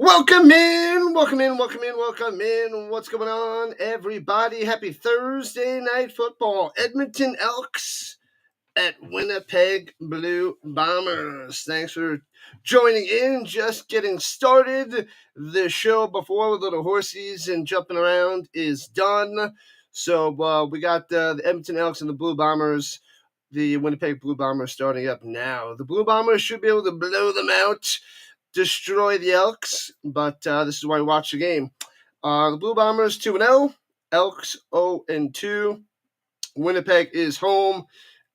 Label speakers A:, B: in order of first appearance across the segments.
A: Welcome in. What's going on, everybody? Happy Thursday night football. Edmonton Elks at Winnipeg Blue Bombers. Thanks for joining in. Just getting started. The show before with little horsies and jumping around is done. So we got the Edmonton Elks and the Blue Bombers, the Winnipeg Blue Bombers starting up now. The Blue Bombers should be able to blow them out, destroy the Elks, but this is why we watch the game. The Blue Bombers 2-0, Elks 0-2. Winnipeg is home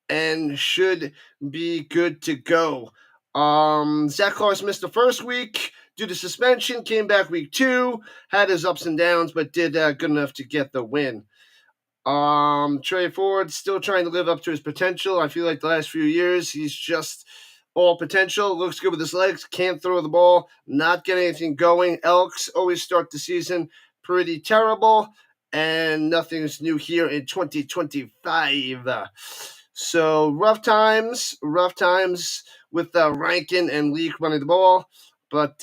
A: and should be good to go. Zach Clark missed the first week due to suspension, came back week 2, had his ups and downs, but did good enough to get the win. Trey Ford still trying to live up to his potential. I feel like the last few years he's just all potential. Looks good with his legs, can't throw the ball, not getting anything going. Elks always start the season pretty terrible, and nothing's new here in 2025. So rough times with Rankin and Leak running the ball, but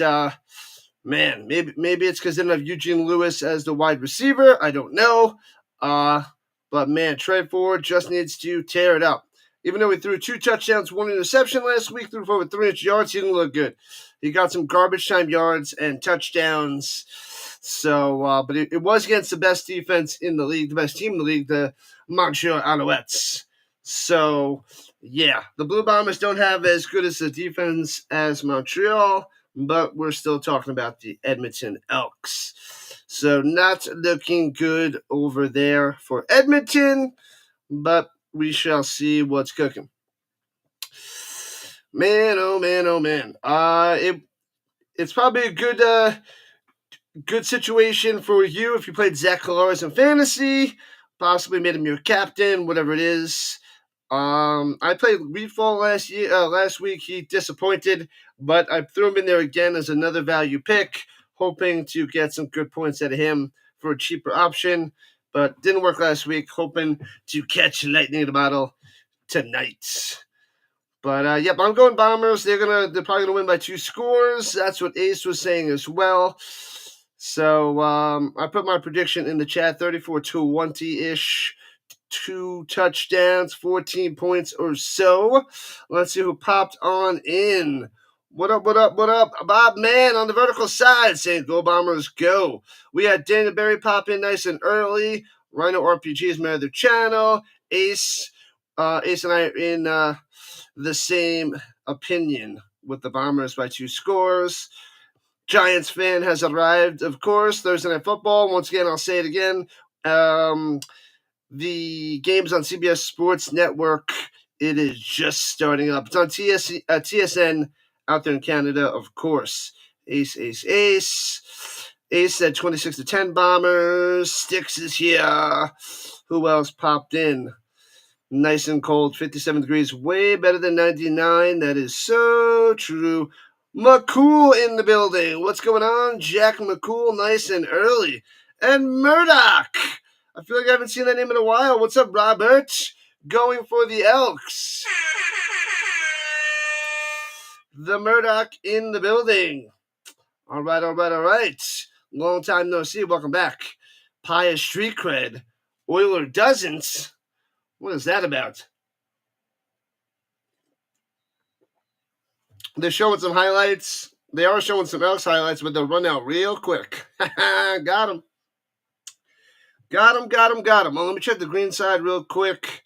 A: man, maybe it's because they don't have Eugene Lewis as the wide receiver. I don't know. But man, Trey Ford just needs to tear it up. Even though he threw 2 touchdowns, 1 interception last week, threw for over 300 yards, he didn't look good. He got some garbage time yards and touchdowns. So, but it was against the best defense in the league, the best team in the league, the Montreal Alouettes. So, yeah, the Blue Bombers don't have as good as the defense as Montreal, but we're still talking about the Edmonton Elks. So not looking good over there for Edmonton, but we shall see what's cooking. Man, oh man. It's probably a good situation for you if you played Zach Collaros in fantasy, possibly made him your captain, whatever it is. I played Reedfall last week. He disappointed, but I threw him in there again as another value pick, hoping to get some good points out of him for a cheaper option, but didn't work last week. Hoping to catch lightning in the bottle tonight. But yep, I'm going Bombers. They're probably gonna win by 2 scores. That's what Ace was saying as well. So I put my prediction in the chat: 34-20-ish. 2 touchdowns, 14 points or so. Let's see who popped on in. What up? Bob Man on the vertical side saying, "Go Bombers, go." We had Daniel Berry pop in nice and early. Rhino RPG is my other channel. Ace and I are in the same opinion with the Bombers by 2 scores. Giants fan has arrived, of course. Thursday Night Football. Once again, I'll say it again. The game's on CBS Sports Network. It is just starting up. It's on TSN out there in Canada, of course. Ace. Ace said 26-10 Bombers. Sticks is here. Who else popped in? Nice and cold, 57 degrees, way better than 99. That is so true. McCool in the building. What's going on? Jack McCool, nice and early. And Murdoch. I feel like I haven't seen that name in a while. What's up, Robert? Going for the Elks. The Murdoch in the building. All right. Long time no see. Welcome back. Pious Street Cred. Oiler doesn't. What is that about? They're showing some highlights. They are showing some Elks highlights, but they'll run out real quick. Got him. Well, let me check the green side real quick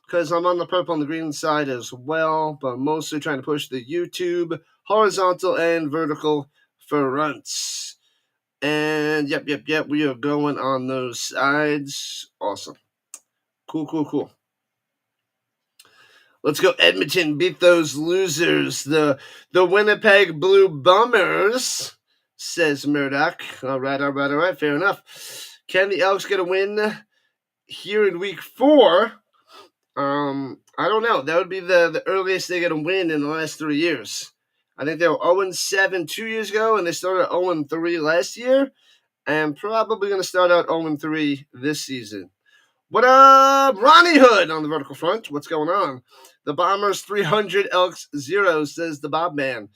A: because I'm on the purple on the green side as well, but mostly trying to push the YouTube horizontal and vertical fronts. And yep, we are going on those sides. Awesome. Cool. Let's go Edmonton, beat those losers. The Winnipeg Blue Bombers, says Murdoch. All right, fair enough. Can the Elks get a win here in week 4? I don't know. That would be the earliest they get a win in the last 3 years. I think they were 0-7 2 years ago, and they started 0-3 last year, and probably going to start out 0-3 this season. What up, Ronnie Hood on the vertical front? What's going on? The Bombers 300, Elks 0, says the Bob Man.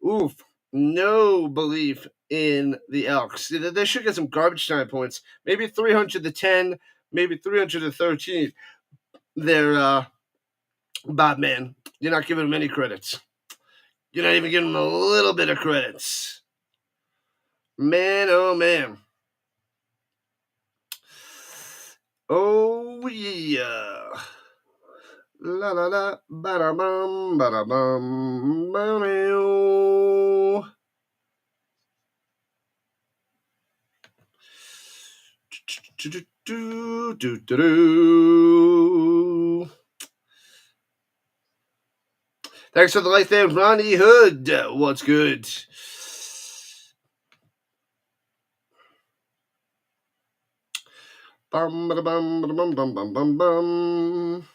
A: Oof. no belief in the Elks. They should get some garbage time points. Maybe 310, maybe 313. They're Bob, man. You're not giving them any credits. You're not even giving them a little bit of credits. Man, oh man. Oh yeah. La la la, ba bum, ba bum, ba. Thanks for the like there, Ronnie Hood. What's good? Bum, ba bum, ba bum, bum, bum, bum, bum.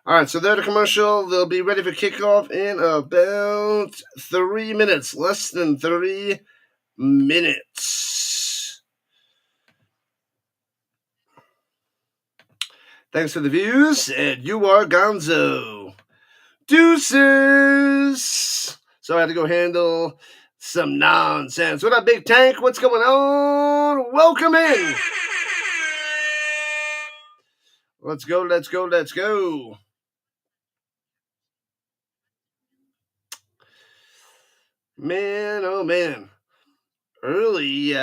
A: All right, so they're the commercial. They'll be ready for kickoff in about 3 minutes, less than 3 minutes. Thanks for the views, and you are Gonzo. Deuces. So I had to go handle some nonsense. What up, Big Tank? What's going on? Welcome in. Let's go, let's go, let's go. Man, oh man. Early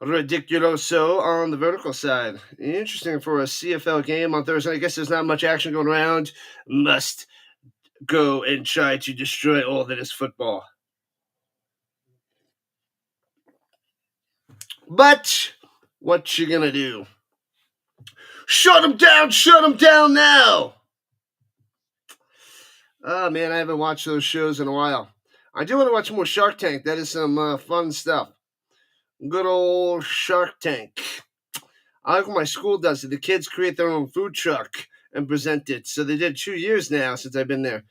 A: ridiculoso on the vertical side. Interesting for a CFL game on Thursday. I guess there's not much action going around. Must go and try to destroy all that is football. But what you gonna do? Shut him down now! Oh man, I haven't watched those shows in a while. I do want to watch more Shark Tank. That is some fun stuff. Good old Shark Tank. I like what my school does it. The kids create their own food truck and present it. So they did 2 years now since I've been there.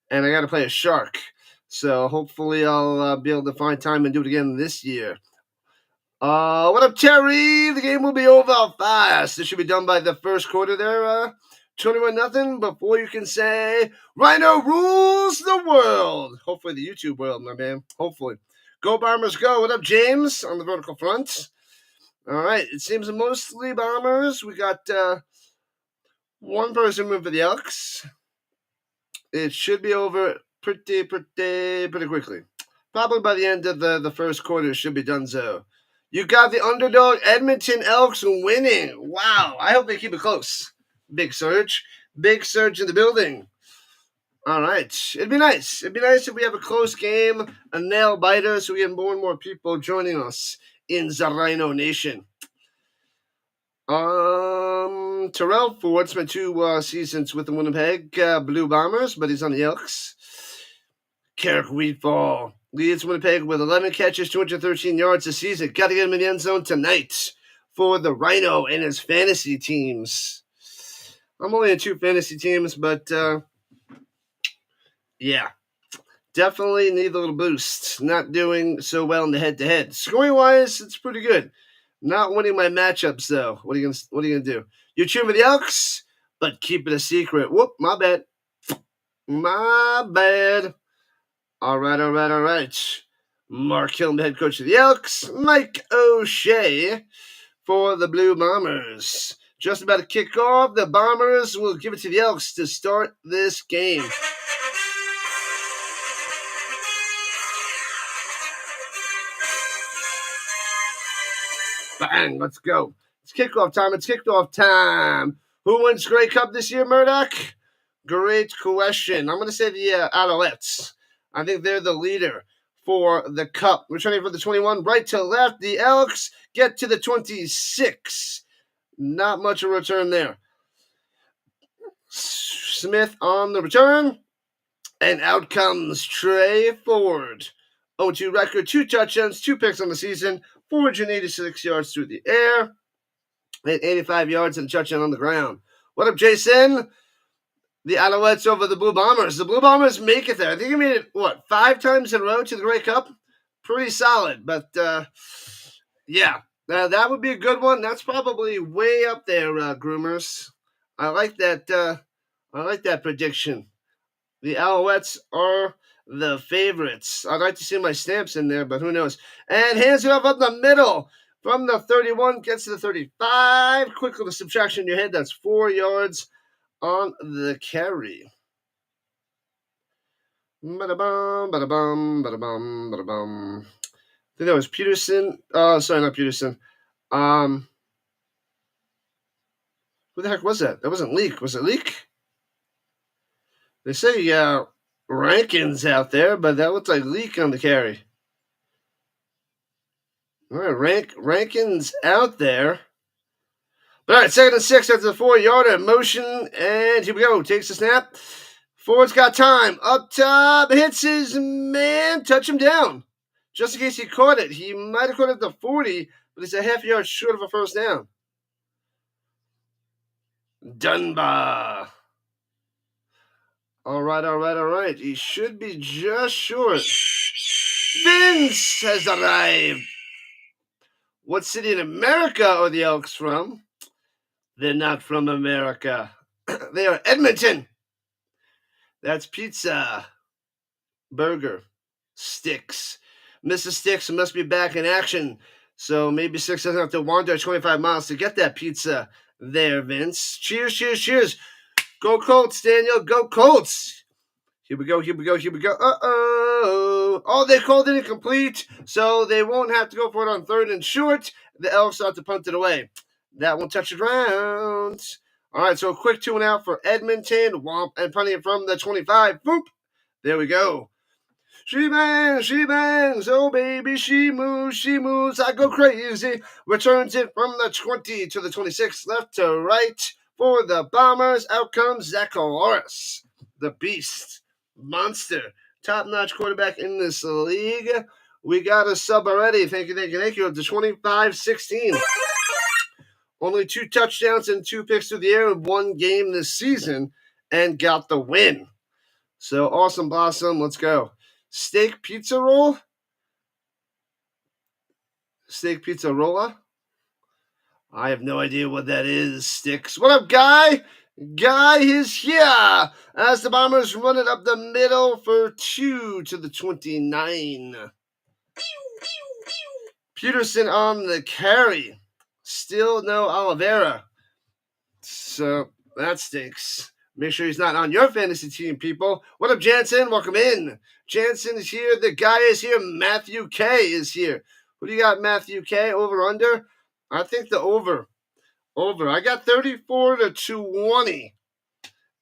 A: And I got to play a shark. So hopefully I'll be able to find time and do it again this year. What up, Terry? The game will be over fast. This should be done by the first quarter there. 21-0 before you can say Rhino rules the world. Hopefully the YouTube world, my man. Hopefully. Go Bombers, go. What up, James? On the vertical front. All right. It seems mostly Bombers. We got one person moving for the Elks. It should be over pretty quickly. Probably by the end of the first quarter, it should be done so. You got the underdog Edmonton Elks winning. Wow. I hope they keep it close. Big surge. Big surge in the building. All right. It'd be nice. It'd be nice if we have a close game, a nail biter, so we get more and more people joining us in the Rhino Nation. Terrell Ford spent 2 seasons with the Winnipeg Blue Bombers, but he's on the Elks. Carrick Wheatfall leads Winnipeg with 11 catches, 213 yards this season. Got to get him in the end zone tonight for the Rhino and his fantasy teams. I'm only in 2 fantasy teams, but yeah, definitely need a little boost. Not doing so well in the head-to-head. Scoring-wise, it's pretty good. Not winning my matchups, though. What are you gonna do? You cheer for the Elks, but keep it a secret. Whoop, my bad. My bad. All right. Mark Hill, head coach of the Elks. Mike O'Shea for the Blue Bombers. Just about to kick off. The Bombers will give it to the Elks to start this game. Bang, let's go. It's kickoff time. Who wins Grey Cup this year, Murdoch? Great question. I'm going to say the Alouettes. I think they're the leader for the Cup. Returning for the 21, right to left. The Elks get to the 26. Not much of a return there. Smith on the return. And out comes Trey Ford. 0-2 record, 2 touchdowns, 2 picks on the season, 486 yards through the air, and 85 yards and a touchdown on the ground. What up, Jason? The Alouettes over the Blue Bombers. The Blue Bombers make it there. I think they made it, 5 times in a row to the Grey Cup? Pretty solid, but yeah. That would be a good one. That's probably way up there, groomers. I like that prediction. The Alouettes are the favorites. I'd like to see my stamps in there, but who knows? And hands it off up the middle. From the 31, gets to the 35. Quick little subtraction in your head. That's 4 yards on the carry. Ba-da-bum, ba-da-bum, ba-da-bum, ba-da-bum. I think that was Peterson. Sorry, not Peterson. Who the heck was that? That wasn't Leak. Was it Leak? They say Rankin's out there, but that looks like Leak on the carry. All right, Rankin's out there. But all right, 2nd and 6 after the 4-yarder motion, and here we go. Takes the snap. Ford's got time. Up top, hits his man. Touch him down. Just in case he caught it. He might have caught it at the 40, but he's a half yard short of a first down. Dunbar. All right. He should be just short. Vince has arrived. What city in America are the Elks from? They're not from America. They are Edmonton. That's pizza, burger, Sticks. Mrs. Sticks must be back in action. So maybe Sticks doesn't have to wander 25 miles to get that pizza there, Vince. Cheers. Go Colts, Daniel. Go Colts. Here we go. Uh-oh. Oh, they called it incomplete, so they won't have to go for it on 3rd and short. The Elks have to punt it away. That won't touch the ground. All right, so a quick 2 and out for Edmonton. Womp, and punting it from the 25. Boop. There we go. She bangs, oh baby, she moves, I go crazy. Returns it from the 20 to the 26, left to right for the Bombers. Out comes Zacharias, the beast, monster, top-notch quarterback in this league. We got a sub already. Thank you. The 25-16. Only 2 touchdowns and 2 picks through the air in 1 game this season, and got the win. So awesome blossom. Let's go. Steak pizza roll? Steak pizza rolla? I have no idea what that is, Sticks. What up, Guy? Guy is here as the Bombers run it up the middle for 2 to the 29. Peterson on the carry. Still no Oliveira. So that stinks. Make sure he's not on your fantasy team, people. What up, Jansen? Welcome in. Jansen is here. The guy is here. Matthew K is here. Who do you got, Matthew K? Over, under? I think the over. Over. I got 34 to 20.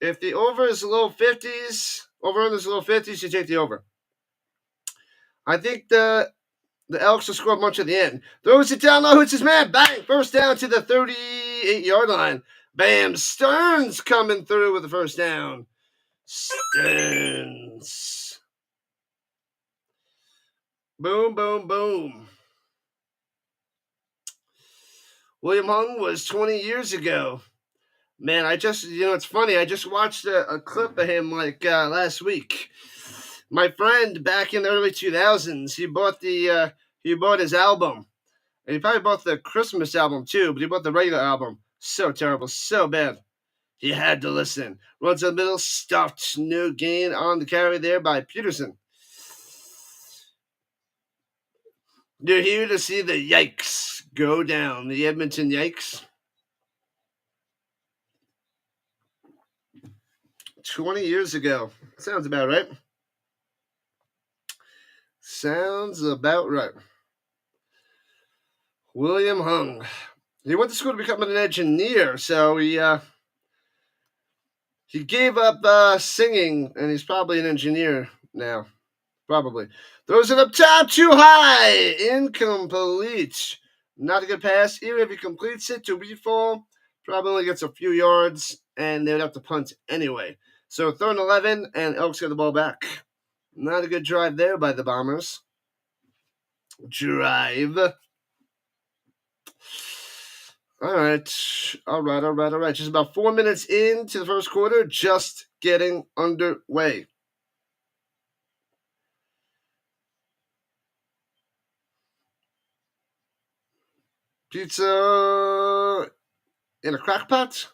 A: If the over is low 50s, over-under is low 50s, you take the over. I think the Elks will score much at the end. Throws it down low. Hits his man. Bang. First down to the 38-yard line. Bam. Stearns coming through with the first down. Stearns. Boom. William Hung was 20 years ago. Man, it's funny. I just watched a clip of him last week. My friend back in the early 2000s, he bought his album. And he probably bought the Christmas album too, but he bought the regular album. So terrible, so bad. He had to listen. Runs in the middle, stuffed. No gain on the carry there by Peterson. You're here to see the Yikes go down. The Edmonton Yikes. 20 years ago. Sounds about right. William Hung. He went to school to become an engineer, so he gave up singing, and he's probably an engineer now. Probably. Throws it up top, too high. Incomplete. Not a good pass. Even if he completes it to refall, probably only gets a few yards, and they would have to punt anyway. So 3rd and 11, and Elks get the ball back. Not a good drive there by the Bombers. Drive. All right. Just about 4 minutes into the first quarter, just getting underway. Pizza in a crock pot?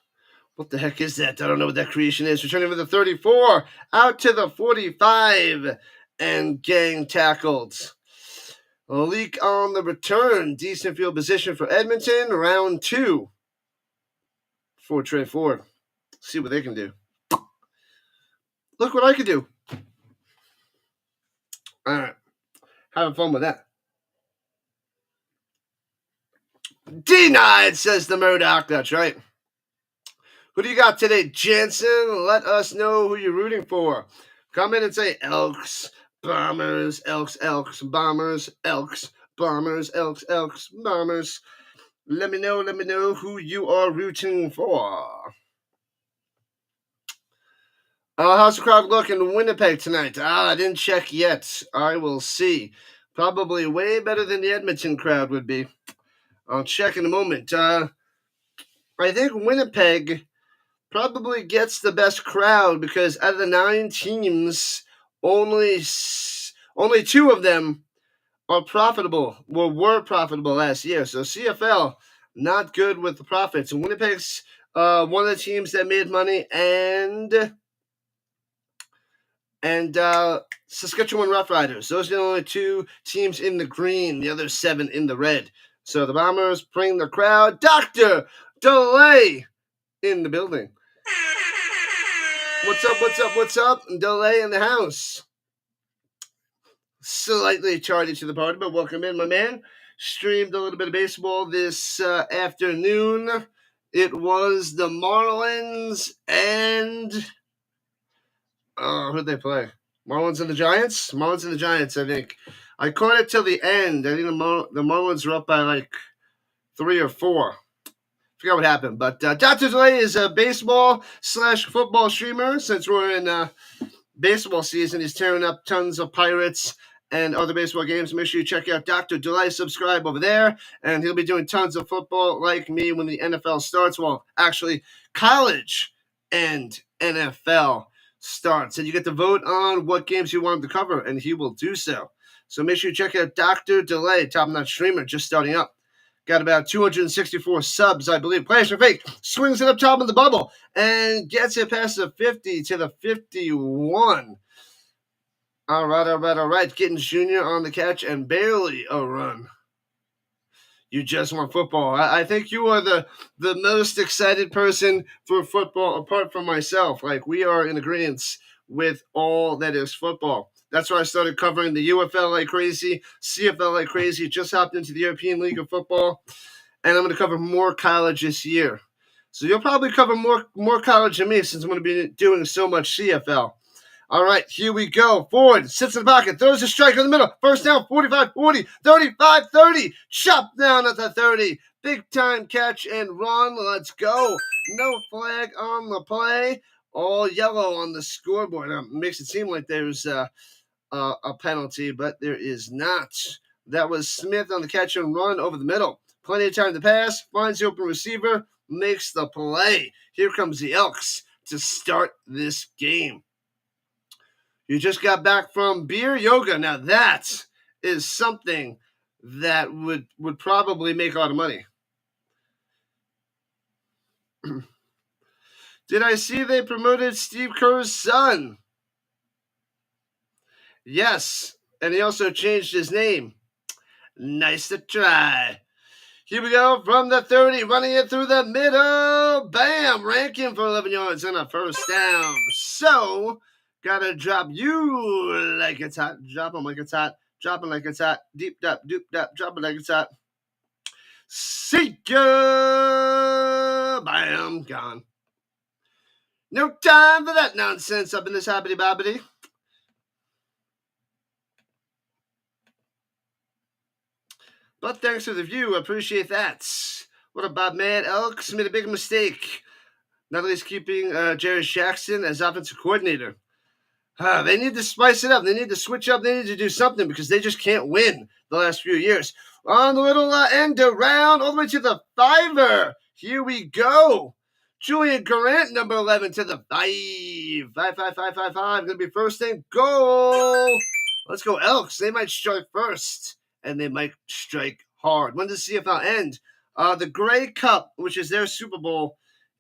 A: What the heck is that? I don't know what that creation is. Returning with the 34, out to the 45, and gang tackled. A leak on the return. Decent field position for Edmonton. Round 2 for Trey Ford. See what they can do. Look what I can do. All right. Having fun with that. Denied, says the Murdoch. That's right. Who do you got today, Jansen? Let us know who you're rooting for. Come in and say Elks, Bombers, Elks, Elks, Bombers, Elks, Bombers, Elks, Elks, Bombers. Let me know who you are rooting for. How's the crowd look in Winnipeg tonight? I didn't check yet. I will see. Probably way better than the Edmonton crowd would be. I'll check in a moment. I think Winnipeg probably gets the best crowd because out of the 9 teams, only 2 of them are profitable. Well, were profitable last year. So CFL, not good with the profits. And Winnipeg's one of the teams that made money, and Saskatchewan Roughriders. Those are the only 2 teams in the green, the other 7 in the red. So the Bombers bring the crowd. Dr. Delay in the building. What's up? Delay in the house. Slightly tardy to the party, but welcome in, my man. Streamed a little bit of baseball this afternoon. It was the Marlins and... who'd they play? Marlins and the Giants? Marlins and the Giants, I think. I caught it till the end. I think the Marlins were up by like 3 or 4. Forgot what happened. But Dr. Delay is a baseball/football streamer. Since we're in baseball season, he's tearing up tons of Pirates and other baseball games. Make sure you check out Dr. Delay. Subscribe over there. And he'll be doing tons of football like me when the NFL starts. Well, actually, college and NFL starts. And you get to vote on what games you want him to cover, and he will do so. So make sure you check out Dr. Delay, top-notch streamer, just starting up. Got about 264 subs, I believe. Players for fake. Swings it up top of the bubble and gets it past the 50 to the 51. All right. Getting Jr. on the catch and barely a run. You just want football. I think you are the most excited person for football apart from myself. Like, we are in agreement with all that is football. That's why I started covering the UFL like crazy, CFL like crazy, just hopped into the European League of Football, and I'm going to cover more college this year. So you'll probably cover more college than me since I'm going to be doing so much CFL. All right, here we go. Ford sits in the pocket, throws a strike in the middle. First down, 45-40, 35-30. Chop down at the 30. Big time catch and run. Let's go. No flag on the play. All yellow on the scoreboard. Makes it seem like there's a penalty, but there is not. That was Smith on the catch and run over the middle. Plenty of time to pass. Finds the open receiver. Makes the play. Here comes the Elks to start this game. You just got back from beer yoga. Now that is something that would probably make a lot of money. Did I see they promoted Steve Kerr's son? Yes, and he also changed his name. Nice to try. Here we go from the 30, running it through the middle. Bam! Rankin for 11 yards and a first down. So, gotta drop you like it's hot. Drop him like it's hot. Drop him like it's hot. Deep dop, doop dop. Drop it like it's hot. See ya! Bam! Gone. No time for that nonsense up in this hoppity bobbity. But thanks for the view. I appreciate that. What a Bob Mad Elks made a big mistake. Not at least keeping Jerry Jackson as offensive coordinator. They need to spice it up. They need to switch up. They need to do something because they just can't win the last few years. On the little end around, all the way to the 5. Here we go. Julian Grant, number 11 to the 5. 5. Going to be first and goal. Let's go Elks. They might strike first, and they might strike hard. When does CFL end? The Grey Cup, which is their Super Bowl,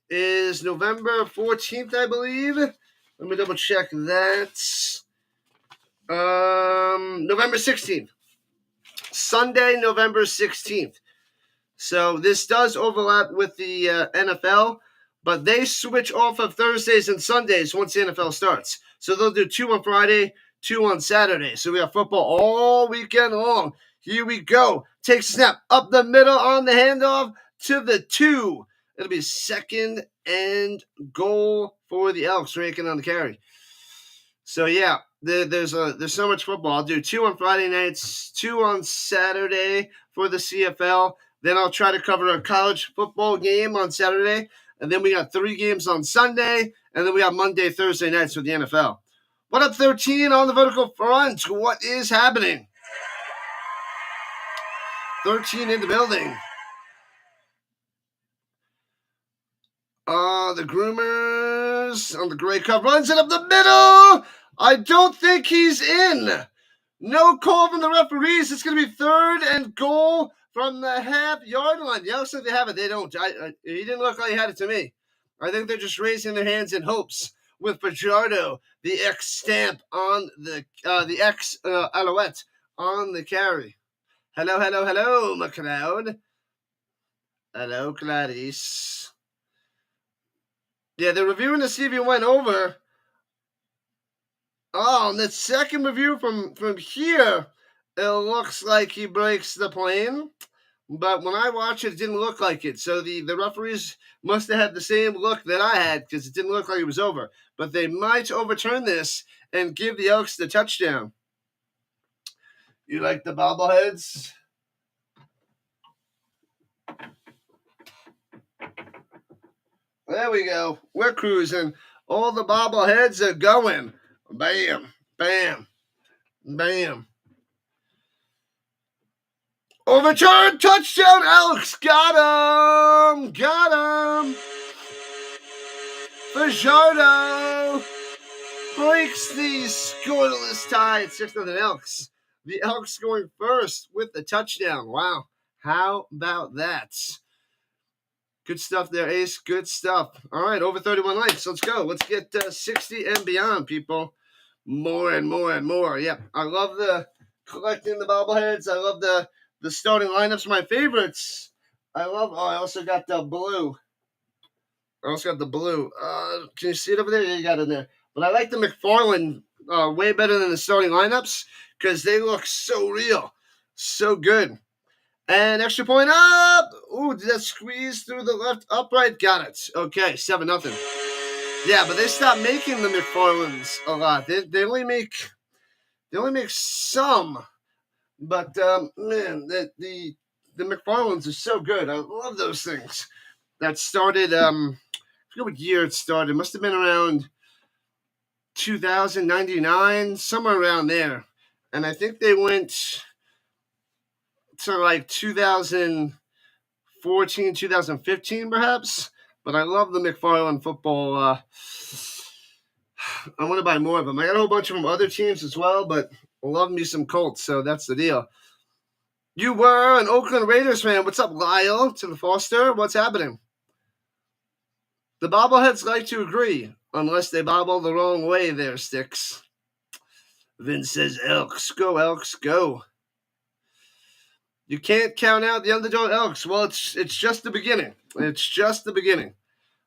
A: is November 14th, I believe. Let me double check that. November 16th. Sunday, November 16th. So this does overlap with the NFL, but they switch off of Thursdays and Sundays once the NFL starts. So they'll do 2 on Friday, 2 on Saturday. So we have football all weekend long. Here we go. Takes a snap up the middle on the handoff to the 2. It'll be 2nd and goal for the Elks, ranking on the carry. So yeah, there's so much football. I'll do 2 on Friday nights, 2 on Saturday for the CFL. Then I'll try to cover a college football game on Saturday. And then we got 3 games on Sunday. And then we got Monday, Thursday nights with the NFL. What up, 13 on the vertical front? What is happening? 13 in the building. The Groomers on the gray cup runs it up the middle. I don't think he's in. No call from the referees. It's going to be 3rd and goal from the half-yard line. The Elks think they have it. They don't. He didn't look like he had it to me. I think they're just raising their hands in hopes with Fajardo, the X stamp on the X Alouette on the carry. Hello, hello, hello, McLeod. Hello, Gladys. Yeah, they're reviewing to see if he went over. Oh, and the second review from here, it looks like he breaks the plane. But when I watched it, it didn't look like it. So the referees must have had the same look that I had because it didn't look like it was over. But they might overturn this and give the Elks the touchdown. You like the bobbleheads? There we go. We're cruising. All the bobbleheads are going. Bam, bam, bam. Overturned, touchdown, Elks. Got him. Fajardo breaks the scoreless tie at 6-0 Elks. The Elks going first with the touchdown. Wow, how about that? Good stuff there, Ace. Good stuff. All right, over 31 likes. Let's go. Let's get 60 and beyond, people. More and more and more. Yep, I love the collecting the bobbleheads. I love the starting lineups. My favorites. I also got the blue. Can you see it over there? Yeah, you got it there. But I like the McFarland way better than the starting lineups because they look so real. So good. And extra point up. Ooh, did that squeeze through the left upright? Got it. Okay, 7-0. Yeah, but they stopped making the McFarlands a lot. They only make some. But man, the McFarlands are so good. I love those things. That started I forget what year it started. It must have been around 2099, somewhere around there. And I think they went to like 2014, 2015 perhaps. But I love the McFarland football. I want to buy more of them. I got a whole bunch of them other teams as well, but I love me some Colts, so that's the deal. You were an Oakland Raiders fan. What's up, Lyle? To the Foster. What's happening? The bobbleheads like to agree, unless they bobble the wrong way there, Sticks. Vince says, Elks. Go, Elks, go. You can't count out the underdog Elks. Well, it's just the beginning. It's just the beginning.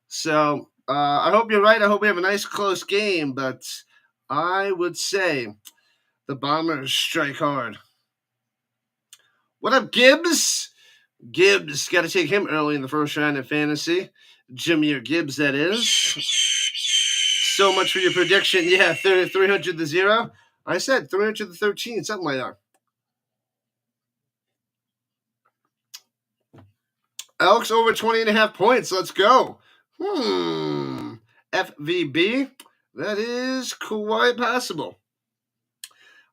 A: So I hope you're right. I hope we have a nice close game, but I would say the Bombers strike hard. What up, Gibbs? Gibbs, got to take him early in the first round in fantasy. Jameer Gibbs, that is. So much for your prediction. Yeah, 300-0. I said 300-13, something like that. Elks over 20.5 points. Let's go. FVB. That is quite possible.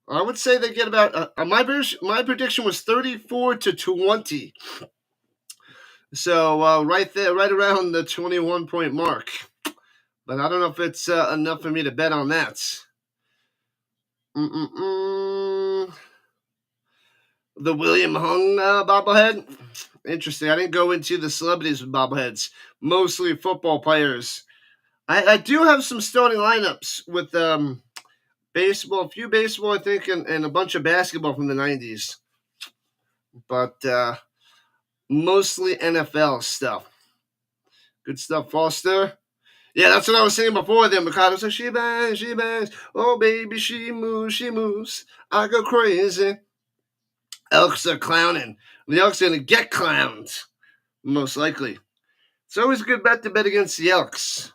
A: I would say they get about my prediction was 34-20. So right there, right around the 21-point mark. But I don't know if it's enough for me to bet on that. The William Hung bobblehead. Interesting. I didn't go into the celebrities with bobbleheads. Mostly football players. I do have some starting lineups with baseball, a few baseball, I think, and a bunch of basketball from the 90s. But mostly NFL stuff. Good stuff, Foster. Yeah, that's what I was saying before. Then Mikado said, she bangs, she bangs. Oh, baby, she moves, she moves. I go crazy. Elks are clowning. The Elks are going to get clowned, most likely. It's always a good bet to bet against the Elks.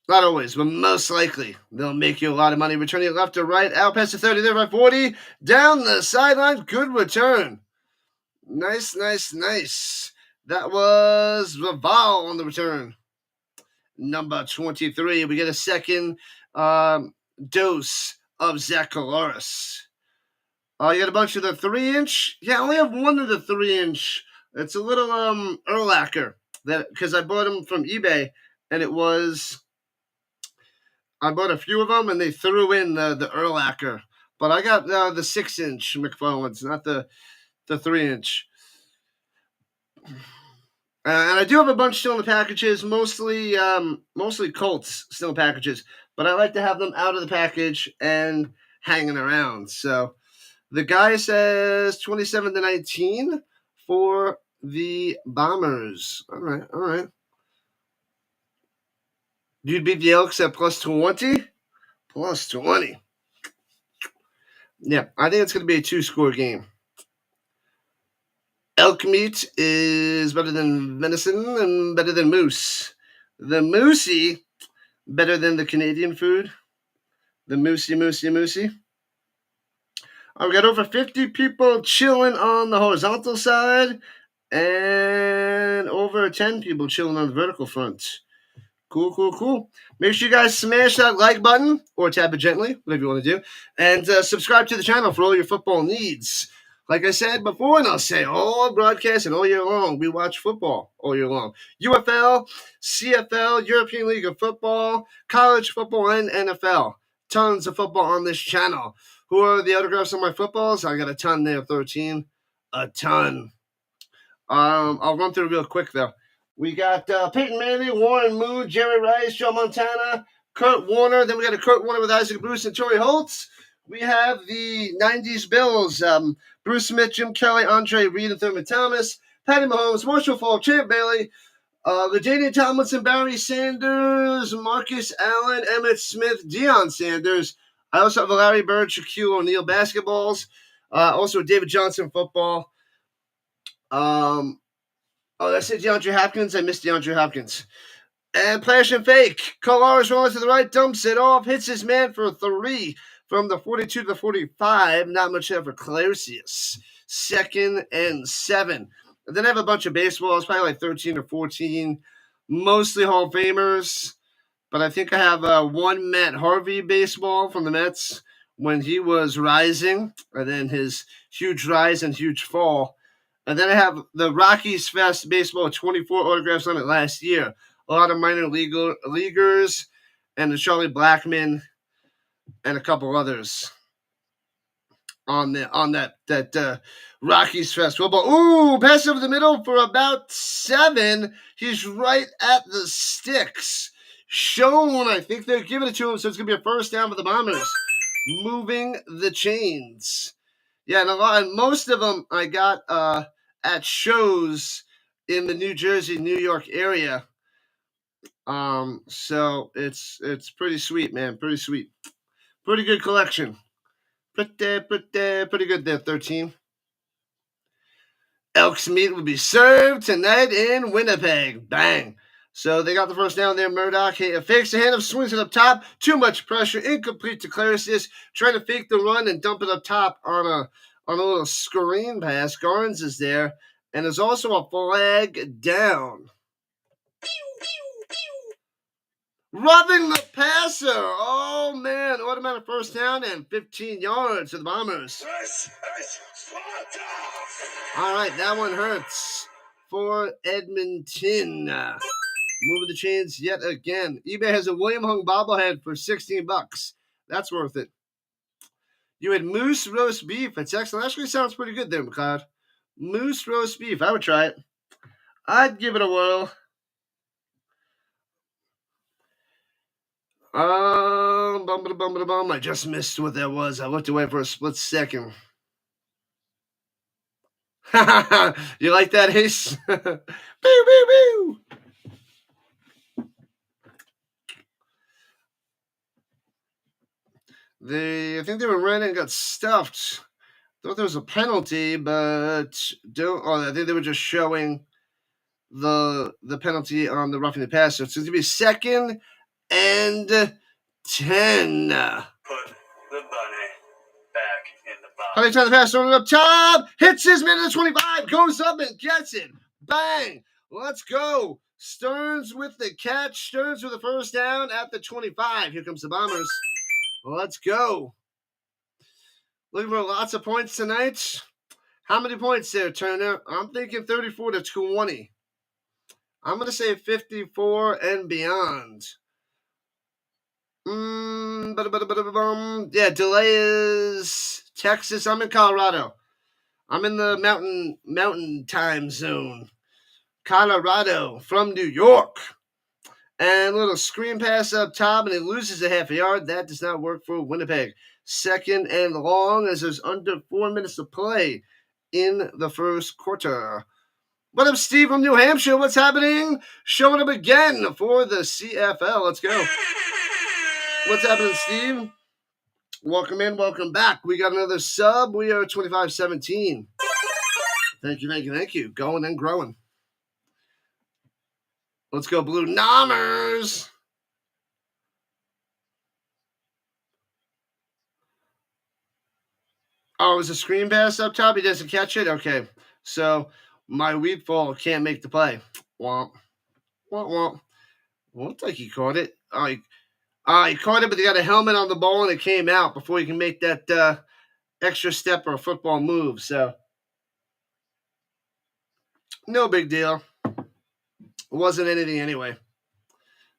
A: Not always, but most likely. They'll make you a lot of money. Returning it left to right. Out past the 30, there by 40. Down the sideline. Good return. Nice, nice, nice. That was Laval on the return. Number 23. We get a second dose of Zacharias. You got a bunch of the 3-inch. Yeah, I only have one of the 3-inch. It's a little Urlacher because I bought them from eBay, and it was. I bought a few of them, and they threw in the Urlacher. But I got the 6-inch McFarland's, not the 3-inch. And I do have a bunch still in the packages, mostly Colts still in packages. But I like to have them out of the package and hanging around. So the guy says 27-19 for the Bombers. All right. You'd beat the Elks at plus 20? Plus 20. Yeah, I think it's going to be a 2-score game. Elk meat is better than venison and better than moose. The moosey better than the Canadian food. The moosey. We got over 50 people chilling on the horizontal side and over 10 people chilling on the vertical front. Cool. Make sure you guys smash that like button or tap it gently, whatever you want to do. And subscribe to the channel for all your football needs. Like I said before, and I'll say all broadcast and all year long, we watch football all year long. UFL, CFL, European League of Football, college football, and NFL. Tons of football on this channel. Who are the autographs on my footballs? I got a ton there, 13. A ton. I'll run through real quick, though. We got Peyton Manning, Warren Moon, Jerry Rice, Joe Montana, Kurt Warner. Then we got a Kurt Warner with Isaac Bruce and Torrey Holtz. We have the 90s Bills, Bruce Smith, Jim Kelly, Andre Reed, and Thurman Thomas, Patty Mahomes, Marshall Faulk, Champ Bailey, LaDainian Tomlinson, Barry Sanders, Marcus Allen, Emmett Smith, Deion Sanders. I also have a Larry Bird, Shaquille O'Neal basketballs. Also David Johnson football. That's it, DeAndre Hopkins. I missed DeAndre Hopkins. And Flash and Fake. Colares rolling to the right, dumps it off, hits his man for 3 from the 42 to the 45. Not much there for Claircius. 2nd and 7. And then I have a bunch of baseballs, probably like 13 or 14. Mostly Hall of Famers. But I think I have one Matt Harvey baseball from the Mets when he was rising. And then his huge rise and huge fall. And then I have the Rockies Fest baseball, 24 autographs on it last year. A lot of minor leaguers and the Charlie Blackmon and a couple others on that Rockies Fest football. Ooh, pass over the middle for about 7. He's right at the sticks. Shown, I think they're giving it to him, so it's going to be a first down for the Bombers. Moving the chains. Yeah, and most of them I got at shows in the New Jersey, New York area. So it's pretty sweet, man. Pretty sweet. Pretty good collection. Pretty good there, 13. Elks meat will be served tonight in Winnipeg. Bang. So they got the first down there. Murdoch fakes the handoff, swings it up top. Too much pressure. Incomplete to Claircius. Trying to fake the run and dump it up top on a little screen pass. Garnes is there. And there's also a flag down. Rubbing the passer. Oh, man. Automatic first down and 15 yards to the Bombers.
B: This is Sparta!
A: All right, that one hurts for Edmonton. Moving the chains yet again. eBay has a William Hung bobblehead for $16. That's worth it. You had moose roast beef. It's excellent. Actually sounds pretty good there, McLeod. Moose roast beef. I would try it. I'd give it a whirl. I just missed what that was. I looked away for a split second. You like that, Ace? Boo, boo, boo. I think they were running and got stuffed. Thought there was a penalty, but I think they were just showing the penalty on the roughing the passer. So it's gonna be 2nd and 10.
B: Put the bunny back in the box.
A: Honey trying to pass on it up top. Hits his man at the 25. Goes up and gets it. Bang. Let's go. Stearns with the catch. Stearns with the first down at the 25. Here comes the Bombers. Let's go. Looking for lots of points tonight. How many points there, Turner? I'm thinking 34 to 20. I'm going to say 54 and beyond. Yeah, delay is Texas. I'm in Colorado. I'm in the mountain time zone. Colorado from New York. And a little screen pass up top, and it loses a half a yard. That does not work for Winnipeg. 2nd and long as there's under 4 minutes to play in the first quarter. What up, Steve from New Hampshire? What's happening? Showing up again for the CFL. Let's go. What's happening, Steve? Welcome in, welcome back. We got another sub. We are 25-17. Thank you. Going and growing. Let's go, Blue Nommers. Oh, it was a screen pass up top. He doesn't catch it? Okay. So my wheat ball can't make the play. Womp. Looks like he caught it. He caught it, but he got a helmet on the ball, and it came out before he can make that extra step or a football move. So no big deal. It wasn't anything anyway.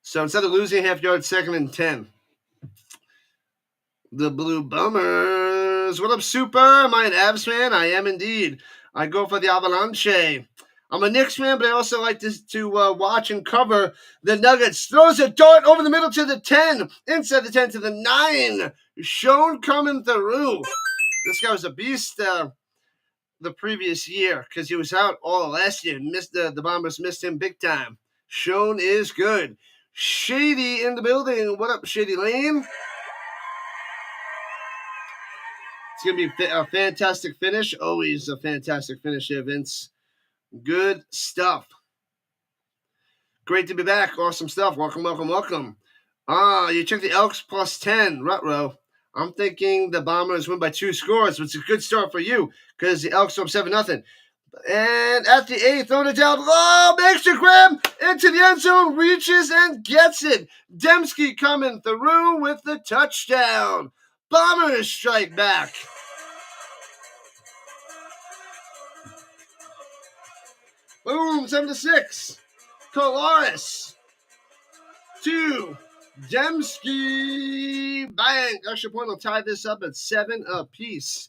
A: So instead of losing a half yard, 2nd and 10. The Blue Bombers. What up, Super? Am I an Avs fan? I am indeed. I go for the Avalanche. I'm a Knicks fan, but I also like to watch and cover the Nuggets. Throws a dart over the middle to the 10. Inside the 10 to the 9. Shown coming through. This guy was a beast the previous year because he was out all last year. The Bombers missed him big time. Shown is good. Shady in the building. What up, Shady Lane? It's going to be a fantastic finish. Always a fantastic finish here, Vince. Good stuff. Great to be back. Awesome stuff. Welcome. You took the Elks plus 10. Rutro. I'm thinking the Bombers win by 2 scores, which is a good start for you because the Elks are up 7-0. And at the 8th, throwing it down low, makes the grab into the end zone, reaches and gets it. Dembski coming through with the touchdown. Bombers strike back. Boom, 7-6. Kolaris. 2. Dembski. Bang. Extra point will tie this up at 7 apiece.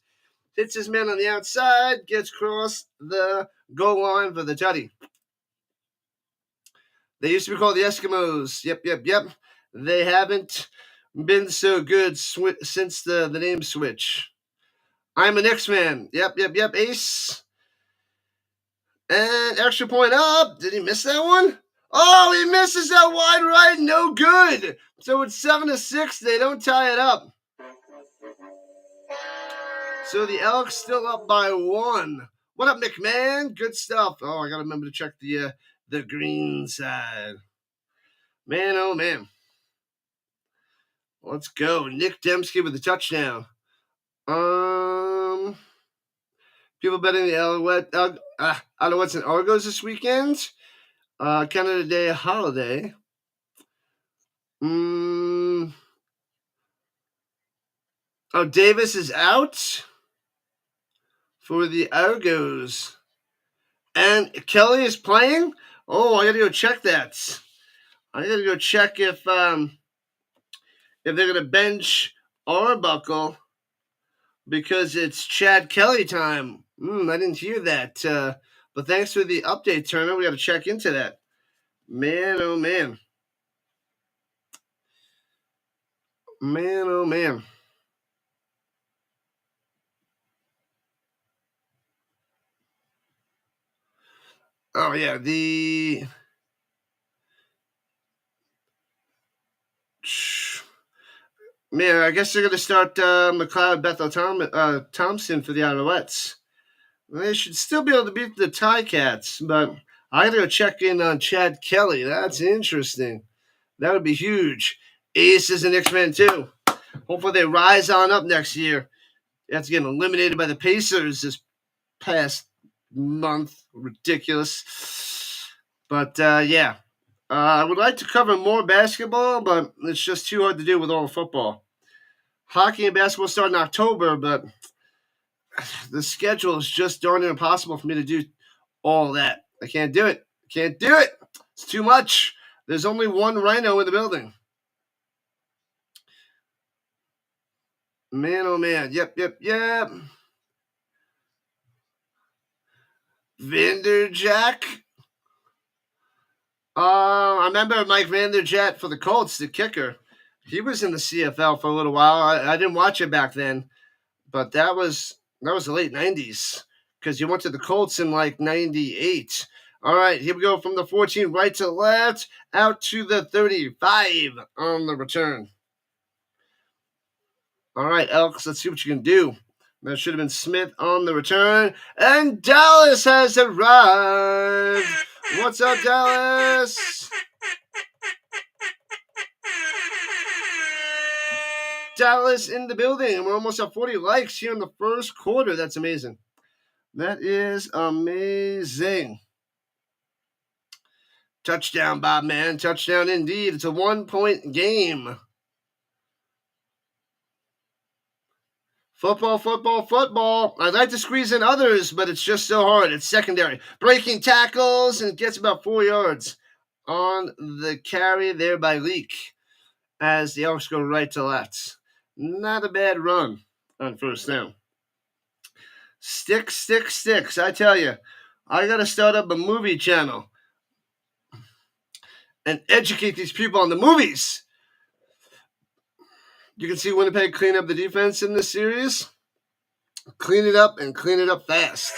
A: Hits his man on the outside. Gets across the goal line for the tutty. They used to be called the Eskimos. Yep. They haven't been so good since the name switch. I'm a Knicks fan. Yep. Ace. And extra point up. Did he miss that one? Oh, he misses that wide right. No good. So it's 7-6. They don't tie it up. So the Elks still up by 1. What up, McMahon? Good stuff. Oh, I got to remember to check the green side. Man, oh, man. Let's go. Nick Dembski with the touchdown. People betting the Alouettes and Argos this weekend. Canada Day holiday. Oh, Davis is out for the Argos. And Kelly is playing? Oh, I got to go check that. I got to go check if they're going to bench Arbuckle because it's Chad Kelly time I didn't hear that. But thanks for the update, Turner. We got to check into that. Man, oh man. Man, oh man. Oh yeah, man. I guess they're gonna start McLeod Bethel Thompson for the Alouettes. They should still be able to beat the Ticats, but I gotta go check in on Chad Kelly. That's interesting. That would be huge. Ace is an X-Man too. Hopefully they rise on up next year. After getting eliminated by the Pacers this past month. Ridiculous. But yeah. I would like to cover more basketball, but it's just too hard to do with all the football. Hockey and basketball start in October, but the schedule is just darn near impossible for me to do all that. I can't do it. Can't do it. It's too much. There's only one Rhino in the building. Man, oh man. Yep. Vanderjack. I remember Mike Vanderjagt for the Colts, the kicker. He was in the CFL for a little while. I didn't watch it back then, but that was the late '90s because you went to the Colts in like '98. All right, here we go from the 14 right to left out to the 35 on the return. All right, Elks, let's see what you can do. That should have been Smith on the return, and Dallas has arrived. What's up, Dallas? Dallas in the building, and we're almost at 40 likes here in the first quarter. That's amazing. That is amazing. Touchdown, Bob, man. Touchdown indeed. It's a 1-point game. Football. I'd like to squeeze in others, but it's just so hard. It's secondary. Breaking tackles and gets about 4 yards on the carry there by Leak as the Elks go right to left. Not a bad run on first down. Sticks. I tell you, I got to start up a movie channel and educate these people on the movies. You can see Winnipeg clean up the defense in this series. Clean it up and clean it up fast.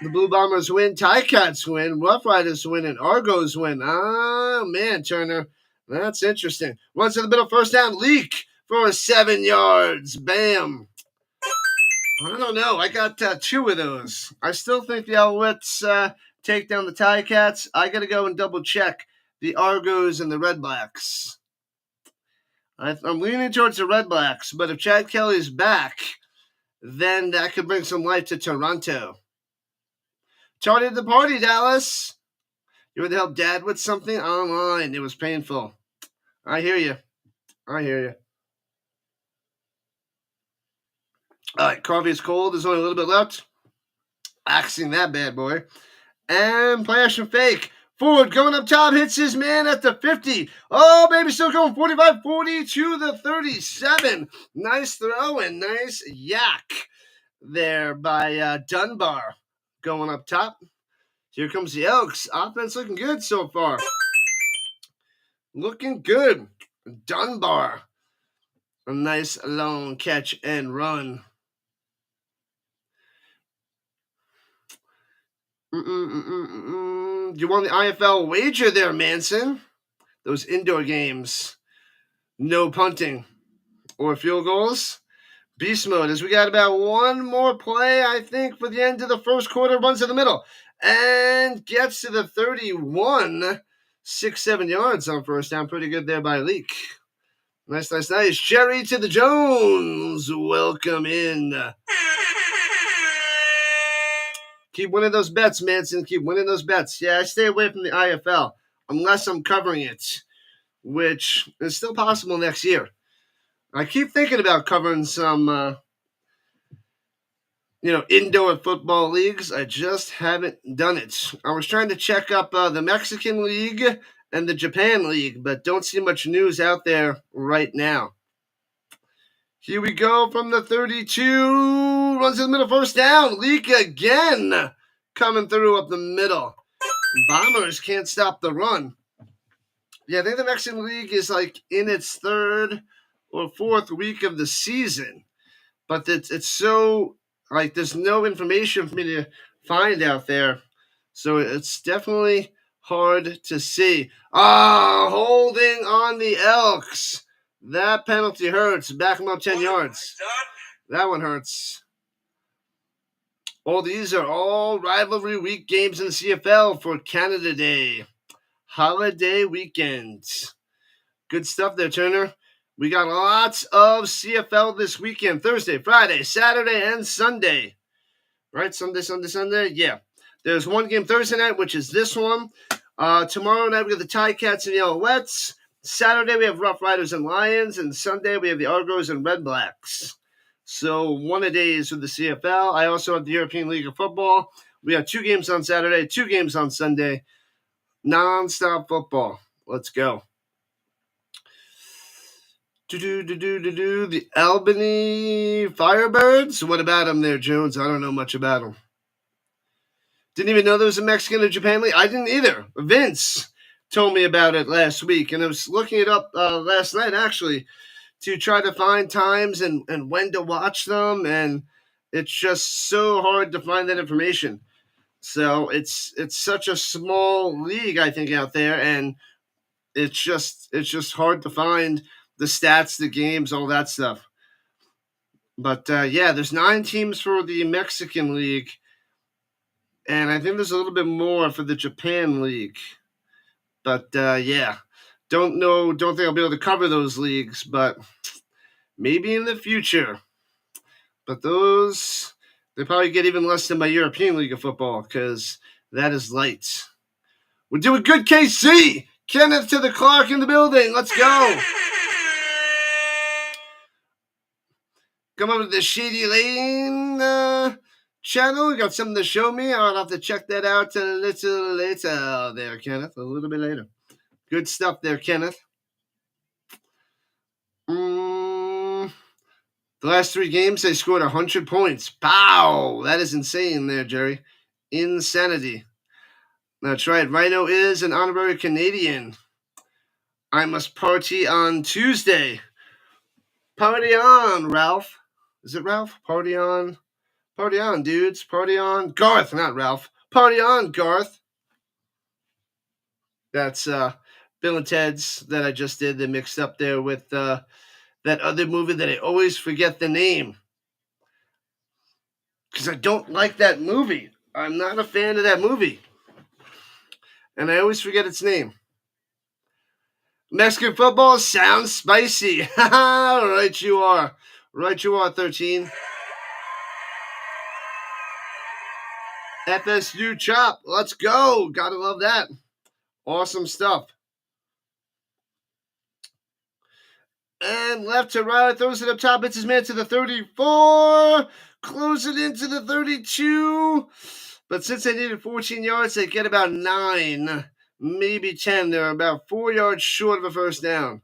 A: The Blue Bombers win, Ticats win, Rough Riders win, and Argos win. Oh, man, Turner. That's interesting. Runs to the middle, first down, Leak for 7 yards. Bam. I don't know. I got 2 of those. I still think the Alouettes take down the Ticats. I got to go and double check the Argos and the Red Blacks. I'm leaning towards the Red Blacks, but if Chad Kelly's back, then that could bring some life to Toronto. Started the party, Dallas. You would help Dad with something online. It was painful. I hear you. All right, coffee is cold. There's only a little bit left. Axing that bad boy. And play action fake. Ford going up top, hits his man at the 50. Oh, baby, still going 45-40 to the 37. Nice throw and nice yak there by Dunbar going up top. Here comes the Elks. Offense looking good so far. Looking good. Dunbar. A nice long catch and run. You won the IFL wager there, Manson. Those indoor games. No punting or field goals. Beast mode as we got about one more play, I think, for the end of the first quarter. Runs to the middle and gets to the 31. 6-7 yards on first down. Pretty good there by Leak. Nice. Jerry to the Jones. Welcome in. Keep winning those bets, Manson. Keep winning those bets. Yeah, I stay away from the IFL unless I'm covering it, which is still possible next year. I keep thinking about covering some, indoor football leagues. I just haven't done it. I was trying to check up the Mexican League and the Japan League, but don't see much news out there right now. Here we go from the 32. Runs in the middle, first down. Leak again. Coming through up the middle. Bombers can't stop the run. Yeah, I think the Mexican League is like in its third or fourth week of the season. But it's so, like, there's no information for me to find out there. So it's definitely hard to see. Holding on the Elks. That penalty hurts. Back them up 10 yards. That one hurts. These are all rivalry week games in the CFL for Canada Day. Holiday weekends. Good stuff there, Turner. We got lots of CFL this weekend. Thursday, Friday, Saturday, and Sunday. Right? Sunday? Yeah. There's one game Thursday night, which is this one. Tomorrow night, we have the Ticats and the Alouettes. Saturday, we have Rough Riders and Lions. And Sunday, we have the Argos and Red Blacks. So, one a days with the CFL. I also have the European League of Football. We have 2 games on Saturday, 2 games on Sunday. Non-stop football. Let's go. The Albany Firebirds? What about them there, Jones? I don't know much about them. Didn't even know there was a Mexican in Japan League. I didn't either. Vince told me about it last week, and I was looking it up last night, actually, to try to find times and when to watch them, and it's just so hard to find that information. So it's such a small league, I think, out there, and it's just hard to find the stats, the games, all that stuff. But, yeah, there's 9 teams for the Mexican League, and I think there's a little bit more for the Japan League. But, yeah, don't think I'll be able to cover those leagues, but maybe in the future. But those, they probably get even less than my European League of Football, because that is light. We're doing good, KC! Kenneth to the Clark in the building. Let's go! Come over to the Shady Lane channel. Got something to show me. I'll have to check that out a little later there, Kenneth. A little bit later. Good stuff there, Kenneth. The last 3 games, they scored 100 points. Pow! That is insane there, Jerry. Insanity. That's right. Rhino is an honorary Canadian. I must party on Tuesday. Party on, Ralph. Is it Ralph? Party on. Party on, dudes. Party on. Garth, not Ralph. Party on, Garth. That's Bill and Ted's that I just did. They mixed up there with that other movie that I always forget the name. Because I don't like that movie. I'm not a fan of that movie. And I always forget its name. Mexican football sounds spicy. Right you are. Right you are, 13. FSU chop. Let's go. Gotta love that. Awesome stuff. And left to right. Throws it up top. It's his man to the 34. Close it into the 32. But since they needed 14 yards, they get about 9. Maybe 10. They're about 4 yards short of a first down.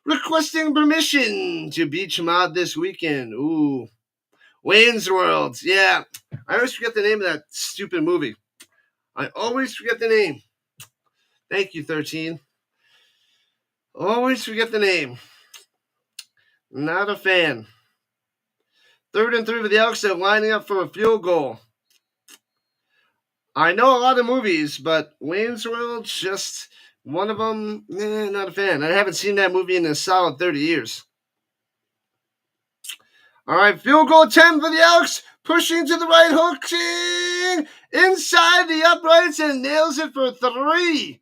A: Requesting permission to beach mod this weekend. Ooh. Wayne's World. Yeah. I always forget the name of that stupid movie. I always forget the name. Thank you, 13. Always forget the name. Not a fan. 3rd and 3 for the Elks. They're lining up for a field goal. I know a lot of movies, but Wayne's World, just one of them, not a fan. I haven't seen that movie in a solid 30 years. All right, field goal 10 for the Elks. Pushing to the right, hooking inside the uprights and nails it for 3.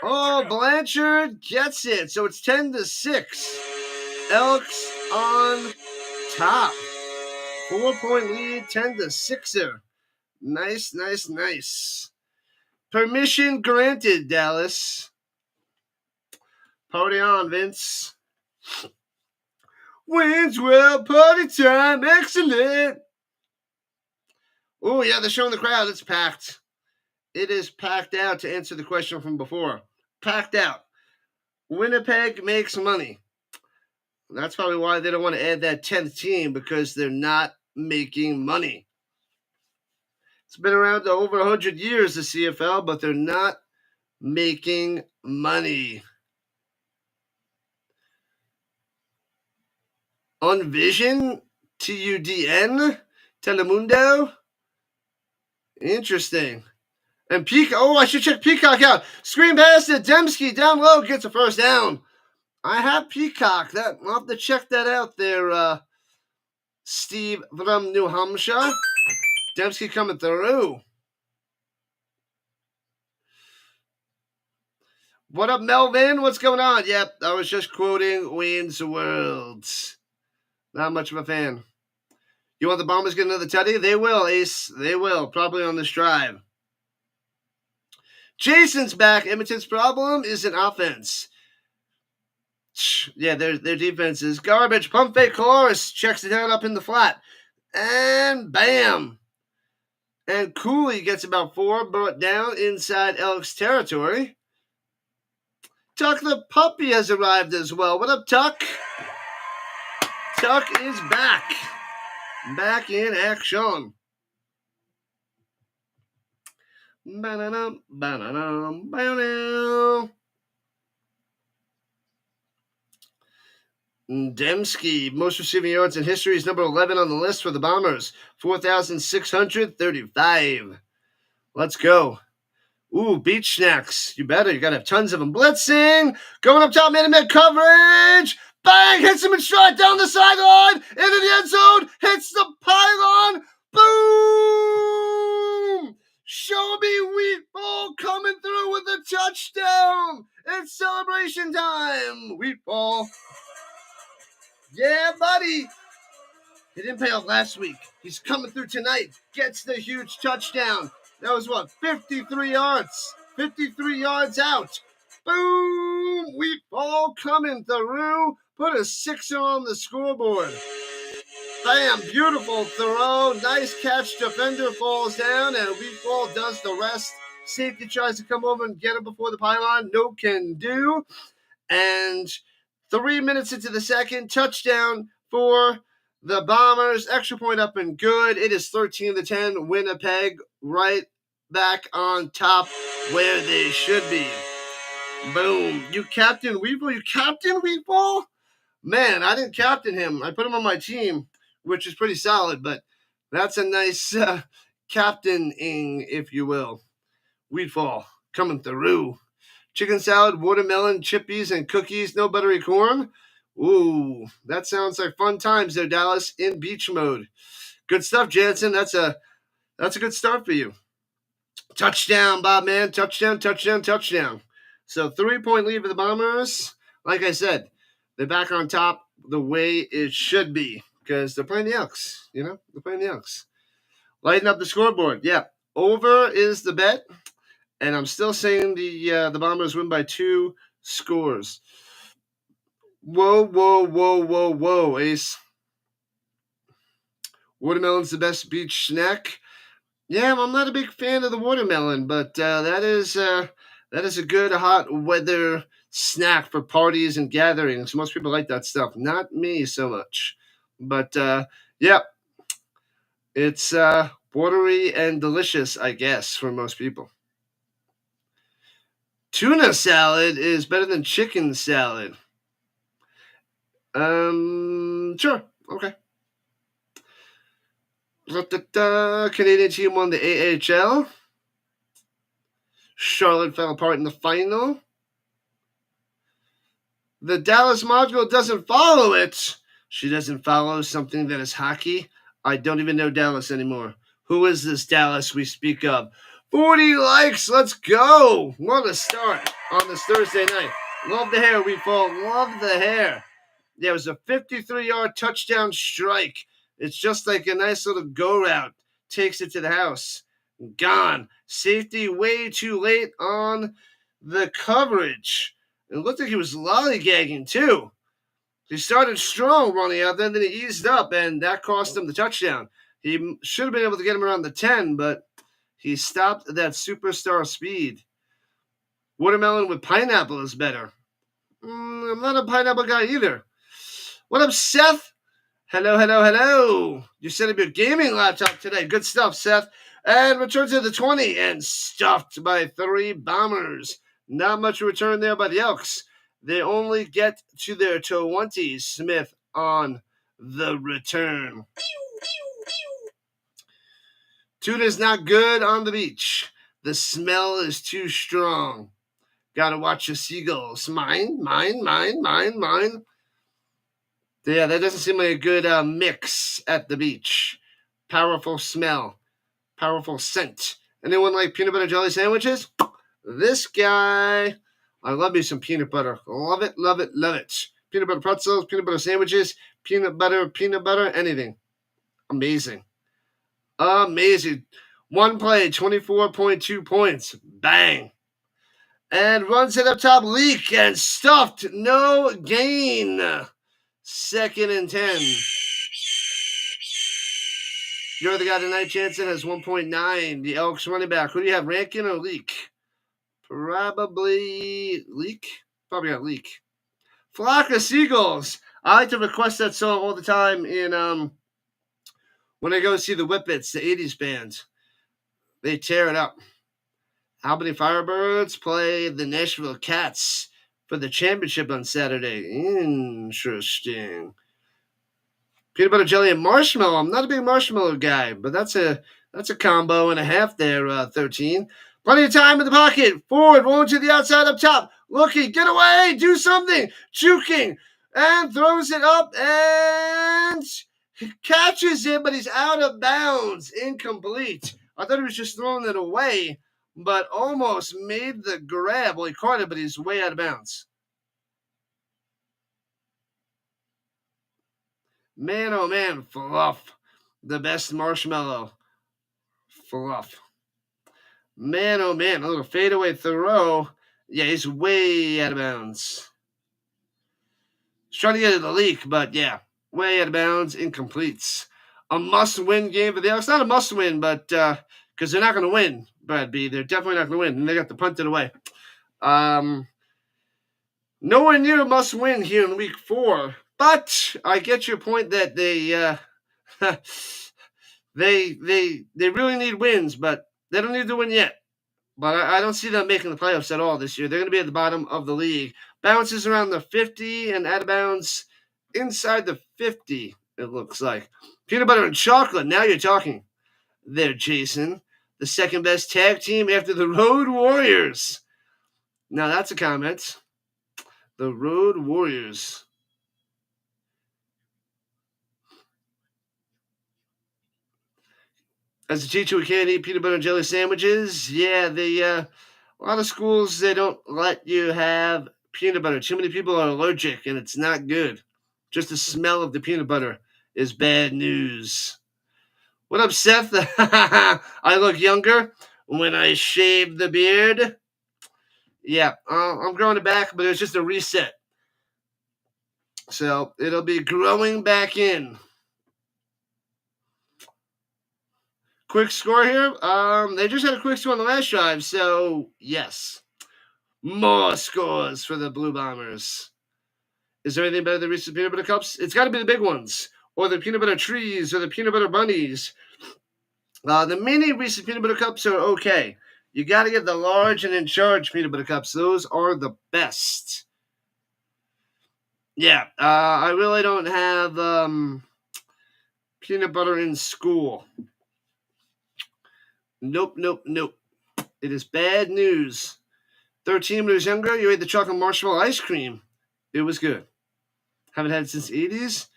A: Oh, Blanchard gets it. So it's 10-6. Elks on top. 4-point lead, 10-6er. Nice. Permission granted, Dallas. Party on, Vince. Wins well, party time, excellent. Oh, yeah, they're showing the crowd. It's packed. It is packed out, to answer the question from before. Packed out. Winnipeg makes money. That's probably why they don't want to add that 10th team, because they're not making money. It's been around over 100 years, the CFL, but they're not making money. Unvision, TUDN, Telemundo. Interesting. And Peacock. Oh, I should check Peacock out. Screen pass to Dembski down low, gets a first down. I have Peacock. I'll have to check that out there, Steve from New Hampshire. Dembski coming through. What up, Melvin? What's going on? Yep, I was just quoting Wayne's World. Not much of a fan. You want the Bombers to get another tutty? They will, Ace. They will. Probably on this drive. Jason's back. Edmonton's problem is an offense. Yeah, their defense is garbage. Pump fake chorus. Checks it down up in the flat. And bam. And Cooley gets about 4, brought down inside Elks territory. Tuck the puppy has arrived as well. What up, Tuck? Tuck is back. Back in action. Ba-da-dum, ba-da-dum, ba-da-dum. Dembski, most receiving yards in history, is number 11 on the list for the Bombers. 4,635. Let's go. Ooh, beach snacks. You better. You got to have tons of them. Blitzing. Going up top, man-to-man coverage. Bang! Hits him in stride down the sideline. Into the end zone. Hits the pylon. Boom! Show me Wheatball coming through with a touchdown. It's celebration time. Wheatball. Yeah, buddy. He didn't pay off last week. He's coming through tonight. Gets the huge touchdown. That was what? 53 yards. 53 yards out. Boom! Wheatball coming through. Put a 6er on the scoreboard. Bam! Beautiful throw. Nice catch. Defender falls down, and Wheatball does the rest. Safety tries to come over and get him before the pylon. No can do. And 3 minutes into the second, touchdown for the Bombers. Extra point up and good. It is 13-10. Winnipeg right back on top where they should be. Boom. You captain Weeble? You captain Weeble? Man, I didn't captain him. I put him on my team, which is pretty solid, but that's a nice captaining, if you will. Wheatball coming through. Chicken salad, watermelon, chippies, and cookies. No buttery corn. Ooh, that sounds like fun times there, Dallas, in beach mode. Good stuff, Jansen. That's a good start for you. Touchdown, Bob, man. Touchdown, touchdown, touchdown. So 3-point lead for the Bombers. Like I said, they're back on top the way it should be because they're playing the Elks. You know, they're playing the Elks. Lighten up the scoreboard. Yeah, over is the bet. And I'm still saying the Bombers win by 2 scores. Whoa, whoa, whoa, whoa, whoa, Ace. Watermelon's the best beach snack. Yeah, I'm not a big fan of the watermelon, but that is a good hot weather snack for parties and gatherings. Most people like that stuff. Not me so much. But, yeah, it's watery and delicious, I guess, for most people. Tuna salad is better than chicken salad. Sure. Okay. Canadian team won the AHL. Charlotte fell apart in the final. The Dallas module doesn't follow it. She doesn't follow something that is hockey. I don't even know Dallas anymore. Who is this Dallas we speak of? 40 likes. Let's go. What a start on this Thursday night. Love the hair, Wheatball. Love the hair. There was a 53-yard touchdown strike. It's just like a nice little go route. Takes it to the house. Gone. Safety way too late on the coverage. It looked like he was lollygagging too. He started strong running out there, then he eased up, and that cost him the touchdown. He should have been able to get him around the 10, but he stopped that superstar speed. Watermelon with pineapple is better. I'm not a pineapple guy either. What up, Seth? Hello, hello, hello. You set up your gaming laptop today. Good stuff, Seth. And return to the 20 and stuffed by 3 Bombers. Not much return there by the Elks. They only get to their 20s. Smith on the return. Tuna's not good on the beach. The smell is too strong. Gotta watch the seagulls. Mine. Yeah, that doesn't seem like a good mix at the beach. Powerful smell. Powerful scent. Anyone like peanut butter jelly sandwiches? This guy. I love me some peanut butter. Love it, love it, love it. Peanut butter pretzels, peanut butter sandwiches, peanut butter, anything. Amazing. Amazing. One play, 24.2 points. Bang. And runs it up top, leak and stuffed. No gain. 2nd and 10. You're the guy tonight, Jansen has 1.9. The Elks running back. Who do you have, Rankin or Leak? Probably Leak. Probably got Leak. Flock of Seagulls. I like to request that song all the time in when I go see the Whippets, the 80s band. They tear it up. Albany Firebirds play the Nashville Cats for the championship on Saturday. Interesting. Peanut butter jelly and marshmallow. I'm not a big marshmallow guy, but that's a combo and a half there, 13. Plenty of time in the pocket. Forward, rolling to the outside up top. Looking, get away, do something. Juking, and throws it up and catches it, but he's out of bounds. Incomplete. I thought he was just throwing it away, but almost made the grab. Well, he caught it, but he's way out of bounds. Man, oh man, Fluff. The best marshmallow. Fluff. Man, oh man, a little fadeaway throw. Yeah, he's way out of bounds. He's trying to get it a leak, but yeah, way out of bounds, incompletes. A must-win game for the Elks. Not a must-win, but because they're not going to win, Brad B. They're definitely not going to win, and they got to punt it away. Nowhere near a must-win here in Week 4, but I get your point that they they really need wins, but they don't need to win yet. But I don't see them making the playoffs at all this year. They're going to be at the bottom of the league. Bounces around the 50 and out of bounds inside the 50, it looks like. Peanut butter and chocolate. Now you're talking there, Jason. The second best tag team after the Road Warriors. Now that's a comment. The Road Warriors. As a teacher, we can't eat peanut butter and jelly sandwiches. Yeah, a lot of schools, they don't let you have peanut butter. Too many people are allergic, and it's not good. Just the smell of the peanut butter is bad news. What up, Seth? I look younger when I shave the beard. Yeah, I'm growing it back, but it's just a reset. So it'll be growing back in. Quick score here. They just had a quick score on the last drive, so yes. More scores for the Blue Bombers. Is there anything better than Reese's Peanut Butter Cups? It's got to be the big ones, or the Peanut Butter Trees, or the Peanut Butter Bunnies. The mini Reese's Peanut Butter Cups are okay. You got to get the large and in charge Peanut Butter Cups. Those are the best. Yeah, I really don't have peanut butter in school. Nope. It is bad news. 13 when I was younger, you ate the chocolate marshmallow ice cream. It was good. Haven't had it since the 80s.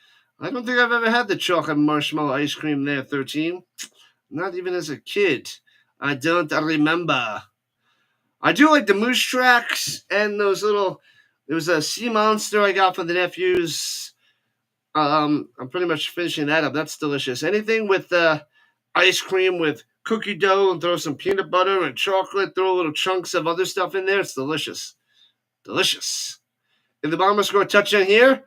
A: I don't think I've ever had the chocolate marshmallow ice cream there, 13. Not even as a kid. I don't remember. I do like the moose tracks and those little... There was a sea monster I got for the nephews. I'm pretty much finishing that up. That's delicious. Anything with ice cream with cookie dough and throw some peanut butter and chocolate, throw little chunks of other stuff in there. It's delicious. Delicious. If the Bombers score a touchdown here,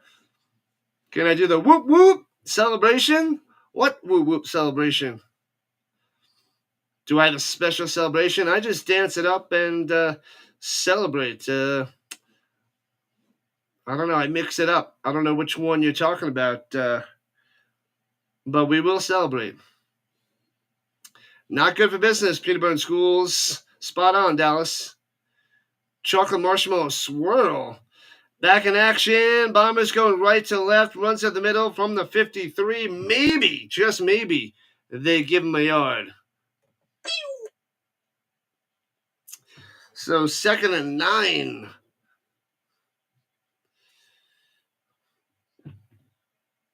A: can I do the whoop whoop celebration? What whoop whoop celebration? Do I have a special celebration? I just dance it up and celebrate. I don't know. I mix it up. I don't know which one you're talking about, but we will celebrate. Not good for business, peanut butter in schools. Spot on, Dallas. Chocolate marshmallow swirl. Back in action. Bombers going right to left. Runs at the middle from the 53. Maybe, just maybe, they give him a yard. So 2nd and 9.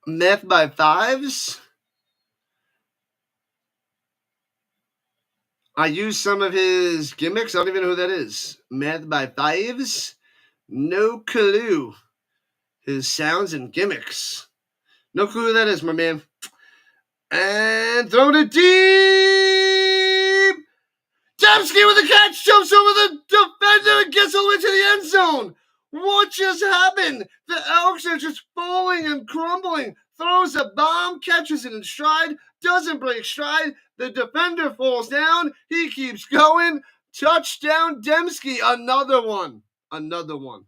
A: Meth by fives. I used some of his gimmicks. I don't even know who that is. Meth by fives. No clue. His sounds and gimmicks. No clue who that is, my man. And thrown it deep. Dembski with the catch, jumps over the defender and gets all the way to the end zone. What just happened? The Elks are just falling and crumbling. Throws a bomb, catches it in stride, doesn't break stride. The defender falls down. He keeps going. Touchdown, Dembski. Another one. Another one.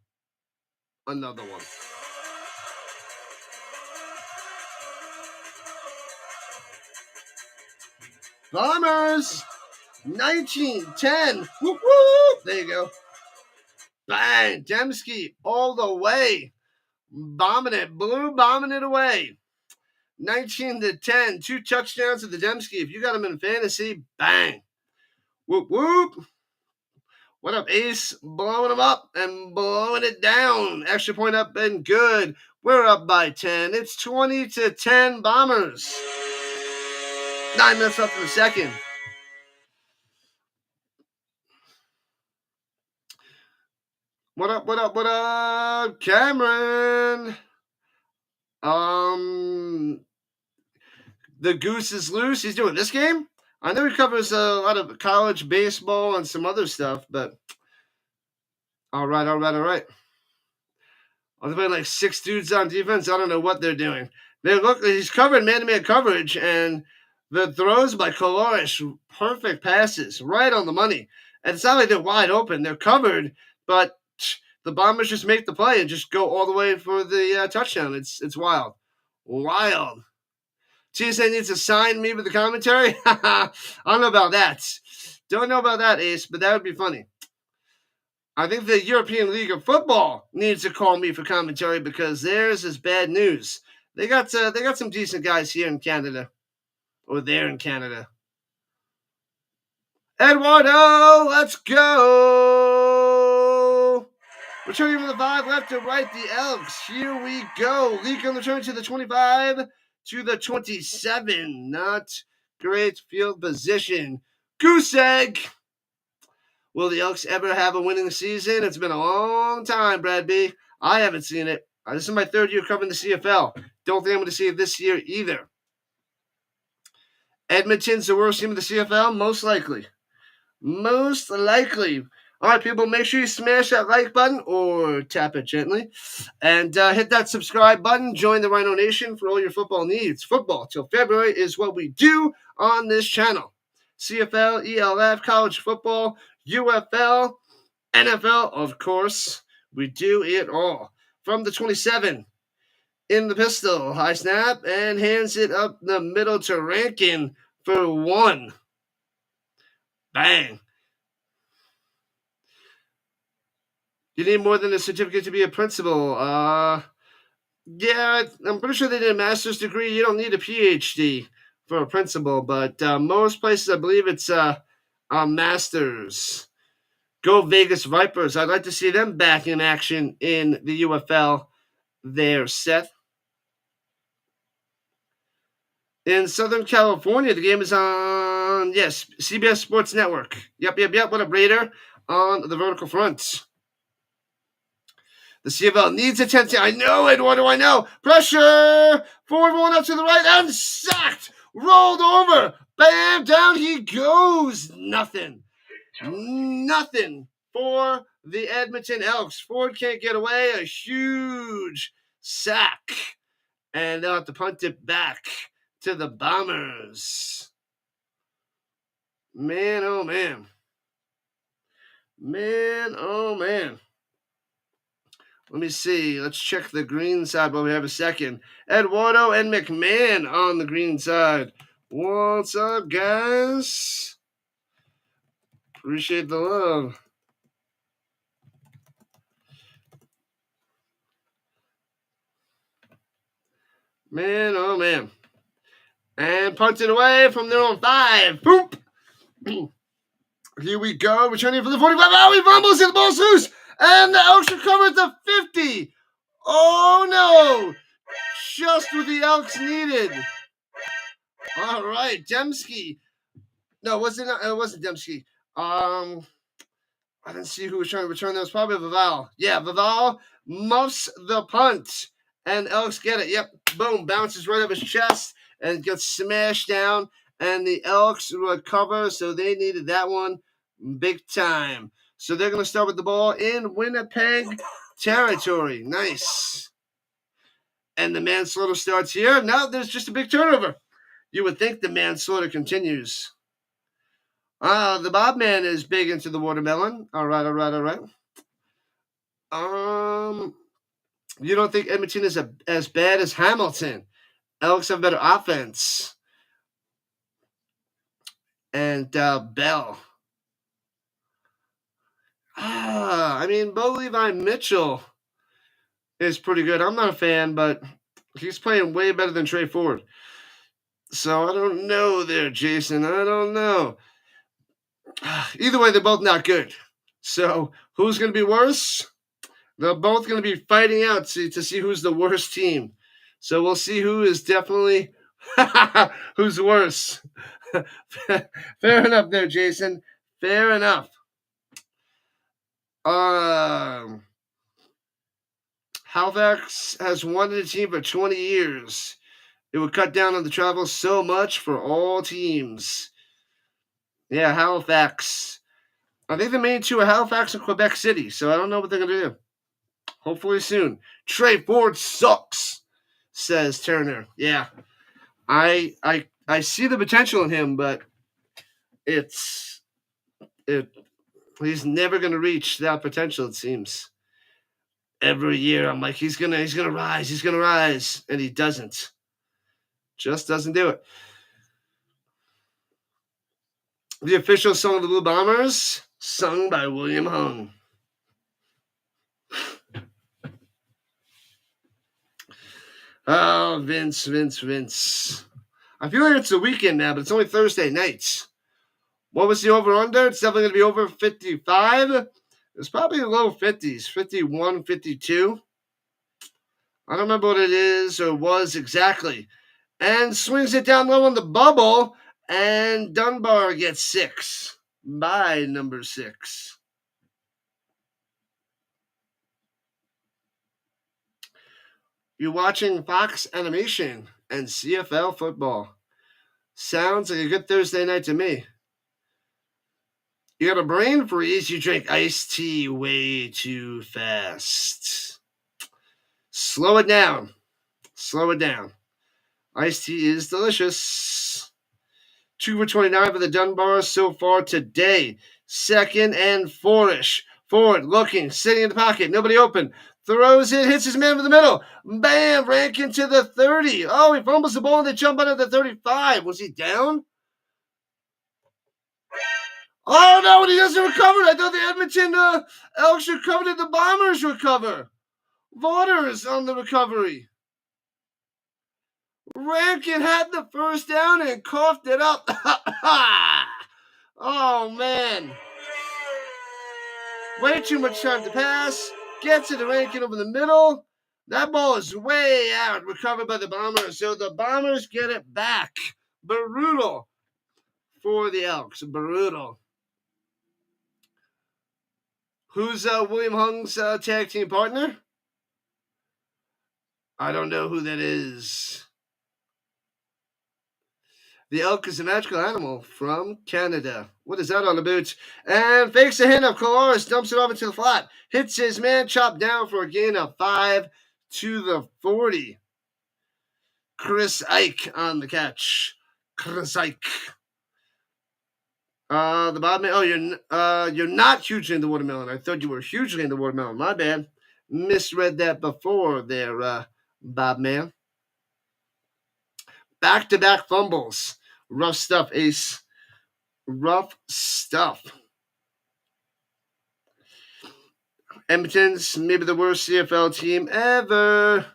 A: Another one. Bombers. 19-10. Whoop, whoop. There you go. Bang. Dembski all the way. Bombing it. Blue bombing it away. 19-10. 2 touchdowns to the Dembski. If you got him in fantasy, bang. Whoop, whoop. What up, Ace? Blowing him up and blowing it down. Extra point up and good. We're up by 10. It's 20-10 Bombers. 9 minutes left in the second. What up, what up, what up, Cameron? The goose is loose. He's doing this game? I know he covers a lot of college baseball and some other stuff, but all right. Are they playing like 6 dudes on defense? I don't know what they're doing. He's covered man-to-man coverage, and the throws by Colores, perfect passes, right on the money. And it's not like they're wide open. They're covered, but the Bombers just make the play and just go all the way for the touchdown. It's wild. Wild. TSA needs to sign me with the commentary? I don't know about that. Don't know about that, Ace, but that would be funny. I think the European League of Football needs to call me for commentary because theirs is bad news. They got some decent guys here in Canada, or there in Canada. Eduardo, let's go. Returning from the 5, left to right, the Elks. Here we go. Leak on the turn to the 25, to the 27. Not great field position. Goose egg. Will the Elks ever have a winning season? It's been a long time, Brad B. I haven't seen it. This is my 3rd year covering the CFL. Don't think I'm going to see it this year either. Edmonton's the worst team of the CFL? Most likely. Most likely. All right, people, make sure you smash that like button or tap it gently. And hit that subscribe button. Join the Rhino Nation for all your football needs. Football till February is what we do on this channel. CFL, ELF, college football, UFL, NFL, of course. We do it all. From the 27, in the pistol, high snap, and hands it up the middle to Rankin for 1. Bang. You need more than a certificate to be a principal. Yeah, I'm pretty sure they did a master's degree. You don't need a PhD for a principal, but most places, I believe it's a master's. Go Vegas Vipers. I'd like to see them back in action in the UFL there, Seth. In Southern California, the game is on, yes, CBS Sports Network. Yep. What a Raider on the vertical front. The CFL needs attention. I know it. What do I know? Pressure. Forward one up to the right and sacked. Rolled over. Bam. Down he goes. Nothing for the Edmonton Elks. Ford can't get away. A huge sack. And they'll have to punt it back to the Bombers. Man, oh man. Let me see. Let's check the green side while we have a second. Eduardo and McMahon on the green side. What's up, guys? Appreciate the love. Man, oh man. And punted away from their own 5. Boop. Here we go. Returning for the 45. Oh, he fumbles it. The ball's loose. And the Elks recover at the 50. Oh, no. Just what the Elks needed. All right. Dembski. No, it wasn't Dembski. I didn't see who was trying to return. That was probably Vival. Yeah, Vival muffs the punt. And Elks get it. Yep. Boom. Bounces right up his chest and gets smashed down. And the Elks recover, so they needed that one big time. So they're going to start with the ball in Winnipeg territory. Nice. And the manslaughter starts here. No, there's just a big turnover. You would think the manslaughter continues. The Bob Man is big into the watermelon. All right. You don't think Edmonton is as bad as Hamilton? Elks have better offense. And Bell. Bo Levi Mitchell is pretty good. I'm not a fan, but he's playing way better than Trey Ford. So I don't know there, Jason. I don't know. Either way, they're both not good. So who's going to be worse? They're both going to be fighting out to see who's the worst team. So we'll see who is definitely who's worse. Fair enough there, Jason. Fair enough. Halifax has wanted a team for 20 years. It would cut down on the travel so much for all teams. Yeah, Halifax. I think the main two are Halifax and Quebec City, so I don't know what they're going to do. Hopefully soon. Trey Ford sucks, says Turner. Yeah, I see the potential in him, but he's never going to reach that potential, it seems. Every year I'm like, he's gonna rise, and he doesn't. Just doesn't do it. The official song of the Blue Bombers, sung by William Hung. Oh, Vince. I feel like it's the weekend now, but it's only Thursday nights. What was the over-under? It's definitely going to be over 55. It's probably low 50s, 51, 52. I don't remember what it is or was exactly. And swings it down low on the bubble, and Dunbar gets 6 by number 6. You're watching Fox Animation and CFL football. Sounds like a good Thursday night to me. You got a brain freeze, you drink iced tea way too fast. Slow it down. Iced tea is delicious. 2 for 29 for the Dunbar so far today. 2nd and 4-ish. Ford looking, sitting in the pocket, nobody open. Throws it, hits his man over the middle. Bam, Rankin to the 30. Oh, he fumbles the ball and they jump out of the 35. Was he down? Oh, no, and he doesn't recover. I thought the Edmonton Elks recovered and the Bombers recover. Waters on the recovery. Rankin had the first down and coughed it up. Oh, man. Way too much time to pass. Gets it to Rankin over the middle. That ball is way out. Recovered by the Bombers. So the Bombers get it back. Brutal for the Elks. Brutal. Who's William Hung's tag team partner? I don't know who that is. The elk is a magical animal from Canada. What is that all about? And fakes a hit of Colares, dumps it off into the flat. Hits his man, chopped down for a gain of 5 to the 40. Chris Ike on the catch. Chris Ike. The Bob Man. Oh, you're not hugely into watermelon. I thought you were hugely into watermelon. My bad. misread that before there, Bob man. Back-to-back fumbles. Rough stuff, Ace. Rough stuff. Edmonton's maybe the worst CFL team ever.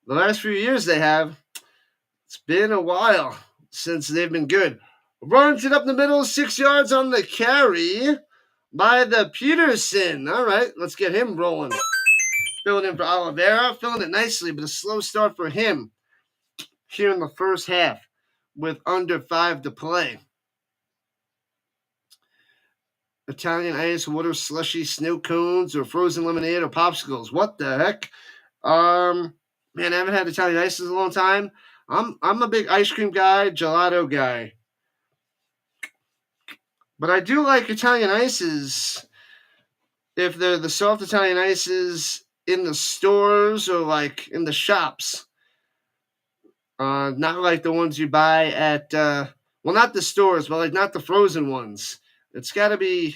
A: The last few years they have. It's been a while since they've been good. Runs it up the middle, 6 yards on the carry by the Peterson. All right, let's get him rolling. Filling in for Oliveira, filling it nicely, but a slow start for him here in the first half with under 5 to play. Italian ice, water, slushy, snow cones, or frozen lemonade, or popsicles. What the heck? Man, I haven't had Italian ice in a long time. I'm a big ice cream guy, gelato guy. But I do like Italian ices if they're the soft Italian ices in the stores or like in the shops. Not like the ones you buy at, not the stores, but like not the frozen ones. It's got to be,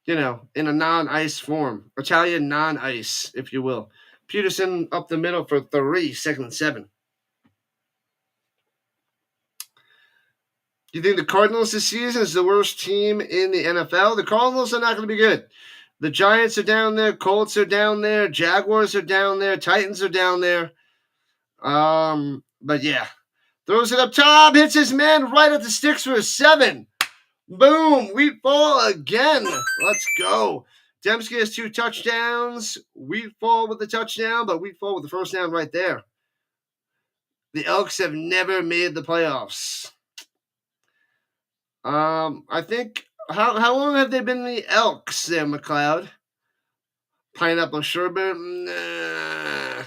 A: in a non-ice form. Italian non-ice, if you will. Peterson up the middle for 3, 2nd and 7. Do you think the Cardinals this season is the worst team in the NFL? The Cardinals are not going to be good. The Giants are down there. Colts are down there. Jaguars are down there. Titans are down there. But yeah. Throws it up top. Hits his man right at the sticks for a 7. Boom. Wheatfall again. Let's go. Dembski has 2 touchdowns. Wheatfall with the touchdown, but Wheatfall with the first down right there. The Elks have never made the playoffs. I think, how long have they been the Elks there, McLeod? Pineapple sherbet? Nah.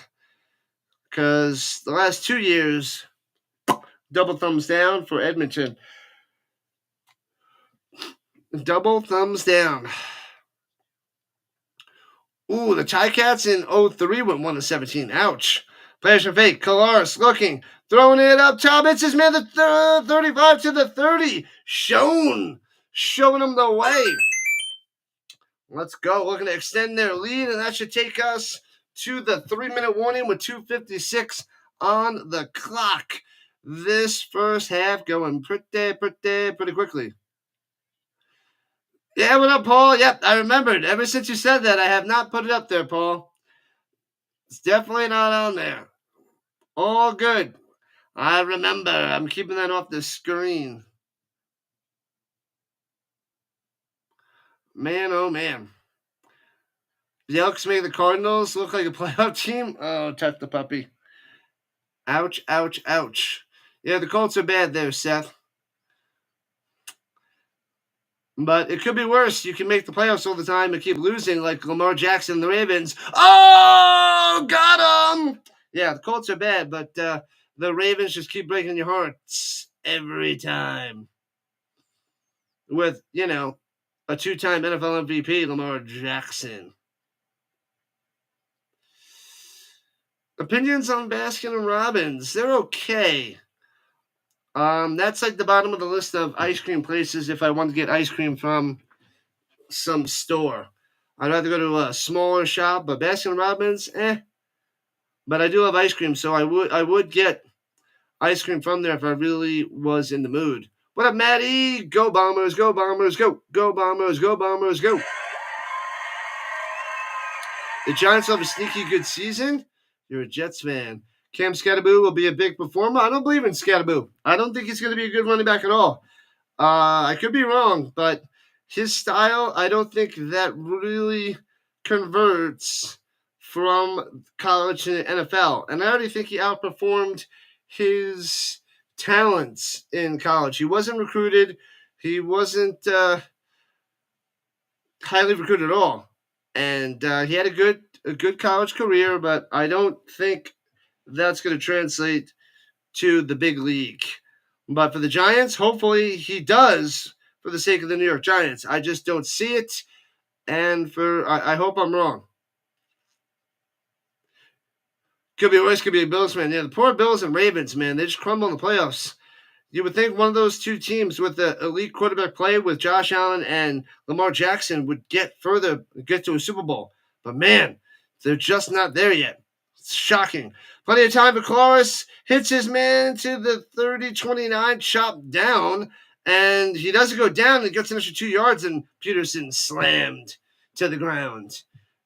A: Because the last 2 years, double thumbs down for Edmonton. Double thumbs down. Ooh, the Ticats in 03 went 1-17. Ouch. Players from fake. Kolaris looking. Throwing it up top. It's his man, the 35 to the 30. Showing him the way. Let's go. Looking to extend their lead, and that should take us to the 3-minute warning with 2:56 on the clock. This first half going pretty quickly. Yeah, what up, Paul? Yep, I remembered. Ever since you said that, I have not put it up there, Paul. It's definitely not on there. All good. I remember. I'm keeping that off the screen. Man, oh man. The Elks make the Cardinals look like a playoff team? Oh, touch the puppy. Ouch, ouch, ouch. Yeah, the Colts are bad there, Seth. But it could be worse. You can make the playoffs all the time and keep losing like Lamar Jackson and the Ravens. Oh, got him! Yeah, the Colts are bad, but the Ravens just keep breaking your hearts every time. With, a 2-time NFL MVP, Lamar Jackson. Opinions on Baskin and Robbins. They're okay. That's like the bottom of the list of ice cream places if I want to get ice cream from some store. I'd rather go to a smaller shop, but Baskin Robbins, But I do have ice cream, so I would get ice cream from there if I really was in the mood. What up, Maddie? Go Bombers, go Bombers, go. Go Bombers, go Bombers, go. The Giants will have a sneaky good season. You're a Jets fan. Cam Scatterboo will be a big performer. I don't believe in Scatterboo. I don't think he's going to be a good running back at all. I could be wrong, but his style, I don't think that really converts from college to the NFL. And I already think he outperformed his talents in college. He wasn't recruited. He wasn't highly recruited at all. And he had a good college career, but I don't think that's going to translate to the big league. But for the Giants, hopefully he does for the sake of the New York Giants. I just don't see it, and I hope I'm wrong. Could be worse, could be a Bills fan. Yeah, the poor Bills and Ravens, man, they just crumble in the playoffs. You would think one of those two teams with the elite quarterback play with Josh Allen and Lamar Jackson would get to a Super Bowl. But man, they're just not there yet. It's shocking. Plenty of time for Cloris. Hits his man to the 30-29, chopped down. And he doesn't go down and gets an extra 2 yards, and Peterson slammed to the ground.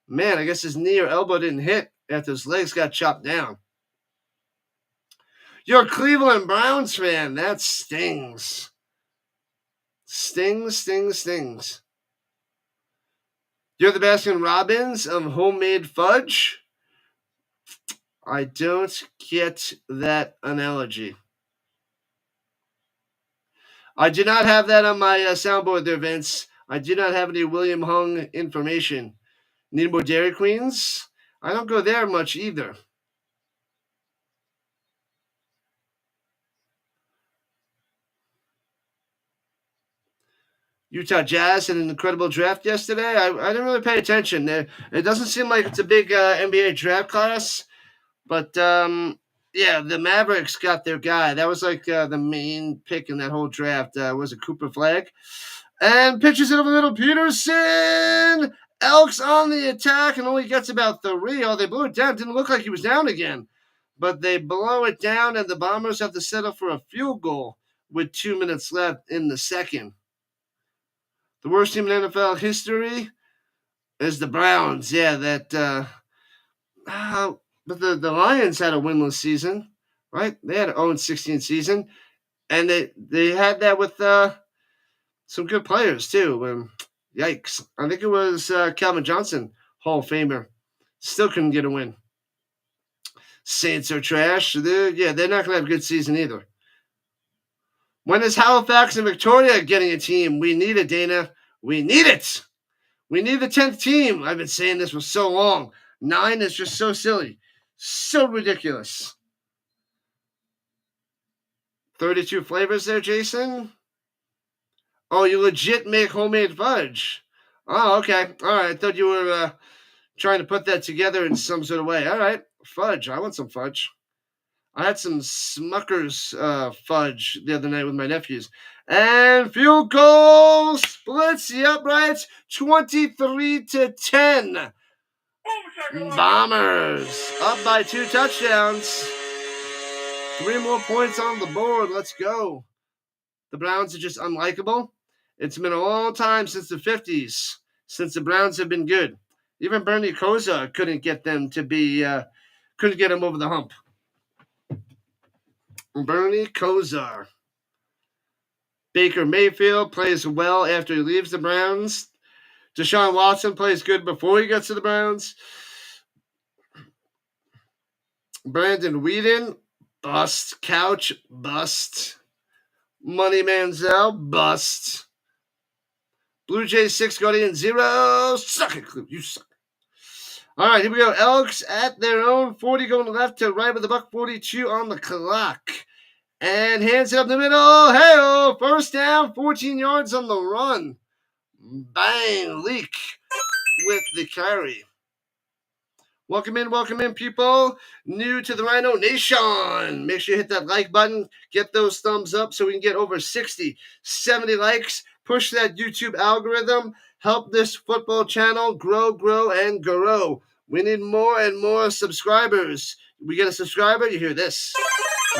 A: Man, I guess his knee or elbow didn't hit after his legs got chopped down. You're a Cleveland Browns fan. That stings. Stings. You're the Baskin Robbins of homemade fudge? I don't get that analogy. I do not have that on my soundboard there, Vince. I do not have any William Hung information. Need more Dairy Queens? I don't go there much either. Utah Jazz had an incredible draft yesterday. I didn't really pay attention. It doesn't seem like it's a big NBA draft class, but yeah, the Mavericks got their guy. That was like the main pick in that whole draft. Was it Cooper Flag? And pitches it over little Peterson. Elks on the attack and only gets about 3. Oh, they blew it down. Didn't look like he was down again. But they blow it down, and the Bombers have to settle for a field goal with 2 minutes left in the second. The worst team in NFL history is the Browns. Yeah, that. But the Lions had a winless season, right? They had an 0-16 season, and they had that with some good players too. Yikes! I think it was Calvin Johnson, Hall of Famer, still couldn't get a win. Saints are trash. They're not going to have a good season either. When is Halifax and Victoria getting a team? We need it, Dana. We need it. We need the 10th team. I've been saying this for so long. 9 is just so silly. So ridiculous. 32 flavors there, Jason? Oh, you legit make homemade fudge. Oh, okay. All right. I thought you were trying to put that together in some sort of way. All right. Fudge. I want some fudge. I had some Smucker's fudge the other night with my nephews. And field goal splits the uprights 23-10. Bombers up by 2 touchdowns. 3 more points on the board. Let's go. The Browns are just unlikable. It's been a long time since the 50s, since the Browns have been good. Even Bernie Kosar couldn't get them to be, couldn't get him over the hump. Bernie Kosar. Baker Mayfield plays well after he leaves the Browns. Deshaun Watson plays good before he gets to the Browns. Brandon Whedon, bust. Couch, bust. Money Manziel, bust. Blue Jays 6, Guardian 0. Suck it, Clue. You suck. All right, here we go. Elks at their own 40 going left to right with the buck 42 on the clock. And hands it up the middle. Hey-oh, first down, 14 yards on the run. Bang, Leak with the carry. Welcome in, people. New to the Rhino Nation. Make sure you hit that like button. Get those thumbs up so we can get over 60, 70 likes. Push that YouTube algorithm. Help this football channel grow, and grow. We need more and more subscribers. We get a subscriber, you hear this.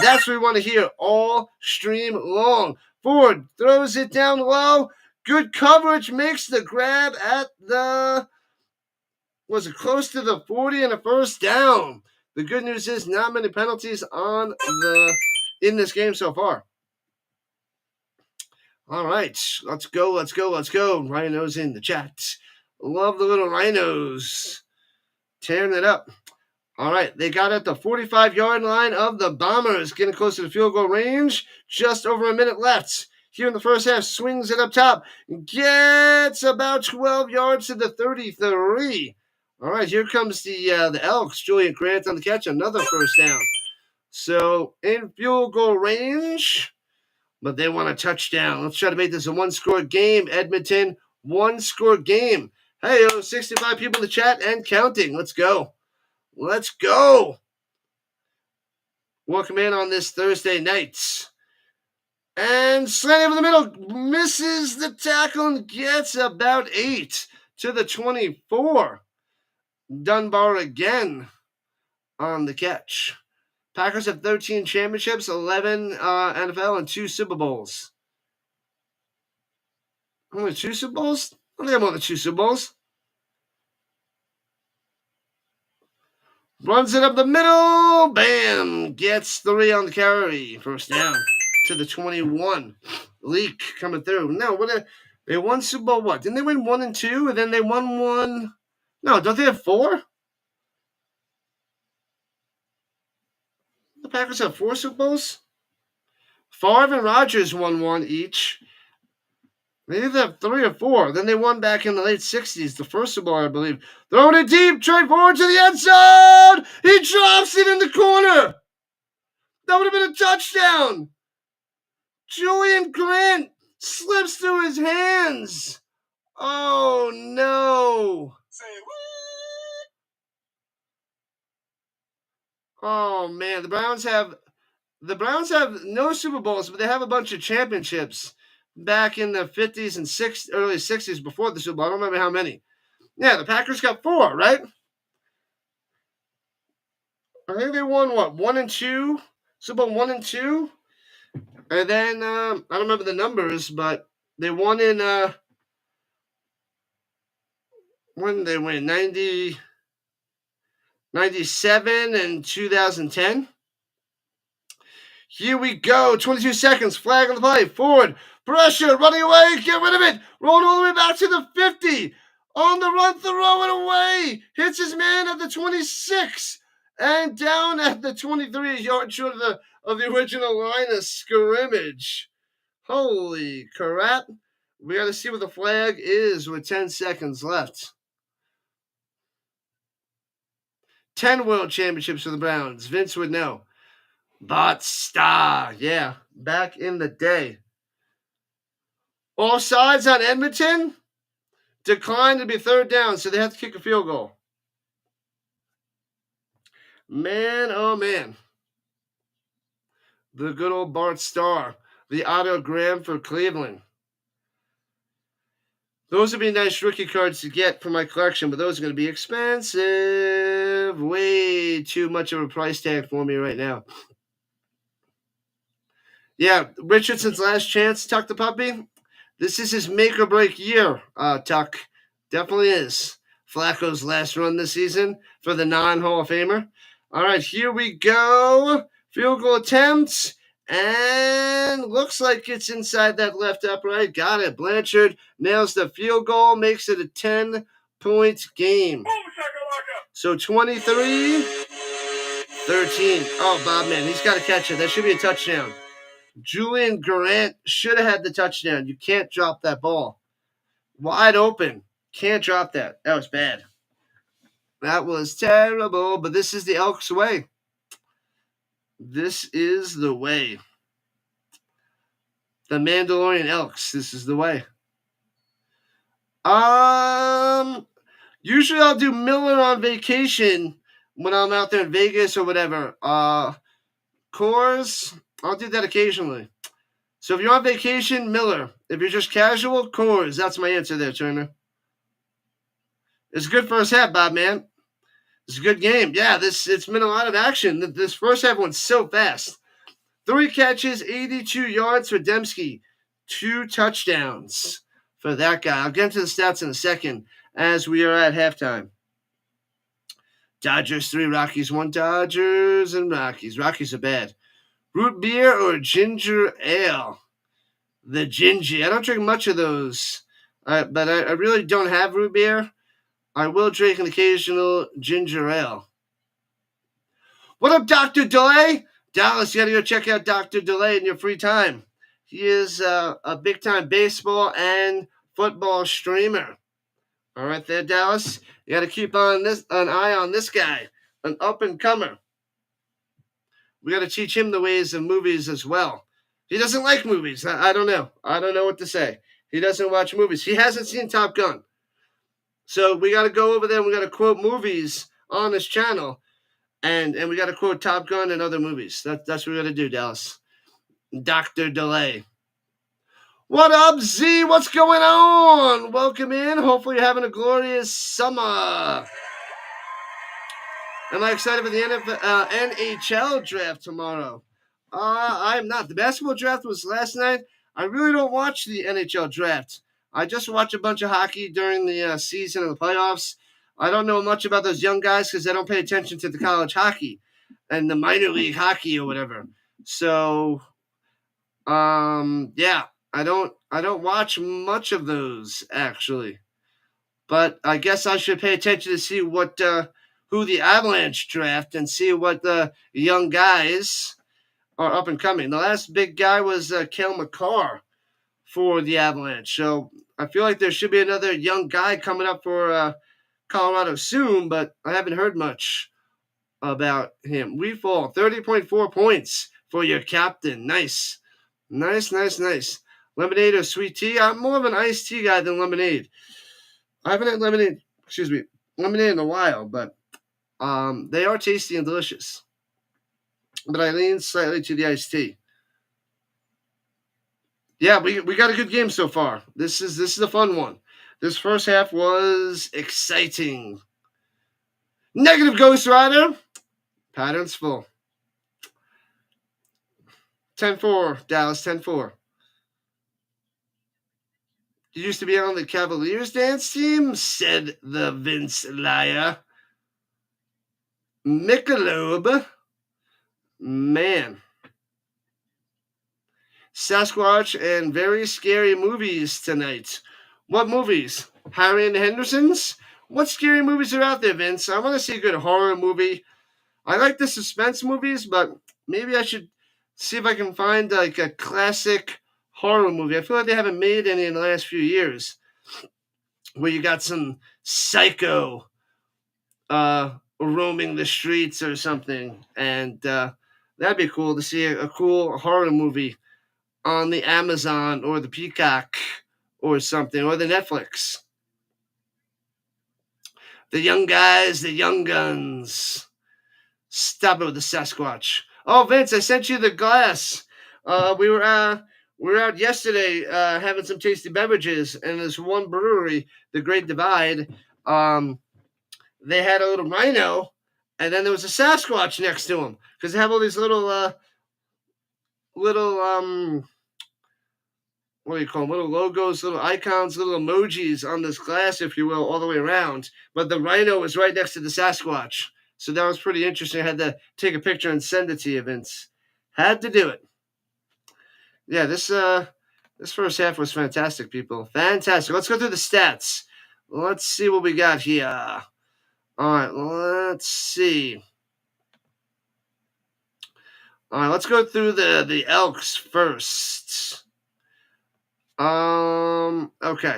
A: That's what we want to hear all stream long. Ford throws it down low. Good coverage makes the grab at the... Was it close to the 40 and a first down? The good news is not many penalties in this game so far. All right, let's go. Rhinos in the chat. Love the little rhinos. Tearing it up. All right, they got at the 45-yard line of the Bombers, getting close to the field goal range. Just over a minute left. Here in the first half, swings it up top. Gets about 12 yards to the 33. All right, here comes the Elks. Julian Grant on the catch, another first down. So in field goal range, but they want a touchdown. Let's try to make this a one-score game. Edmonton, one-score game. Hey, 65 people in the chat and counting. Let's go. Welcome in on this Thursday night. And slant over the middle, misses the tackle and gets about 8 to the 24. Dunbar again on the catch. Packers have 13 championships, 11 NFL, and 2 Super Bowls. Only 2 Super Bowls? I think they have more than 2 Super Bowls. Runs it up the middle. Bam! Gets 3 on the carry. First down to the 21. Leak coming through. No, they won Super Bowl what? Didn't they win 1 and 2? And then they won 1. No, don't they have 4? The Packers have 4 Super Bowls? Favre and Rodgers won 1 each. They either have 3 or 4. Then they won back in the late 60s, the first Super Bowl, I believe. Throwing it deep, straight forward to the end zone. He drops it in the corner. That would have been a touchdown. Julian Grant slips through his hands. Oh, no.
B: Say what?
A: Oh, man. The Browns have no Super Bowls, but they have a bunch of championships back in the 50s and early 60s before the Super Bowl. I don't remember how many. Yeah, the Packers got 4, right? I think they won, 1 and 2? Super Bowl 1 and 2? And then, I don't remember the numbers, but they won in, when did they win? 97 and 2010? Here we go. 22 seconds. Flag on the play. Forward. Pressure. Running away. Get rid of it. Rolling all the way back to the 50. On the run. Throw it away. Hits his man at the 26. And down at the 23. A yard short of the original line of scrimmage. Holy crap. We got to see what the flag is with 10 seconds left. 10 world championships for the Browns. Vince would know. Bot star, yeah, back in the day. All sides on Edmonton declined to be 3rd down, so they have to kick a field goal. Man, oh man. The good old Bart Starr, the autogram for Cleveland. Those would be nice rookie cards to get for my collection, but those are going to be expensive. Way too much of a price tag for me right now. Yeah, Richardson's last chance, Tuck the puppy. This is his make or break year, Tuck. Definitely is. Flacco's last run this season for the non-Hall of Famer. All right, here we go. Field goal attempt. And looks like it's inside that left upright. Got it. Blanchard nails the field goal, makes it a 10-point game. So 23-13. Oh, Bob, man, he's got to catch it. That should be a touchdown. Julian Grant should have had the touchdown. You can't drop that ball. Wide open. Can't drop that. That was bad. That was terrible, but this is the Elks way. This is the way. The Mandalorian Elks. This is the way. Usually I'll do Miller on vacation when I'm out there in Vegas or whatever. Coors, I'll do that occasionally. So if you're on vacation, Miller. If you're just casual, Coors. That's my answer there, Turner. It's a good first half, Bob, man. It's a good game. Yeah, it's been a lot of action. This first half went so fast. 3 catches, 82 yards for Dembski. 2 touchdowns for that guy. I'll get into the stats in a second as we are at halftime. Dodgers 3, Rockies 1. Dodgers and Rockies. Rockies are bad. Root beer or ginger ale? The gingy. I don't drink much of those, but I really don't have root beer. I will drink an occasional ginger ale. What up, Dr. DeLay? Dallas, you got to go check out Dr. DeLay in your free time. He is a big-time baseball and football streamer. All right there, Dallas. You got to keep an eye on this guy, an up-and-comer. We got to teach him the ways of movies as well. He doesn't like movies. I don't know. I don't know what to say. He doesn't watch movies. He hasn't seen Top Gun. So we got to go over there and we got to quote movies on this channel. And we got to quote Top Gun and other movies. That's what we got to do, Dallas. Dr. Delay. What up, Z? What's going on? Welcome in. Hopefully you're having a glorious summer. Am I excited for the NHL draft tomorrow? I'm not. The basketball draft was last night. I really don't watch the NHL draft. I just watch a bunch of hockey during the season and the playoffs. I don't know much about those young guys because I don't pay attention to the college hockey and the minor league hockey or whatever. So, yeah, I don't watch much of those actually. But I guess I should pay attention to see what who the Avalanche draft and see what the young guys are up and coming. The last big guy was Cale Makar for the Avalanche. So I feel like there should be another young guy coming up for Colorado soon, but I haven't heard much about him. We fall 30.4 points for your captain. Nice. Nice. Lemonade or sweet tea? I'm more of an iced tea guy than lemonade. I haven't had lemonade in a while, but they are tasty and delicious. But I lean slightly to the iced tea. Yeah, we got a good game so far. This is a fun one. This first half was exciting. Negative Ghost Rider. Patterns full. 10-4, Dallas, 10-4. You used to be on the Cavaliers dance team, said the Vince liar. Michelob. Man. Sasquatch and very scary movies tonight. What movies? Harry and the Hendersons? What scary movies are out there, Vince? I want to see a good horror movie. I like the suspense movies, but maybe I should see if I can find like a classic horror movie. I feel like they haven't made any in the last few years. Where you got some psycho roaming the streets or something. And that'd be cool to see a cool horror movie on the Amazon or the Peacock or something, or the Netflix. The young guys, the young guns. Stop it with the Sasquatch. Oh, Vince, I sent you the glass. We were out yesterday having some tasty beverages, and this one brewery, the Great Divide, they had a little Rhino, and then there was a Sasquatch next to him because they have all these little what do you call them? Little logos, little icons, little emojis on this glass, if you will, all the way around. But the Rhino was right next to the Sasquatch. So that was pretty interesting. I had to take a picture and send it to you, Vince. Had to do it. Yeah, this first half was fantastic, people. Fantastic. Let's go through the stats. Let's see what we got here. All right, let's see. All right, let's go through the Elks first. Okay.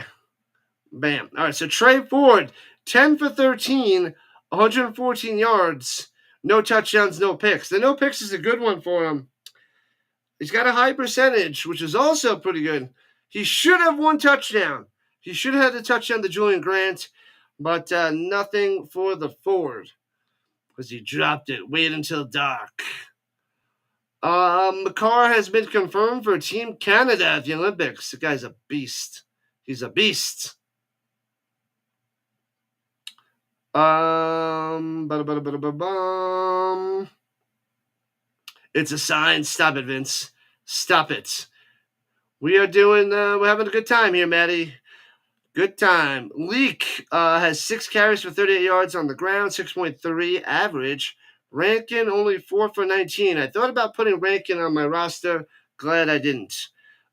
A: Bam. All right, so Trey Ford, 10 for 13, 114 yards, no touchdowns, no picks. The no picks is a good one for him. He's got a high percentage, which is also pretty good. He should have one touchdown. He should have had the touchdown to Julian Grant, but nothing for the Ford because he dropped it. Wait until dark. Makar has been confirmed for Team Canada at the Olympics. The guy's a beast. He's a beast. It's a sign. Stop it, Vince. Stop it. We're having a good time here, Maddie. Good time. Leak has 6 carries for 38 yards on the ground, 6.3 average. Rankin only 4 for 19. I thought about putting Rankin on my roster. Glad I didn't.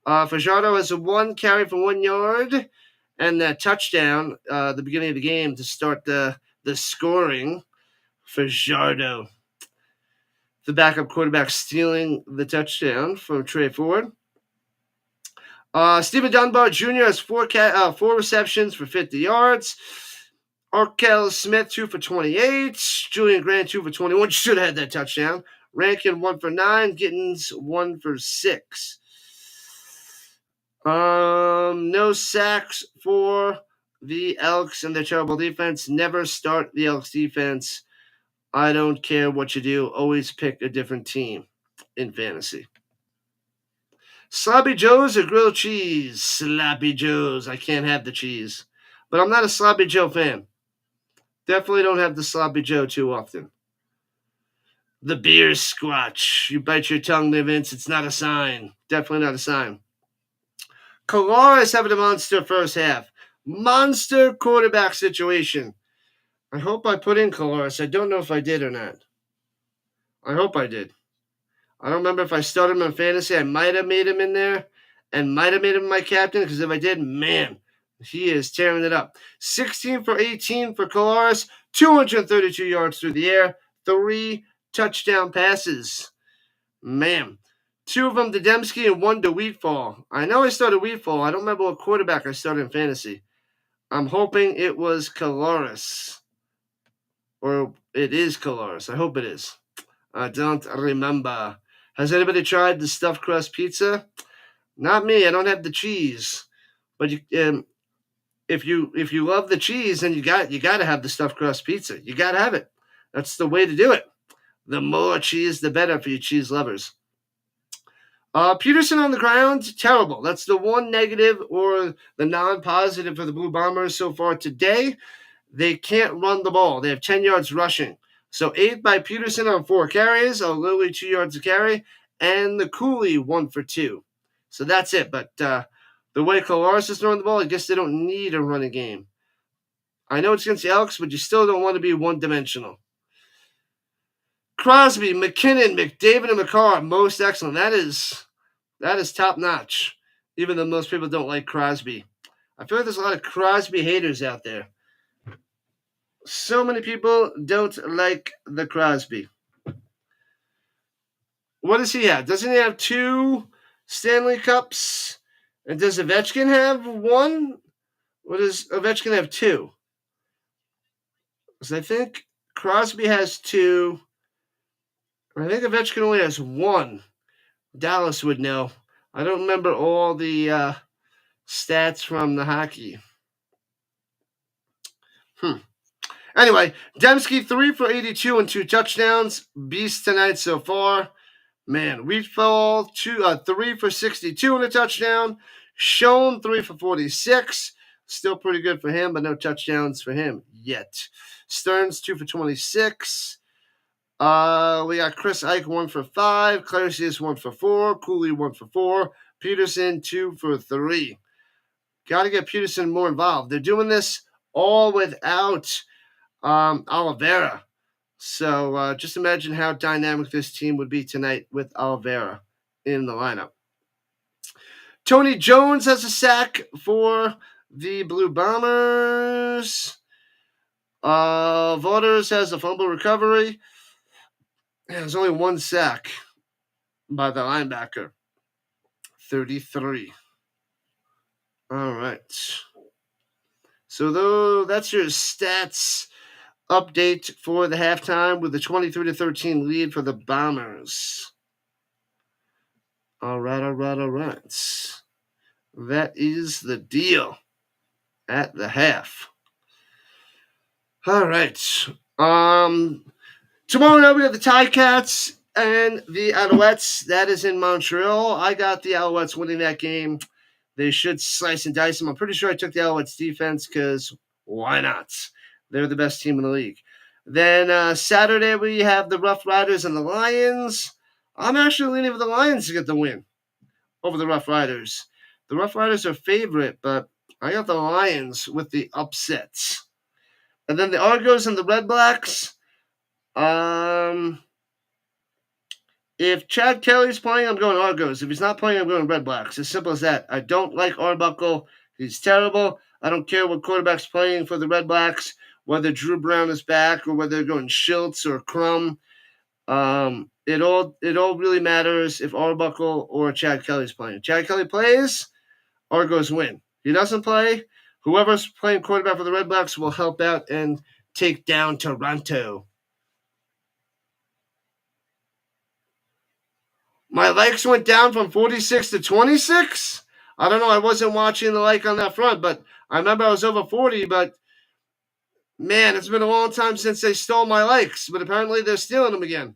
A: Fajardo has a 1 carry for 1 yard and that touchdown at the beginning of the game to start the scoring. Fajardo, the backup quarterback, stealing the touchdown from Trey Ford. Stephen Dunbar Jr. has 4 receptions for 50 yards. Arkell Smith, 2 for 28. Julian Grant, 2 for 21. Should have had that touchdown. Rankin, 1 for 9. Gittins, 1 for 6. No sacks for the Elks and their terrible defense. Never start the Elks defense. I don't care what you do. Always pick a different team in fantasy. Sloppy Joe's or grilled cheese? Sloppy Joe's. I can't have the cheese. But I'm not a Sloppy Joe fan. Definitely don't have the Sloppy Joe too often. The beer squatch. You bite your tongue there, Vince. It's not a sign. Definitely not a sign. Colares having a monster first half. Monster quarterback situation. I hope I put in Colares. I don't know if I did or not. I hope I did. I don't remember if I started him in fantasy. I might have made him in there and might have made him my captain, because if I did, man, he is tearing it up. 16 for 18 for Colares, 232 yards through the air, 3 touchdown passes. Man, 2 of them to Dembski and 1 to Wheatfall. I know I started Wheatfall. I don't remember what quarterback I started in fantasy. I'm hoping it was Colares. Or it is Colares. I hope it is. I don't remember. Has anybody tried the stuffed crust pizza? Not me. I don't have the cheese. But if you love the cheese, then you got to have the stuffed crust pizza. You got to have it. That's the way to do it. The more cheese, the better for you cheese lovers. Peterson on the ground, terrible. That's the one negative or the non-positive for the Blue Bombers so far today. They can't run the ball. They have 10 yards rushing. So 8 by Peterson on 4 carries, Lily 2 yards a carry, and the Cooley 1 for 2. So that's it. But the way Colares is throwing the ball, I guess they don't need a running game. I know it's against the Elks, but you still don't want to be one-dimensional. Crosby, McKinnon, McDavid, and McCarr, most excellent. That is top-notch, even though most people don't like Crosby. I feel like there's a lot of Crosby haters out there. So many people don't like the Crosby. What does he have? Doesn't he have 2 Stanley Cups? And does Ovechkin have 1? Or does Ovechkin have 2? Because I think Crosby has 2. I think Ovechkin only has 1. Dallas would know. I don't remember all the stats from the hockey. Anyway, Dembski 3 for 82 and 2 touchdowns. Beast tonight so far. Man, Wheatfall 3 for 62 and a touchdown. Schoen 3 for 46. Still pretty good for him, but no touchdowns for him yet. Stearns 2 for 26. We got Chris Ike 1 for 5. Claricius 1 for 4. Cooley 1 for 4. Peterson 2 for 3. Got to get Peterson more involved. They're doing this all without Oliveira. So just imagine how dynamic this team would be tonight with Oliveira in the lineup. Tony Jones has a sack for the Blue Bombers. Voters has a fumble recovery. There's only 1 sack by the linebacker. 33. All right. So that's your stats update for the halftime with the 23-13 lead for the Bombers. All right. That is the deal at the half. All right. Tomorrow night we got the Ticats and the Alouettes. That is in Montreal. I got the Alouettes winning that game. They should slice and dice them. I'm pretty sure I took the Alouettes defense because why not? They're the best team in the league. Then Saturday we have the Rough Riders and the Lions. I'm actually leaning for the Lions to get the win over the Rough Riders. The Rough Riders are favorite, but I got the Lions with the upsets. And then the Argos and the Red Blacks. If Chad Kelly's playing, I'm going Argos. If he's not playing, I'm going Red Blacks. As simple as that. I don't like Arbuckle. He's terrible. I don't care what quarterback's playing for the Red Blacks, whether Drew Brown is back or whether they're going Schultz or Crum. It all really matters if Arbuckle or Chad Kelly's playing. Chad Kelly plays, Argos win. He doesn't play, whoever's playing quarterback for the Red Blacks will help out and take down Toronto. My likes went down from 46 to 26. I don't know. I wasn't watching the like on that front, but I remember I was over 40. But, man, it's been a long time since they stole my likes. But apparently they're stealing them again.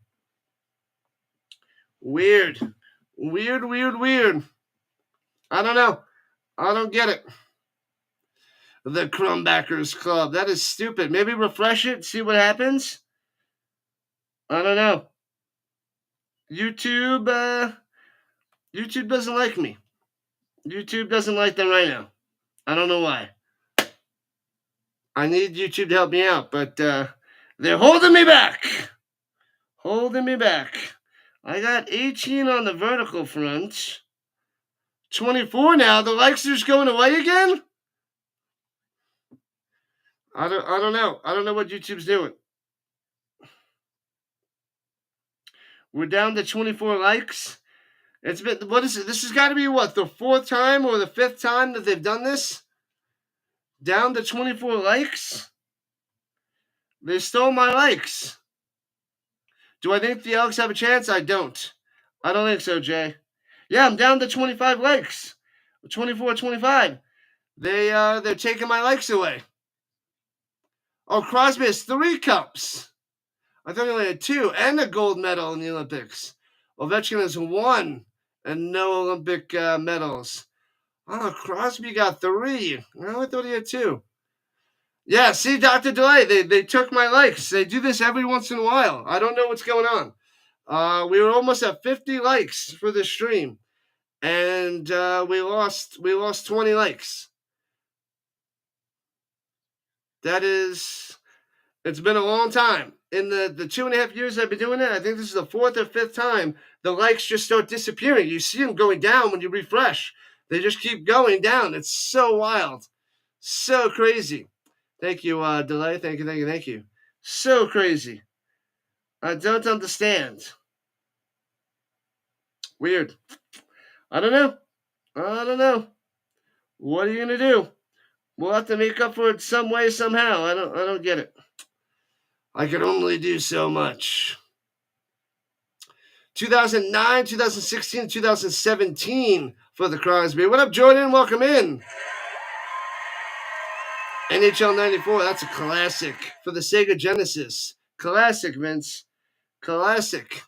A: Weird. I don't know. I don't get it. The Crumbackers Club. That is stupid. Maybe refresh it, see what happens. I don't know. YouTube doesn't like me. YouTube doesn't like the Rhino. I don't know why. I need YouTube to help me out, but they're holding me back. Holding me back. I got 18 on the vertical front. 24 now. The likes are just going away again? I don't know. I don't know what YouTube's doing. We're down to 24 likes. It's been, what is it? This has got to be what, the 4th time or the 5th time that they've done this? Down to 24 likes? They stole my likes. Do I think the Elks have a chance? I don't. I don't think so, Jay. Yeah, I'm down to 25 likes. 24, 25. They're taking my likes away. Oh, Crosby has 3 cups. I thought he only had 2 and a gold medal in the Olympics. Ovechkin has 1 and no Olympic medals. Oh, Crosby got 3. I thought he had 2. Yeah, see, Dr. Delay, they took my likes. They do this every once in a while. I don't know what's going on. We were almost at 50 likes for the stream, and we lost 20 likes. It's been a long time. In the 2.5 years I've been doing it, I think this is the 4th or 5th time the likes just start disappearing. You see them going down when you refresh. They just keep going down. It's so wild. So crazy. Thank you, Delay. Thank you. So crazy. I don't understand. Weird. I don't know. What are you gonna do? We'll have to make up for it some way, somehow. I don't get it. I can only do so much. 2009, 2016, 2017 for the Crosby. What up, Jordan? Welcome in. NHL 94, that's a classic for the Sega Genesis. Classic, Vince. Classic.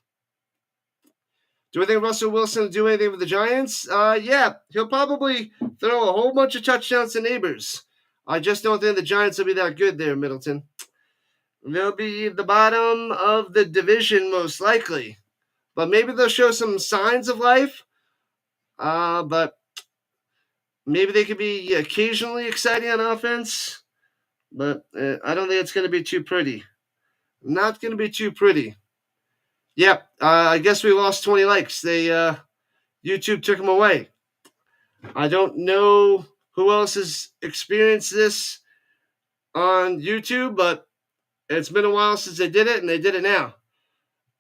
A: Do I think Russell Wilson will do anything with the Giants? Yeah, he'll probably throw a whole bunch of touchdowns to neighbors. I just don't think the Giants will be that good there, Middleton. They'll be the bottom of the division most likely. But maybe they'll show some signs of life. But maybe they could be occasionally exciting on offense. But I don't think it's going to be too pretty. Not going to be too pretty. Yep, I guess we lost 20 likes. YouTube took them away. I don't know who else has experienced this on YouTube, but it's been a while since they did it, and they did it now.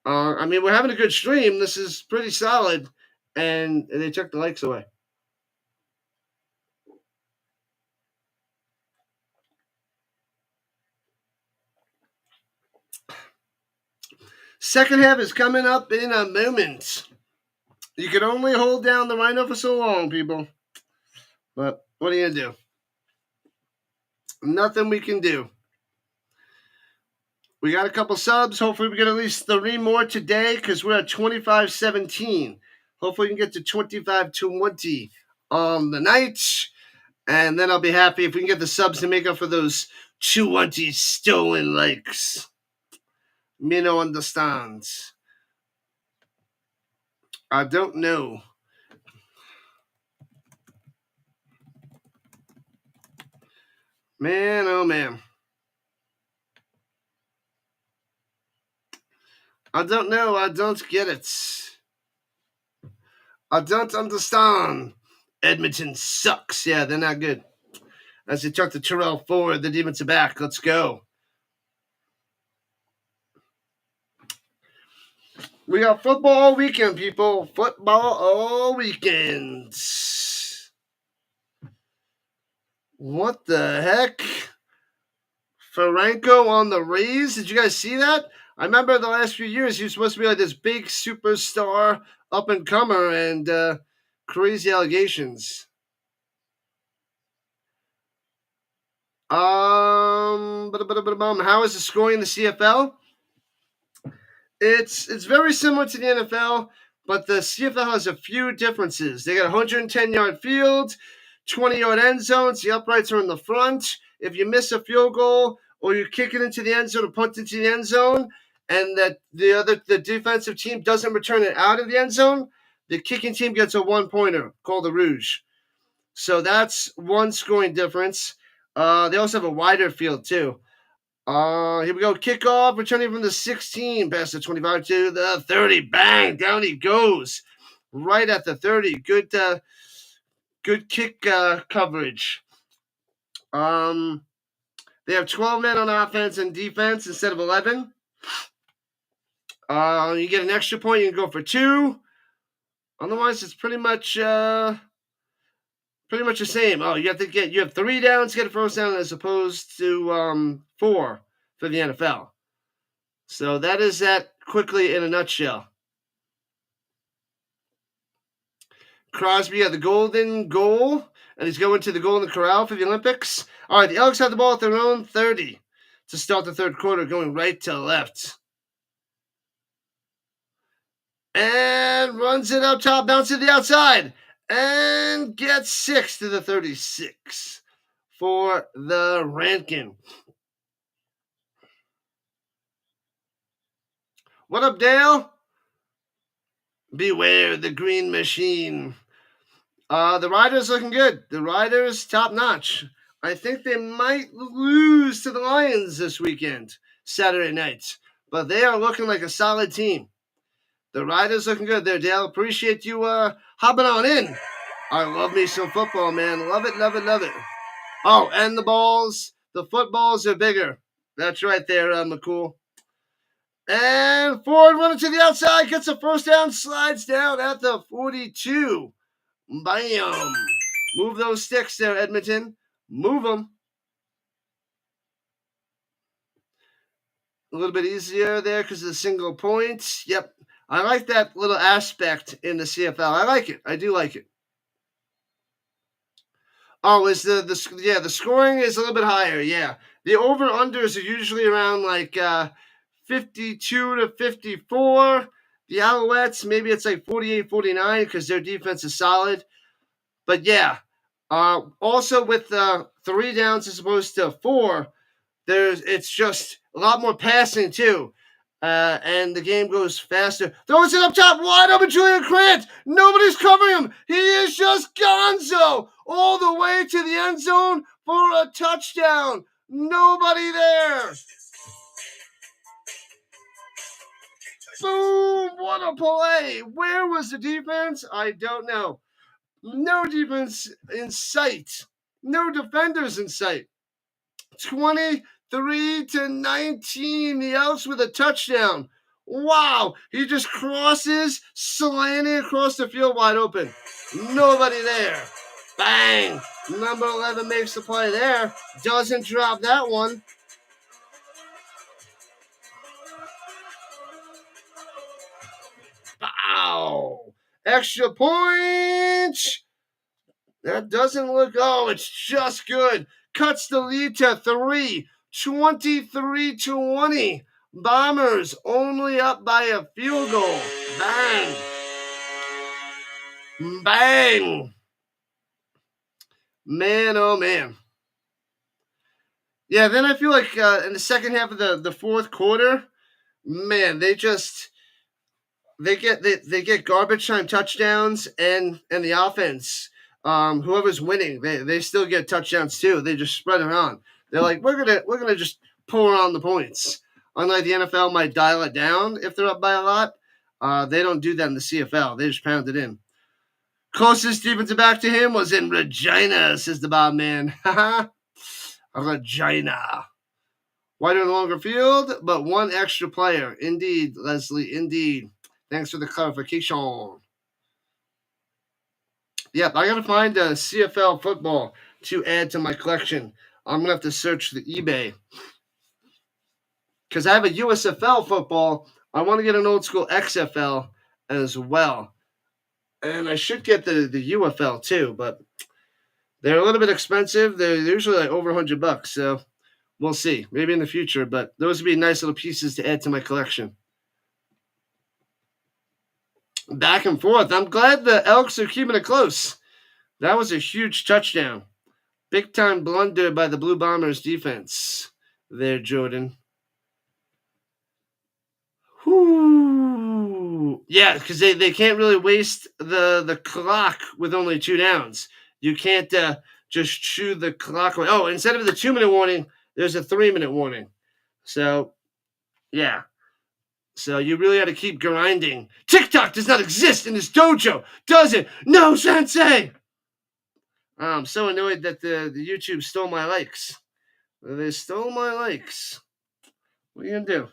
A: I mean, we're having a good stream. This is pretty solid, and they took the likes away. Second half is coming up in a moment. You can only hold down the Rhino for so long, people. But what are you going to do? Nothing we can do. We got a couple subs. Hopefully we get at least 3 more today because we're at 25-17. Hopefully we can get to 25-20 on the night. And then I'll be happy if we can get the subs to make up for those 20 stolen likes. Me no understands. I don't know. Man, oh man. I don't know. I don't get it. I don't understand. Edmonton sucks. Yeah, they're not good. As they chuck the Terrell forward, the Demons are back. Let's go. We got football all weekend, people. Football all weekend. What the heck? Franco on the Rays? Did you guys see that? I remember the last few years he was supposed to be like this big superstar up-and-comer and crazy allegations. How is the scoring in the CFL? It's very similar to the NFL, but the CFL has a few differences. They got 110-yard field, 20-yard end zones. The uprights are in the front. If you miss a field goal or you kick it into the end zone or punt into the end zone, and that the defensive team doesn't return it out of the end zone, the kicking team gets a 1-pointer called the Rouge. So that's one scoring difference. They also have a wider field too. Here we go. Kickoff, returning from the 16, past the 25 to the 30. Bang! Down he goes. Right at the 30. Good kick coverage. They have 12 men on offense and defense instead of 11. You get an extra point, you can go for 2. Otherwise, it's pretty much the same. Oh, you have 3 downs to get a first down as opposed to 4 for the NFL. So that is that quickly in a nutshell. Crosby had the golden goal, and he's going to the Golden Corral for the Olympics. All right, the Elks have the ball at their own 30 to start the third quarter, going right to left. And runs it up top, bounces to the outside, and gets 6 to the 36 for the Rankin. What up, Dale? Beware the green machine. The Riders looking good. The Riders top notch. I think they might lose to the Lions this weekend, Saturday night. But they are looking like a solid team. The Riders looking good there, Dale. Appreciate you hopping on in. I love me some football, man. Love it, love it, love it. Oh, and the balls. The footballs are bigger. That's right there, McCool. And forward running to the outside. Gets a first down. Slides down at the 42. Bam. Move those sticks there, Edmonton. Move them. A little bit easier there because of the single points. Yep. I like that little aspect in the CFL. I like it. I do like it. Oh, is the scoring is a little bit higher. Yeah. The over-unders are usually around like 52 to 54. The Alouettes, maybe it's like 48-49 because their defense is solid. But yeah, also with 3 downs as opposed to 4, it's just a lot more passing too. And the game goes faster. Throws it up top, wide open, Julian Grant. Nobody's covering him. He is just gonzo all the way to the end zone for a touchdown. Nobody there. Boom! What a play. Where was the defense? I don't know. No defense in sight. No defenders in sight. 23-19. The Elks with a touchdown. Wow. He just crosses, slanting across the field wide open. Nobody there. Bang. Number 11 makes the play there. Doesn't drop that one. Wow. Extra point. That doesn't look, it's just good. Cuts the lead to 3, 23-20. Bombers only up by a field goal. Bang. Bang. Man, oh man. Yeah, then I feel like in the second half of the fourth quarter, man, they get garbage time touchdowns and the offense. Whoever's winning, they still get touchdowns too. They just spread it on. They're like, we're gonna just pour on the points. Unlike the NFL might dial it down if they're up by a lot. They don't do that in the CFL. They just pound it in. Closest defensive back to him was in Regina, says the Bob man. Regina. Wider longer field, but 1 extra player. Indeed, Leslie, indeed. Thanks for the clarification. Yep, I gotta find a CFL football to add to my collection. I'm gonna have to search the eBay because I have a USFL football. I want to get an old school XFL as well, and I should get the UFL too. But they're a little bit expensive. They're usually like over $100, so we'll see. Maybe in the future, but those would be nice little pieces to add to my collection. Back and forth. I'm glad the Elks are keeping it close. That was a huge touchdown. Big time blunder by the Blue Bombers defense there, Jordan. Whoo. Yeah, because they can't really waste the clock with only 2 downs. You can't just chew the clock away. Oh, instead of the 2-minute warning, there's a 3-minute warning. So, yeah. So you really got to keep grinding. TikTok does not exist in this dojo, does it? No, sensei! I'm so annoyed that the YouTube stole my likes. They stole my likes. What are you going to do?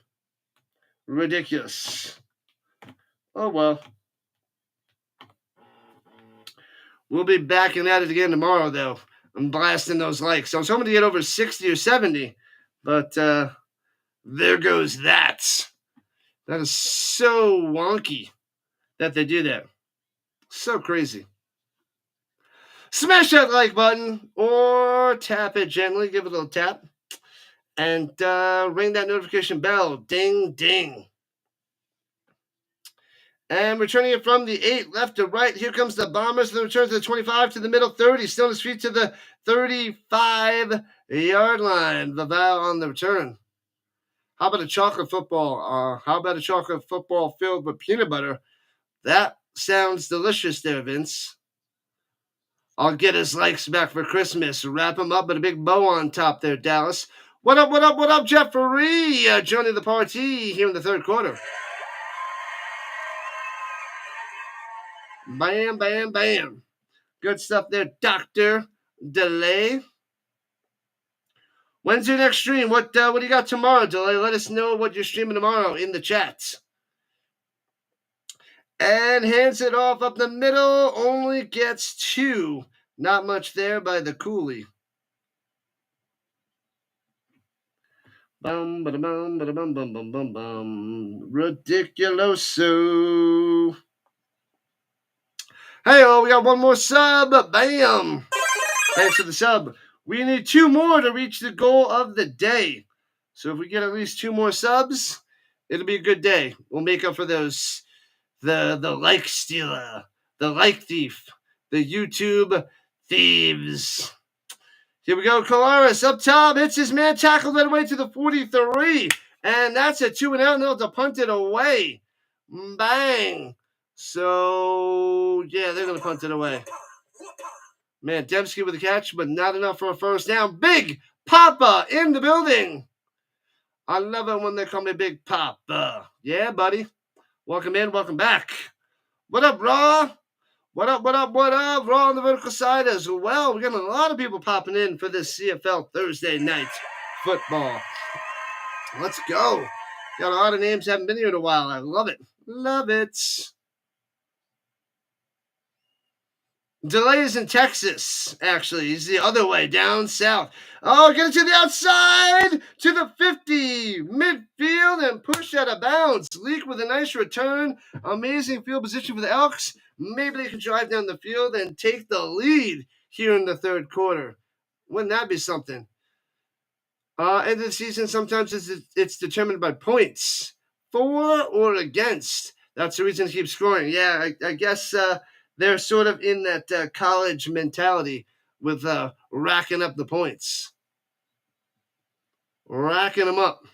A: Ridiculous. Oh, well. We'll be back at it again tomorrow, though. I'm blasting those likes. I was hoping to get over 60 or 70, but there goes that. That is so wonky that they do that. So crazy. Smash that like button or tap it gently. Give it a little tap. And ring that notification bell. Ding, ding. And returning it from the 8, left to right. Here comes the Bombers. Then return to the 25 to the middle 30. Still on his feet to the 35-yard line. Laval on the return. How about a chocolate football? How about a chocolate football filled with peanut butter? That sounds delicious there, Vince. I'll get his likes back for Christmas. Wrap him up with a big bow on top there, Dallas. What up, what up, what up, Jeffrey? Joining the party here in the third quarter. Bam, bam, bam. Good stuff there, Dr. Delay. When's your next stream? What do you got tomorrow, Delay? Let us know what you're streaming tomorrow in the chat. And hands it off up the middle. Only gets 2. Not much there by the Coolie. Bum, ba-da-bum, ba-da-bum, bum, bum, bum, bum. Ridiculoso. Hey, we got one more sub. Bam. Thanks for the sub. We need 2 more to reach the goal of the day. So if we get at least 2 more subs, it'll be a good day. We'll make up for those, the like stealer, the like thief, the YouTube thieves. Here we go. Colares up top. Hits his man. Tackled right away to the 43. And that's a 2-and-out. And they'll have to punt it away. Bang. So, yeah, they're going to punt it away. Man, Dembski with the catch, but not enough for a first down. Big Papa in the building. I love it when they call me Big Papa. Yeah, buddy. Welcome in. Welcome back. What up, Raw? What up, what up, what up? Raw on the vertical side as well. We're getting a lot of people popping in for this CFL Thursday night football. Let's go. Got a lot of names haven't been here in a while. I love it. Love it. Delays in Texas, actually. He's the other way, down south. Oh, get it to the outside, to the 50, midfield, and push out of bounds. Leak with a nice return. Amazing field position for the Elks. Maybe they can drive down the field and take the lead here in the third quarter. Wouldn't that be something? End of the season, sometimes it's determined by points. For or against. That's the reason to keep scoring. Yeah, I guess they're sort of in that college mentality with racking up the points. Racking them up.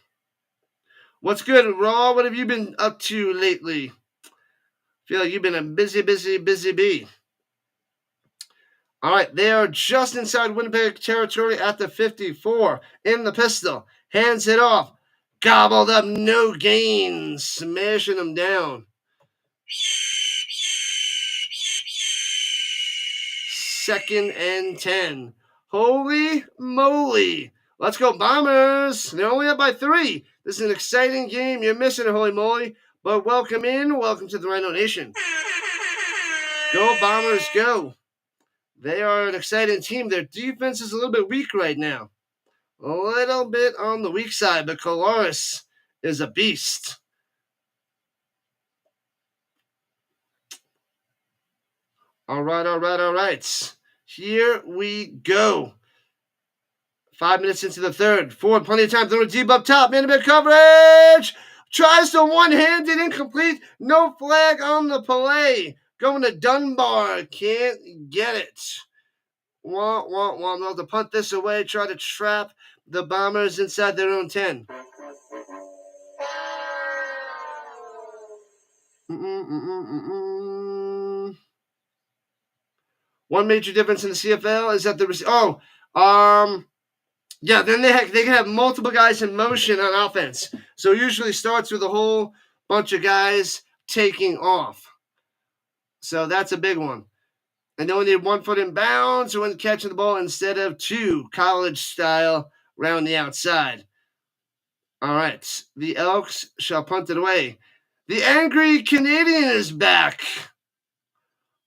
A: What's good, Raw? What have you been up to lately? Feel like you've been a busy bee. All right, they are just inside Winnipeg territory at the 54 in the pistol. Hands it off. Gobbled up, no gain. Smashing them down. Second and 10. Holy moly. Let's go, Bombers. They're only up by 3. This is an exciting game. You're missing it, holy moly. But welcome in. Welcome to the Rhino Nation. Go, Bombers, go. They are an exciting team. Their defense is a little bit weak right now. A little bit on the weak side, but Colares is a beast. All right. Here we go. 5 minutes into the third. Ford, plenty of time. Throwing deep up top. Man-to-man coverage. Tries to one-handed, incomplete. No flag on the play. Going to Dunbar. Can't get it. They'll have to punt this away. Try to trap the Bombers inside their own 10. One major difference in the CFL is that yeah, then they can have multiple guys in motion on offense. So it usually starts with a whole bunch of guys taking off. So that's a big one. And they only need 1 foot in bounds when catching the ball instead of 2, college style, around the outside. All right. The Elks shall punt it away. The angry Canadian is back.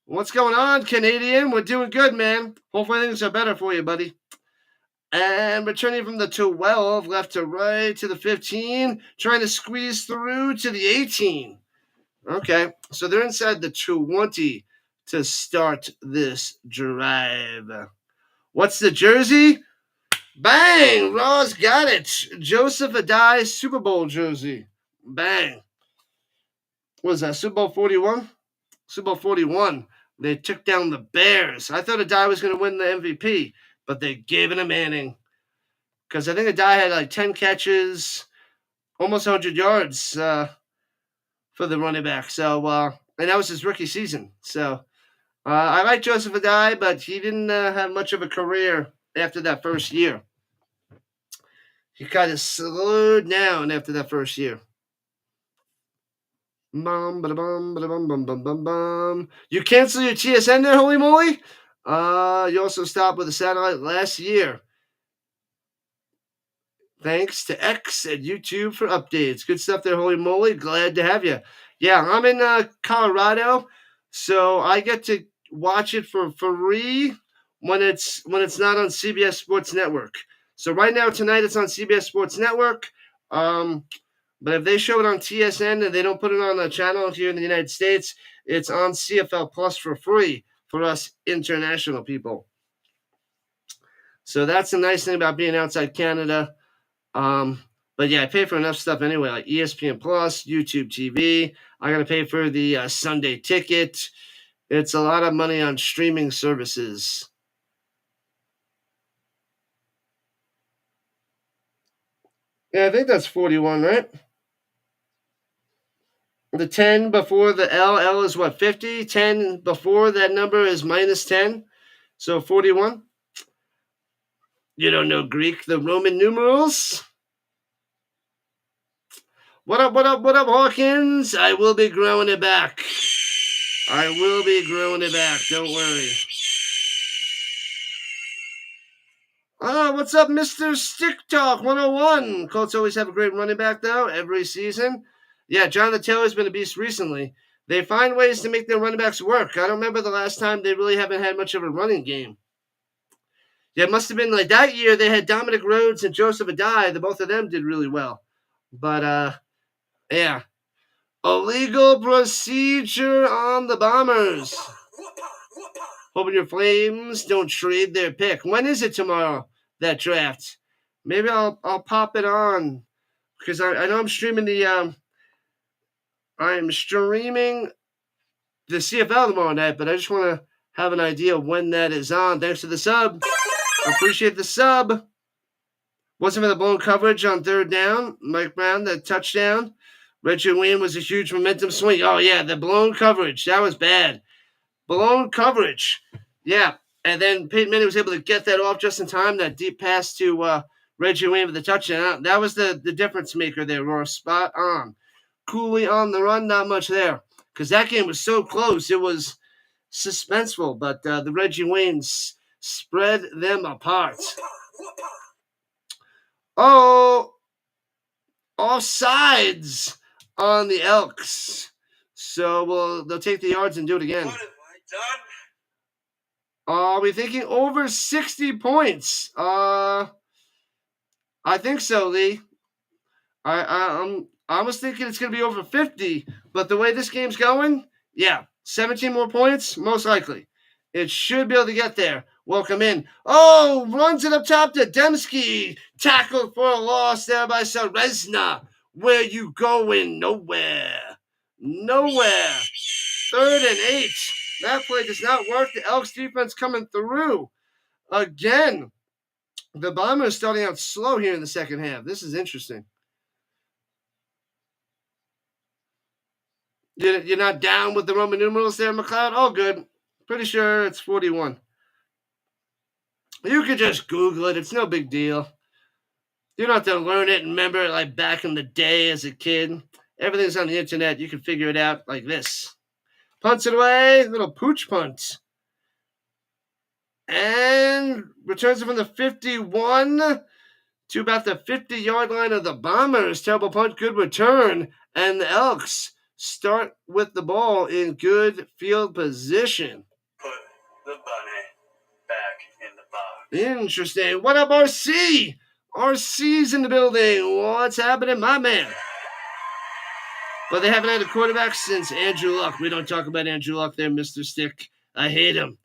A: What's going on, Canadian? We're doing good, man. Hopefully things are better for you, buddy. And returning from the 12, left to right to the 15, trying to squeeze through to the 18. Okay, so they're inside the 20 to start this drive. What's the jersey? Bang! Ross got it. Joseph Adai Super Bowl jersey. Bang. What was that, Super Bowl 41? Super Bowl 41. They took down the Bears. I thought Adai was going to win the MVP, but they gave it to Manning. Because I think Adai had like 10 catches, almost 100 yards for the running back. So, and that was his rookie season. So, I like Joseph Adai, but he didn't have much of a career after that first year. He kind of slowed down after that first year. Bum, ba-da-bum, ba-da-bum, bum, bum, bum, bum. You cancel your TSN there, holy moly? You also stopped with a satellite last year. Thanks to X and YouTube for updates. Good stuff there, holy moly. Glad to have you. Yeah, I'm in Colorado, so I get to watch it for free when it's not on CBS Sports Network. So right now, tonight, it's on CBS Sports Network. But if they show it on TSN and they don't put it on the channel here in the United States, it's on CFL Plus for free for us international people. So that's the nice thing about being outside Canada. But yeah, I pay for enough stuff anyway, like ESPN Plus, YouTube TV. I got to pay for the Sunday ticket. It's a lot of money on streaming services. Yeah, I think that's 41, right? The 10 before the L is what, 50? 10 before that number is minus 10. So 41. You don't know Greek, the Roman numerals? What up, Hawkins? I will be growing it back. I will be growing it back. Don't worry. Oh, what's up, Mr. Stick Talk 101? Colts always have a great running back, though, every season. Yeah, Jonathan Taylor's been a beast recently. They find ways to make their running backs work. I don't remember the last time they really haven't had much of a running game. Yeah, it must have been like that year they had Dominic Rhodes and Joseph Adai. The both of them did really well. But, yeah. Illegal procedure on the Bombers. Hoping your Flames don't trade their pick. When is it tomorrow, that draft? Maybe I'll pop it on. Because I know I'm streaming the CFL tomorrow night, but I just want to have an idea of when that is on. Thanks for the sub. Appreciate the sub. Wasn't for the blown coverage on third down. Mike Brown, the touchdown. Reggie Wayne was a huge momentum swing. Oh, yeah, the blown coverage. That was bad. Blown coverage. Yeah. And then Peyton Manning was able to get that off just in time. That deep pass to Reggie Wayne with the touchdown. That was the difference maker there, Ross. Spot on. Cooley on the run, not much there. Because that game was so close. It was suspenseful. But the Reggie Waynes spread them apart. Oh, offsides on the Elks. So they'll take the yards and do it again.
B: What have I done?
A: Are we thinking over 60 points? I think so, Lee. I was thinking it's going to be over 50, but the way this game's going, yeah, 17 more points, most likely. It should be able to get there. Welcome in. Oh, runs it up top to Dembski. Tackled for a loss there by Sarezna. Where you going? Nowhere. Nowhere. 3rd and 8. That play does not work. The Elks defense coming through. Again, the Bombers starting out slow here in the second half. This is interesting. You're not down with the Roman numerals there, McLeod? All good. Pretty sure it's 41. You could just Google it. It's no big deal. You don't have to learn it and remember it like back in the day as a kid. Everything's on the internet. You can figure it out like this. Punts it away. Little pooch punt. And returns it from the 51 to about the 50-yard line of the Bombers. Terrible punt, good return. And the Elks start with the ball in good field position.
B: Put the bunny back in the box.
A: Interesting. What up, RC? RC's in the building. What's happening, my man? But they haven't had a quarterback since Andrew Luck. We don't talk about Andrew Luck there, Mr. Stick. I hate him.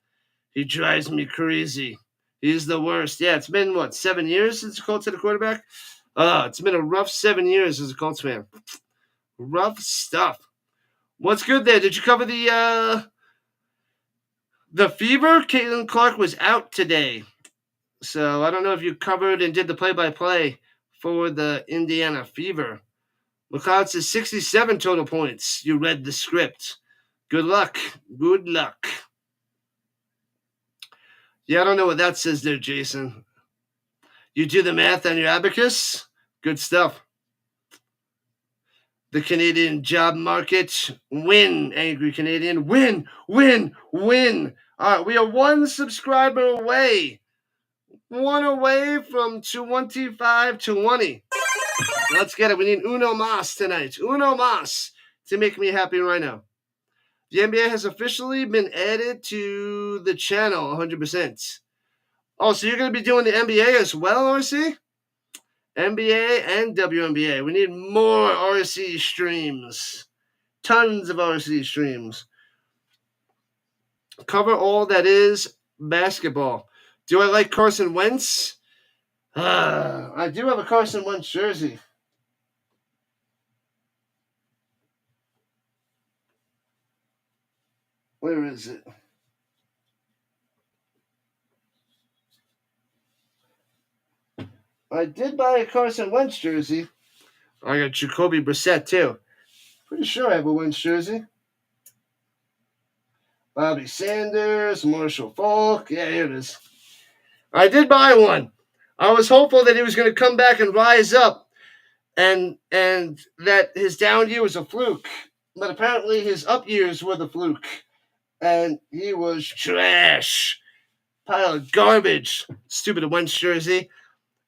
A: He drives me crazy. He's the worst. Yeah, it's been, 7 years since the Colts had a quarterback? It's been a rough 7 years as a Colts fan. Rough stuff. What's good there? Did you cover the fever? Caitlin Clark was out today. So I don't know if you covered and did the play-by-play for the Indiana Fever. McLeod says 67 total points. You read the script. Good luck. Good luck. Yeah, I don't know what that says there, Jason. You do the math on your abacus? Good stuff. The Canadian job market. Win, angry Canadian. Win, win, win. All right, we are one subscriber away. One away from 225 to 20. Let's get it. We need uno mas tonight. Uno mas to make me happy right now. The NBA has officially been added to the channel 100%. Oh, so you're going to be doing the NBA as well, RC? NBA and WNBA. We need more RC streams. Tons of RC streams. Cover all that is basketball. Do I like Carson Wentz? I do have a Carson Wentz jersey. Where is it? I did buy a Carson Wentz jersey. I got Jacoby Brissett, too. Pretty sure I have a Wentz jersey. Bobby Sanders, Marshall Falk. Yeah, here it is. I did buy one. I was hopeful that he was going to come back and rise up and that his down year was a fluke. But apparently his up years were the fluke. And he was trash. Pile of garbage. Stupid Wentz jersey.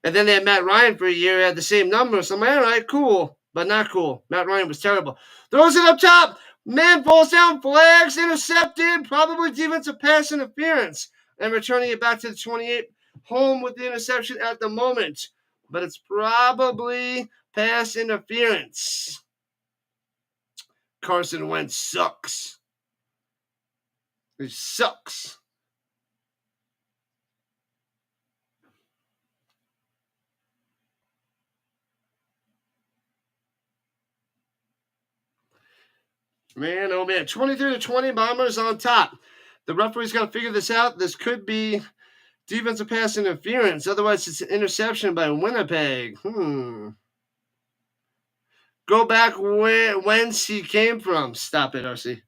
A: And then they had Matt Ryan for a year, had the same number. So I'm like, all right, cool, but not cool. Matt Ryan was terrible. Throws it up top. Man falls down, flags, intercepted, probably defensive pass interference. And returning it back to the 28, home with the interception at the moment. But it's probably pass interference. Carson Wentz sucks. He sucks. Man, oh man, 23-20, Bombers on top. The referee's got to figure this out. This could be defensive pass interference. Otherwise, it's an interception by Winnipeg. Go back whence he came from. Stop it, RC.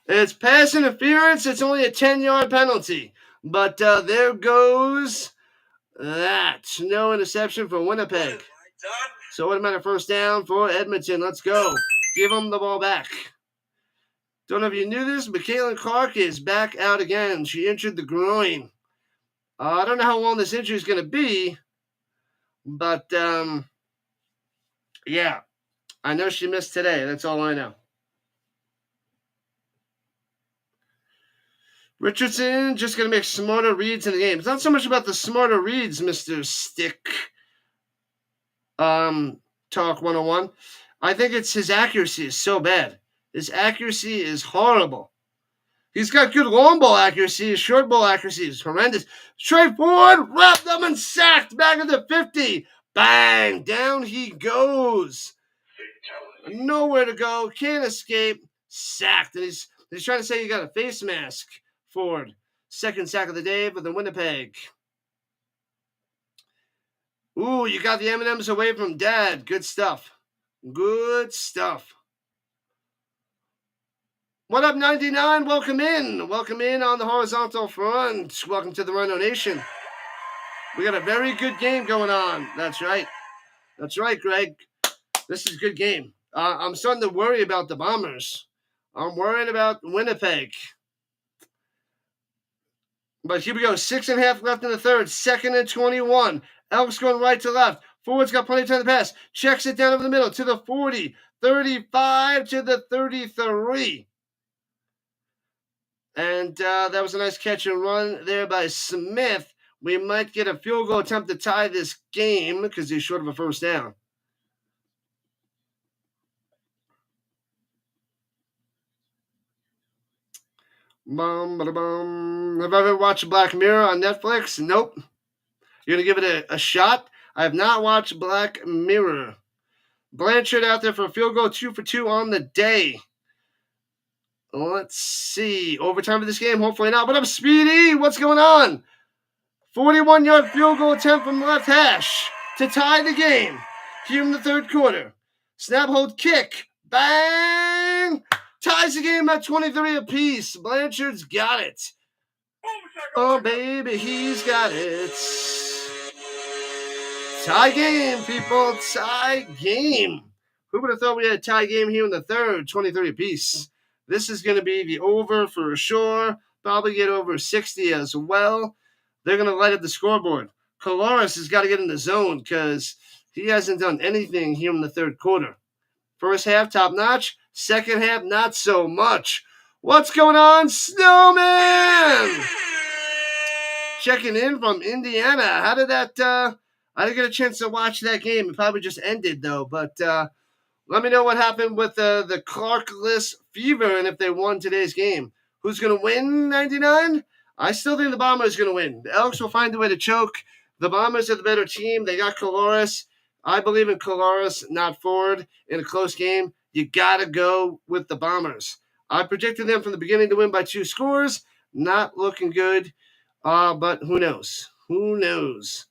A: It's pass interference. It's only a 10-yard penalty. But there goes that. No interception for Winnipeg. So what about a first down for Edmonton? Let's go. Give them the ball back. Don't know if you knew this, but Caitlin Clark is back out again. She injured the groin. I don't know how long this injury is going to be, but yeah, I know she missed today. That's all I know. Richardson just going to make smarter reads in the game. It's not so much about the smarter reads, Mr. Stick. Talk 101. I think it's his accuracy is so bad. His accuracy is horrible. He's got good long ball accuracy. His short ball accuracy is horrendous. Straight forward, wrapped up and sacked back at the 50. Bang! Down he goes. Nowhere to go. Can't escape. Sacked. And he's trying to say you got a face mask. Ford. Second sack of the day for the Winnipeg. Ooh, you got the M&Ms away from Dad. Good stuff. Good stuff. What up, 99? Welcome in. Welcome in on the horizontal front. Welcome to the Rhino Nation. We got a very good game going on. That's right. That's right, Greg. This is a good game. I'm starting to worry about the Bombers. I'm worried about Winnipeg. But here we go. 6.5 left in the third. 2nd and 21. Elks going right to left. Forward's got plenty of time to pass. Checks it down over the middle to the 40. 35 to the 33. And that was a nice catch and run there by Smith. We might get a field goal attempt to tie this game because he's short of a first down. Have I ever watched Black Mirror on Netflix? Nope. You're going to give it a shot? I have not watched Black Mirror. Blanchard out there for a field goal, 2 for 2 on the day. Let's see. Overtime of this game? Hopefully not. What up, Speedy? What's going on? 41-yard field goal attempt from the left hash to tie the game here in the third quarter. Snap, hold, kick. Bang! Ties the game at 23 apiece. Blanchard's got it. Oh, baby, he's got it. Tie game, people. Tie game. Who would have thought we had a tie game here in the third? 23 apiece. This is going to be the over for sure. Probably get over 60 as well. They're going to light up the scoreboard. Coloris has got to get in the zone because he hasn't done anything here in the third quarter. First half, top notch. Second half, not so much. What's going on, Snowman? Checking in from Indiana. How did that... I didn't get a chance to watch that game. It probably just ended, though. But let me know what happened with the Clarkless Fever and if they won today's game. Who's going to win, 99? I still think the Bombers are going to win. The Elks will find a way to choke. The Bombers are the better team. They got Coloris. I believe in Coloris, not Ford. In a close game, you got to go with the Bombers. I predicted them from the beginning to win by 2 scores. Not looking good, but who knows? Who knows?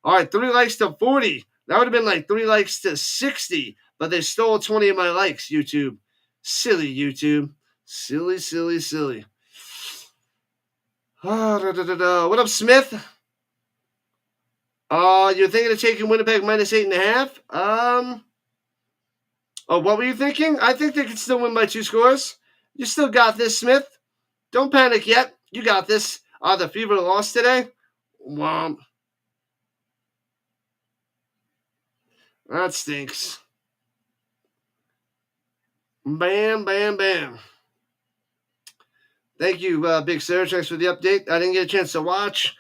A: All right, 3 likes to 40. That would have been like 3 likes to 60, but they stole 20 of my likes, YouTube. Silly, YouTube. Silly, silly, silly. What up, Smith? You're thinking of taking Winnipeg minus 8.5? What were you thinking? I think they could still win by 2 scores. You still got this, Smith. Don't panic yet. You got this. The Fever lost today. Womp. That stinks. Bam, bam, bam. Thank you, Big Sir. Thanks for the update. I didn't get a chance to watch.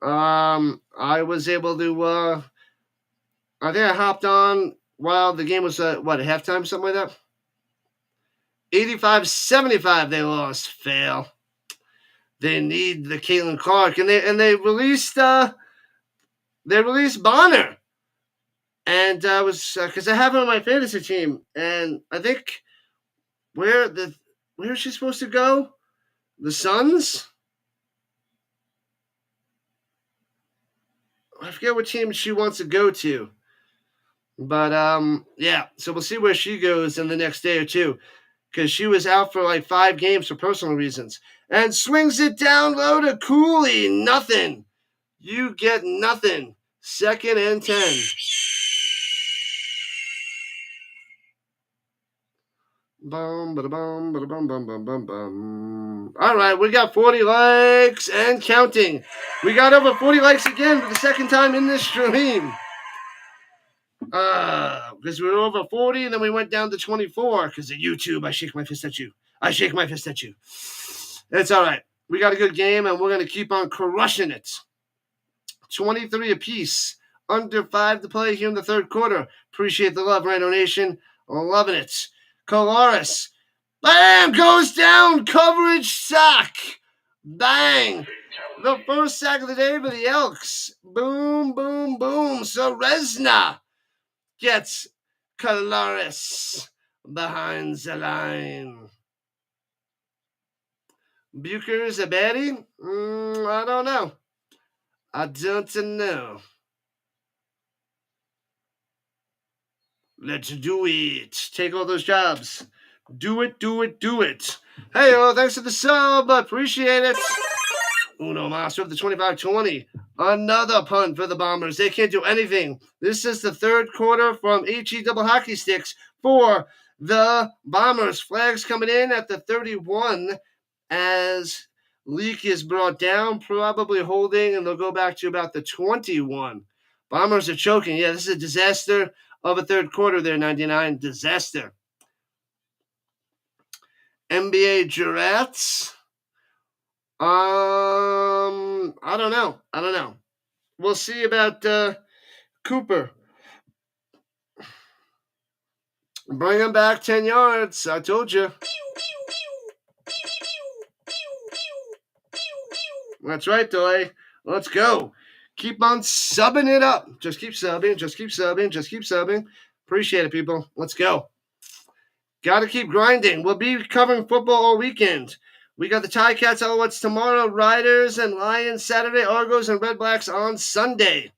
A: I was able to, I think I hopped on while the game was, at halftime, something like that? 85-75 they lost. Fail. They need the Caitlin Clark. And they released, Bonner. And I was, because I have her on my fantasy team. And I think, where is she supposed to go? The Suns? I forget what team she wants to go to. But, yeah. So we'll see where she goes in the next day or two. Because she was out for like 5 games for personal reasons. And swings it down low to Cooley. Nothing. You get nothing. 2nd and 10. Bum, ba-da-bum, ba-da-bum, bum, bum, bum, bum. All right, we got 40 likes and counting. We got over 40 likes again for the 2nd time in this stream. Because we were over 40 and then we went down to 24 because of YouTube. I shake my fist at you. I shake my fist at you. It's all right. We got a good game and we're going to keep on crushing it. 23 apiece. Under 5 to play here in the third quarter. Appreciate the love, Rhino Nation. Loving it. Coloris. Bam! Goes down. Coverage sack. Bang. The first sack of the day for the Elks. Boom, boom, boom. Serezna gets Coloris behind the line. Bucher's a baddie? I don't know. I don't know. Let's do it. Take all those jobs. Do it, do it, do it. Hey, thanks for the sub. Appreciate it. Uno Master of the 25-20. Another punt for the Bombers. They can't do anything. This is the third quarter from HE double hockey sticks for the Bombers. Flags coming in at the 31 as Leak is brought down, probably holding, and they'll go back to about the 21. Bombers are choking. Yeah, this is a disaster of a third quarter there, 99. Disaster. NBA Giraffes. I don't know. We'll see about Cooper. Bring him back 10 yards. I told you. That's right, Doy. Let's go. Keep on subbing it up. Just keep subbing. Just keep subbing. Just keep subbing. Appreciate it, people. Let's go. Got to keep grinding. We'll be covering football all weekend. We got the Ticats, Alouettes tomorrow, Riders and Lions Saturday, Argos and Red Blacks on Sunday.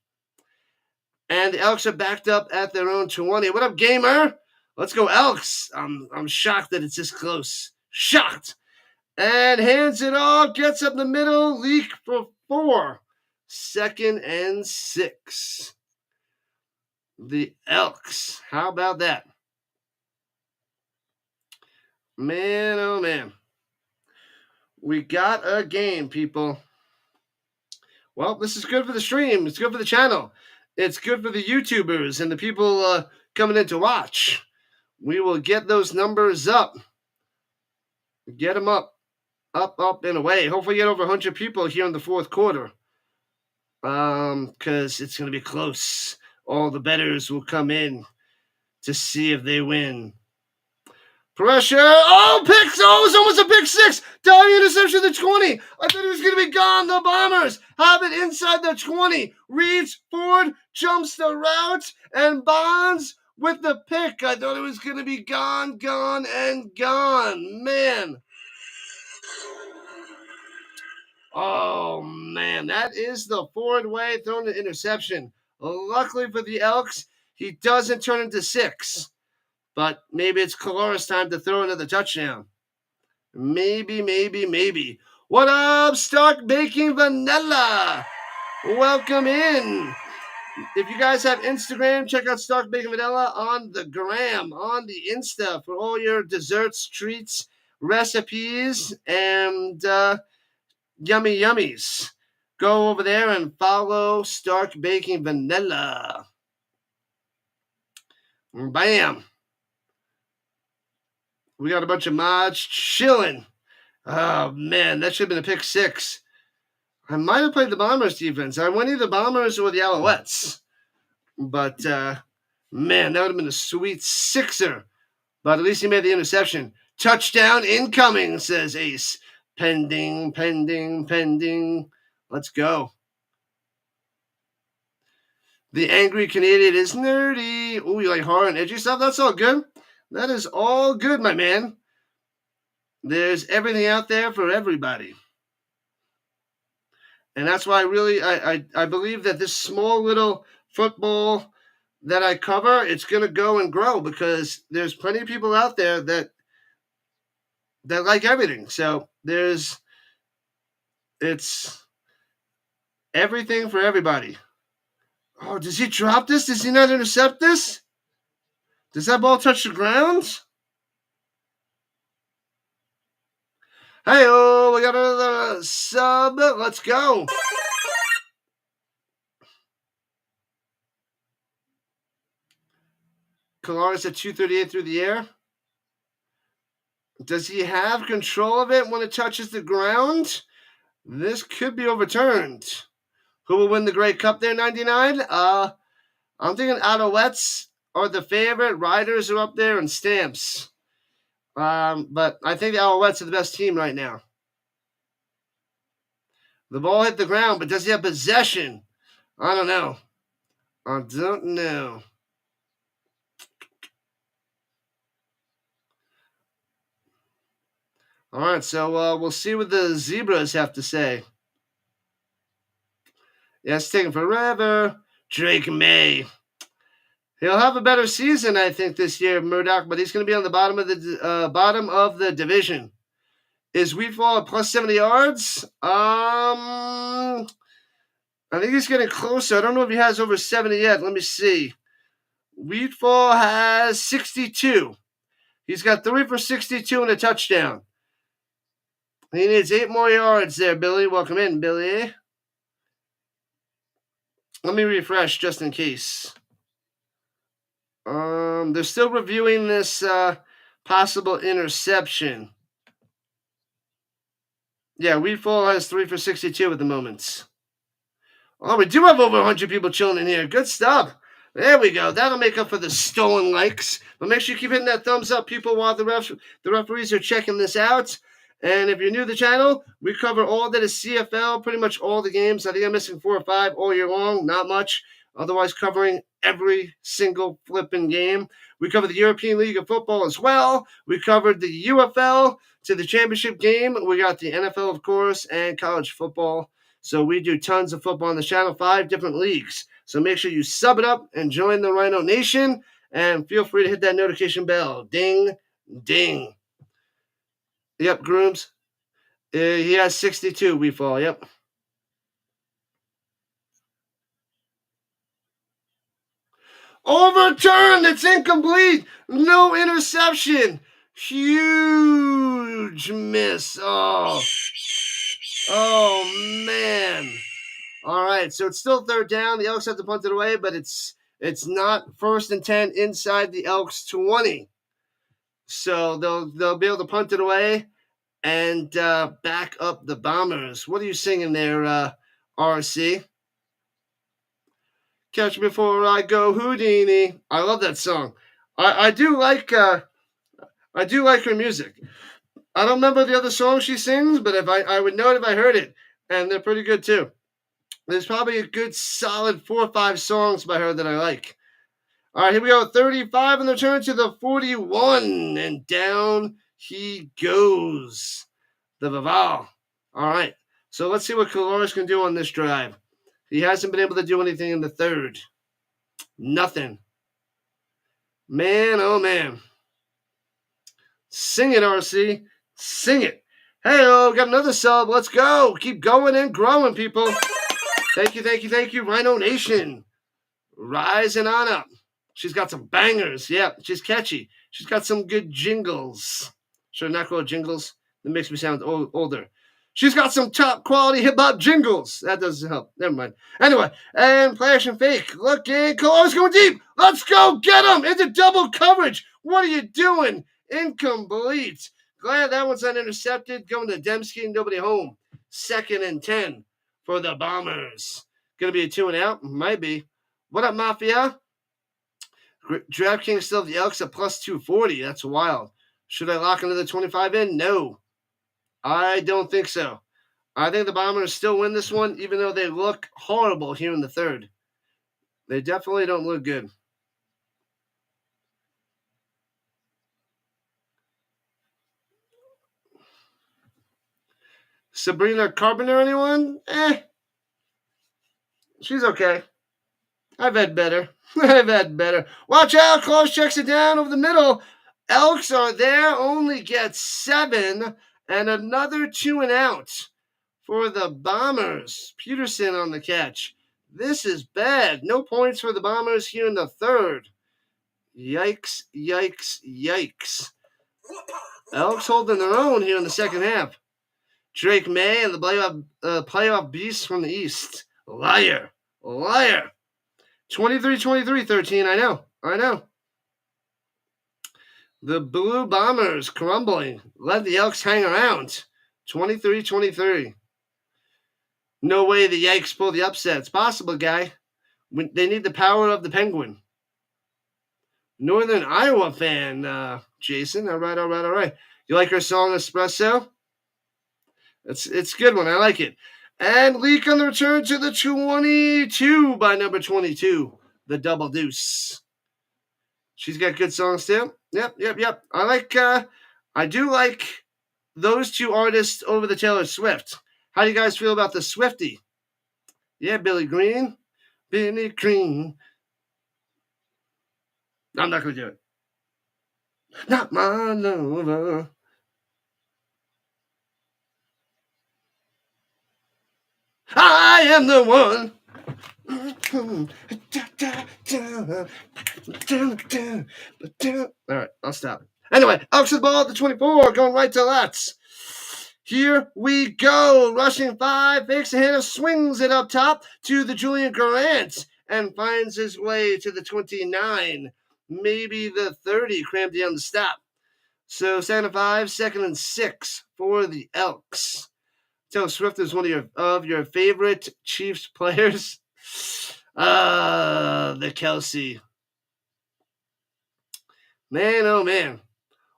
A: And the Elks are backed up at their own 20. What up, gamer? Let's go, Elks. I'm shocked that it's this close. Shocked. And hands it off, gets up the middle, Leak for 4. 2nd and 6. The Elks. How about that? Man, oh man. We got a game, people. Well, this is good for the stream. It's good for the channel. It's good for the YouTubers and the people coming in to watch. We will get those numbers up. Get them up. Up, and away. Hopefully get over 100 people here in the fourth quarter. Because it's going to be close. All the bettors will come in to see if they win. Pressure. Oh, picks. Oh, it was almost a pick 6. Diving interception at the 20. I thought he was going to be gone. The Bombers have it inside the 20. Reads forward, jumps the route, and Bonds with the pick. I thought it was going to be gone, and gone. Man. Oh, man. That is the forward way thrown an interception. Luckily for the Elks, he doesn't turn into 6. But maybe it's Caloris time to throw another touchdown. Maybe. What up, Stark Baking Vanilla? Welcome in. If you guys have Instagram, check out Stark Baking Vanilla on the gram, on the Insta for all your desserts, treats, recipes, and yummy yummies. Go over there and follow Stark Baking Vanilla. Bam. We got a bunch of mods chilling. Oh, man, that should have been a pick 6. I might have played the Bombers defense. I went either the Bombers or the Alouettes. But, man, that would have been a sweet 6er. But at least he made the interception. Touchdown incoming, says Ace. Pending. Let's go. The Angry Canadian is nerdy. Ooh, you like horror and edgy stuff? That's all good. That is all good, my man. There's everything out there for everybody. And that's why I believe that this small little football that I cover, it's going to go and grow because there's plenty of people out there that like everything. So it's everything for everybody. Oh, does he drop this? Does he not intercept this? Does that ball touch the ground? Hey-oh, we got another sub. Let's go. Caloris at 238 through the air. Does he have control of it when it touches the ground? This could be overturned. Who will win the Grey Cup there, 99? I'm thinking Alouettes are the favorite. Riders are up there and Stamps. But I think the Alouettes are the best team right now. The ball hit the ground, but does he have possession? I don't know. All right, so we'll see what the Zebras have to say. Yeah, it's taking forever. Drake May. He'll have a better season, I think, this year, Murdoch, but he's going to be on the bottom of the division. Is Wheatfall at plus 70 yards? I think he's getting closer. I don't know if he has over 70 yet. Let me see. Wheatfall has 62. He's got 3 for 62 and a touchdown. He needs 8 more yards there, Billy. Welcome in, Billy. Let me refresh just in case. They're still reviewing this possible interception. Yeah, Wheatfall has 3 for 62 at the moment. Oh, we do have over 100 people chilling in here. Good stuff. There we go. That'll make up for the stolen likes. But make sure you keep hitting that thumbs up, people, while the referees are checking this out. And if you're new to the channel, we cover all that is CFL, pretty much all the games. I think I'm missing 4 or 5 all year long. Not much. Otherwise, covering every single flipping game. We cover the European League of Football as well. We covered the UFL to the championship game. We got the NFL, of course, and college football. So we do tons of football on the channel, 5 different leagues. So make sure you sub it up and join the Rhino Nation. And feel free to hit that notification bell. Ding, ding. Yep, Grooms. He has 62, Wheatfall. Yep. Overturned. It's incomplete. No interception. Huge miss. Oh, man. All right, so it's still 3rd down. The Elks have to punt it away, but it's not 1st and 10 inside the Elks 20. So they'll be able to punt it away and back up the Bombers. What are you singing there, RC? Catch me before I go Houdini. I love that song. I do like her music. I don't remember the other song she sings, but if I would know it if I heard it, and they're pretty good too. There's probably a good solid 4 or 5 songs by her that I like. All right, here we go. 35 and the turn to the 41, and down he goes. The Vival. All right, so let's see what Caloris can do on this drive. He hasn't been able to do anything in the 3rd. Nothing. Man, oh man. Sing it, RC. Sing it. Hey-oh, got another sub. Let's go. Keep going and growing, people. Thank you, Rhino Nation. Rising on up. She's got some bangers. Yeah, she's catchy. She's got some good jingles. Should I not call it jingles? That makes me sound older. She's got some top quality hip-hop jingles. That doesn't help. Never mind. Anyway, and play action fake. Looking. Close, going deep. Let's go get him into double coverage. What are you doing? Incomplete. Glad that one's not intercepted. Going to Dembski and nobody home. 2nd and 10 for the Bombers. Going to be a 2 and out? Might be. What up, Mafia? DraftKings still have the Elks at plus 240. That's wild. Should I lock another 25 in? No. I don't think so. I think the Bombers still win this one, even though they look horrible here in the 3rd. They definitely don't look good. Sabrina Carpenter, anyone? She's okay. I've had better. Watch out. Close checks it down over the middle. Elks are there. Only get 7. And another 2 and out for the Bombers. Peterson on the catch. This is bad. No points for the Bombers here in the 3rd. Yikes. Elks holding their own here in the 2nd half. Drake May and the playoff beast from the East. Liar. 23-23, 13. I know. The Blue Bombers crumbling. Let the Elks hang around. 23-23. No way the Yanks pull the upset. It's possible, guy. They need the power of the Penguin. Northern Iowa fan, Jason. All right. You like our song Espresso? It's a good one. I like it. And Leak on the return to the 22 by number 22, the Double Deuce. She's got good songs too. Yep. I do like those 2 artists over the Taylor Swift. How do you guys feel about the Swiftie? Yeah, Billy Green. I'm not going to do it. Not my lover. I am the one. All right, I'll stop. Anyway, Elks the ball at the 24, going right to left. Here we go. Rushing 5, fakes a hitter, swings it up top to the Julian Grant, and finds his way to the 29, maybe the 30, crammed down the stop. So 7-5, 2nd and 6 for the Elks. Taylor Swift is one of your favorite Chiefs players. The Kelsey. Man, oh man.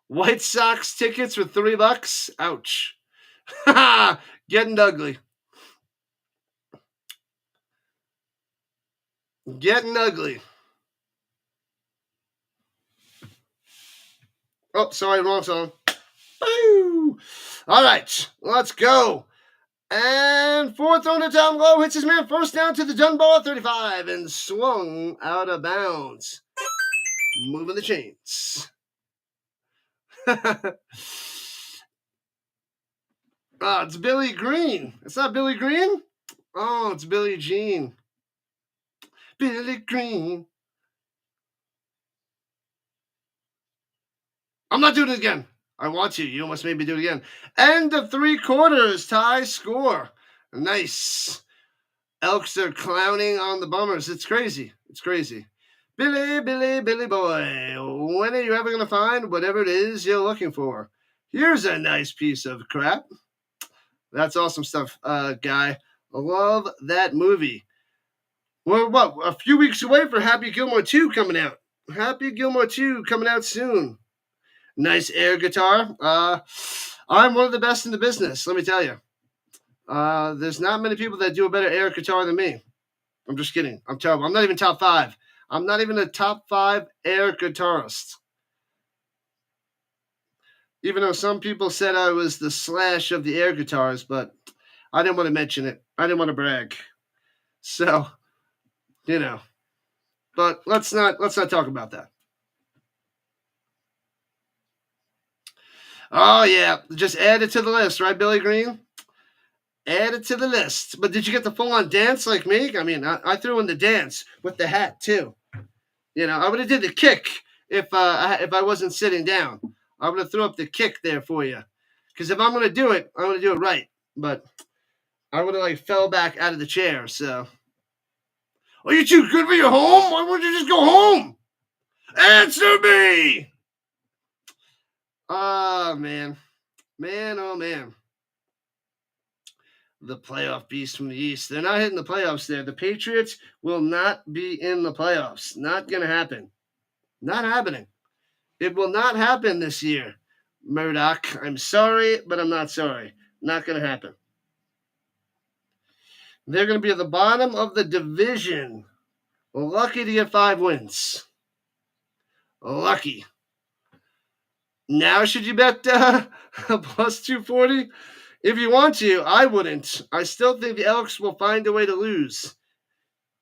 A: White Sox tickets for $3. Ouch. Getting ugly. Getting ugly. Oh, sorry, wrong song. Boo! All right, let's go. And 4th thrown to down low, hits his man first down to the Dunbar 35 and swung out of bounds. Moving the chains. Oh, it's Billy Green. It's not Billy Green? Oh, it's Billie Jean. Billy Green. I'm not doing it again. I want to. You almost made me do it again. End of 3 quarters. Tie score. Nice. Elks are clowning on the Bummers. It's crazy. It's crazy. Billy, Billy, Billy boy. When are you ever going to find whatever it is you're looking for? Here's a nice piece of crap. That's awesome stuff, guy. I love that movie. We're a few weeks away for Happy Gilmore 2 coming out. Happy Gilmore 2 coming out soon. Nice air guitar. I'm one of the best in the business, let me tell you. There's not many people that do a better air guitar than me. I'm just kidding. I'm terrible. I'm not even top 5. I'm not even a top 5 air guitarist. Even though some people said I was the Slash of the air guitars, but I didn't want to mention it. I didn't want to brag. So, you know. But let's not talk about that. Oh yeah, just add it to the list, right, Billy Green? Add it to the list. But did you get the full-on dance like me? I mean, I threw in the dance with the hat too. You know, I would have did the kick if I wasn't sitting down. I would have threw up the kick there for you. Because if I'm going to do it, I'm going to do it right. But I would have fell back out of the chair. So, are you too good for your home? Why wouldn't you just go home? Answer me! Oh man, oh man. The playoff beast from the East. They're not hitting the playoffs there. The Patriots will not be in the playoffs. Not going to happen. Not happening. It will not happen this year. Murdoch, I'm sorry, but I'm not sorry. Not going to happen. They're going to be at the bottom of the division. Lucky to get 5 wins. Lucky. Now should you bet plus 240? If you want to, I wouldn't. I still think the Elks will find a way to lose.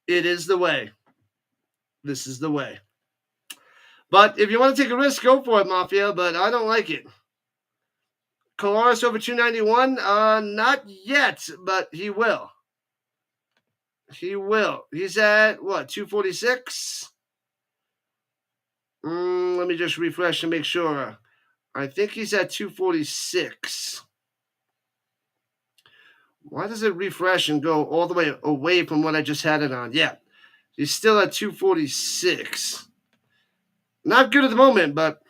A: It is the way. This is the way. But if you want to take a risk, go for it, Mafia, but I don't like it. Colares over 291? Not yet, but he will. He will. He's at, 246? Let me just refresh and make sure. I think he's at 246. Why does it refresh and go all the way away from what I just had it on? Yeah, he's still at 246. Not good at the moment, but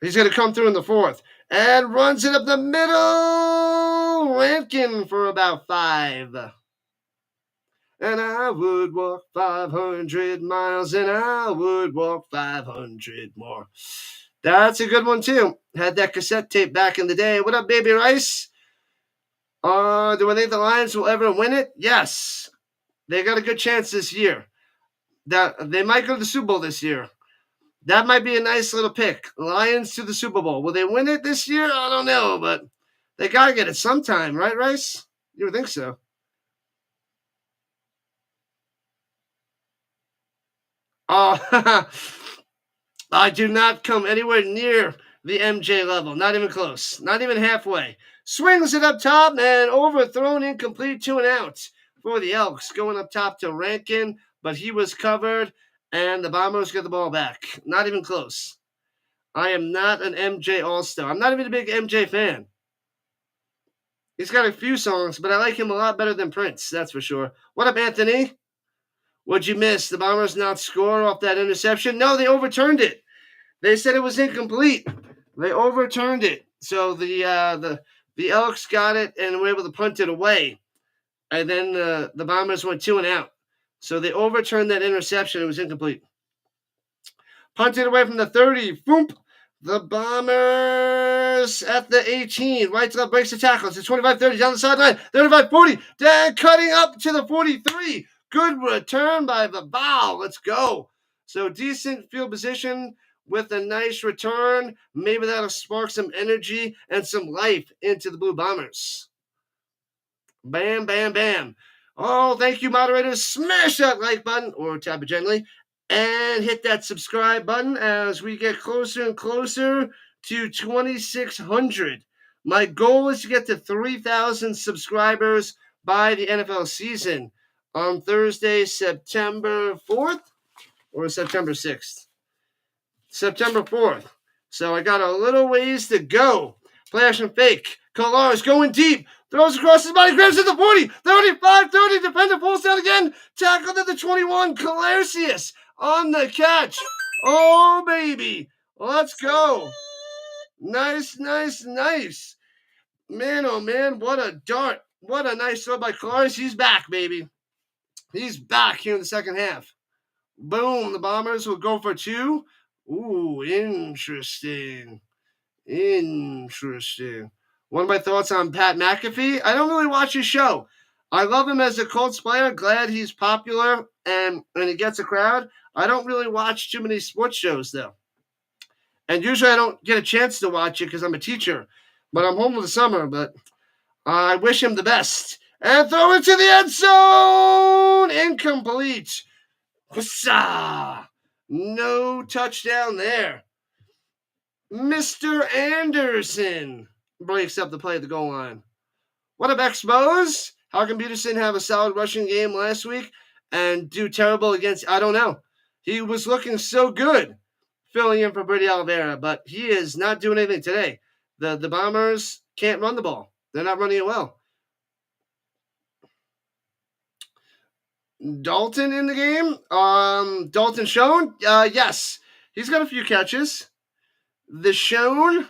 A: he's going to come through in the 4th. And runs it up the middle. Rankin for about 5. And I would walk 500 miles, and I would walk 500 more. That's a good one, too. Had that cassette tape back in the day. What up, Baby Rice? Do I think the Lions will ever win it? Yes. They got a good chance this year. That they might go to the Super Bowl this year. That might be a nice little pick. Lions to the Super Bowl. Will they win it this year? I don't know, but they got to get it sometime, right, Rice? You would think so. Oh, I do not come anywhere near the MJ level. Not even close. Not even halfway. Swings it up top and overthrown, incomplete, 2 and out for the Elks. Going up top to Rankin, but he was covered, and the Bombers get the ball back. Not even close. I am not an MJ All-Star. I'm not even a big MJ fan. He's got a few songs, but I like him a lot better than Prince, that's for sure. What up, Anthony? What'd you miss? The Bombers not score off that interception? No, they overturned it. They said it was incomplete. They overturned it. So the Elks got it and were able to punt it away. And then the Bombers went 2 and out. So they overturned that interception. It was incomplete. Punted away from the 30. Boom. The Bombers at the 18. Right to left, breaks the tackles. It's 25-30 down the sideline. 35-40. Dan cutting up to the 43. Good return by Vaval. Let's go. So decent field position with a nice return. Maybe that'll spark some energy and some life into the Blue Bombers. Bam, bam, bam. Oh, thank you, moderators. Smash that like button or tap it gently. And hit that subscribe button as we get closer and closer to 2,600. My goal is to get to 3,000 subscribers by the NFL season on Thursday, September 4th or September 6th? September 4th. So I got a little ways to go. Play action fake. Kolar's going deep. Throws across his body, grabs at the 40, 35, 30, defender pulls down again, tackled at the 21, Tenacious on the catch. Oh, baby. Let's go. Nice, nice, nice. Man, oh, man, what a dart. What a nice throw by Kolar's. He's back, baby. He's back here in the second half. Boom, the Bombers will go for 2. Ooh, interesting. Interesting. One of my thoughts on Pat McAfee, I don't really watch his show. I love him as a Colts player. Glad he's popular and he gets a crowd. I don't really watch too many sports shows, though. And usually I don't get a chance to watch it because I'm a teacher. But I'm home for the summer, but I wish him the best. And throw it to the end zone! Incomplete. Wassa! No touchdown there. Mr. Anderson breaks up the play at the goal line. What up, Expos? How can Peterson have a solid rushing game last week and do terrible against, I don't know. He was looking so good filling in for Brady Oliveira, but he is not doing anything today. The Bombers can't run the ball. They're not running it well. Dalton in the game? Dalton Schoen? Yes. He's got a few catches. The Schoen.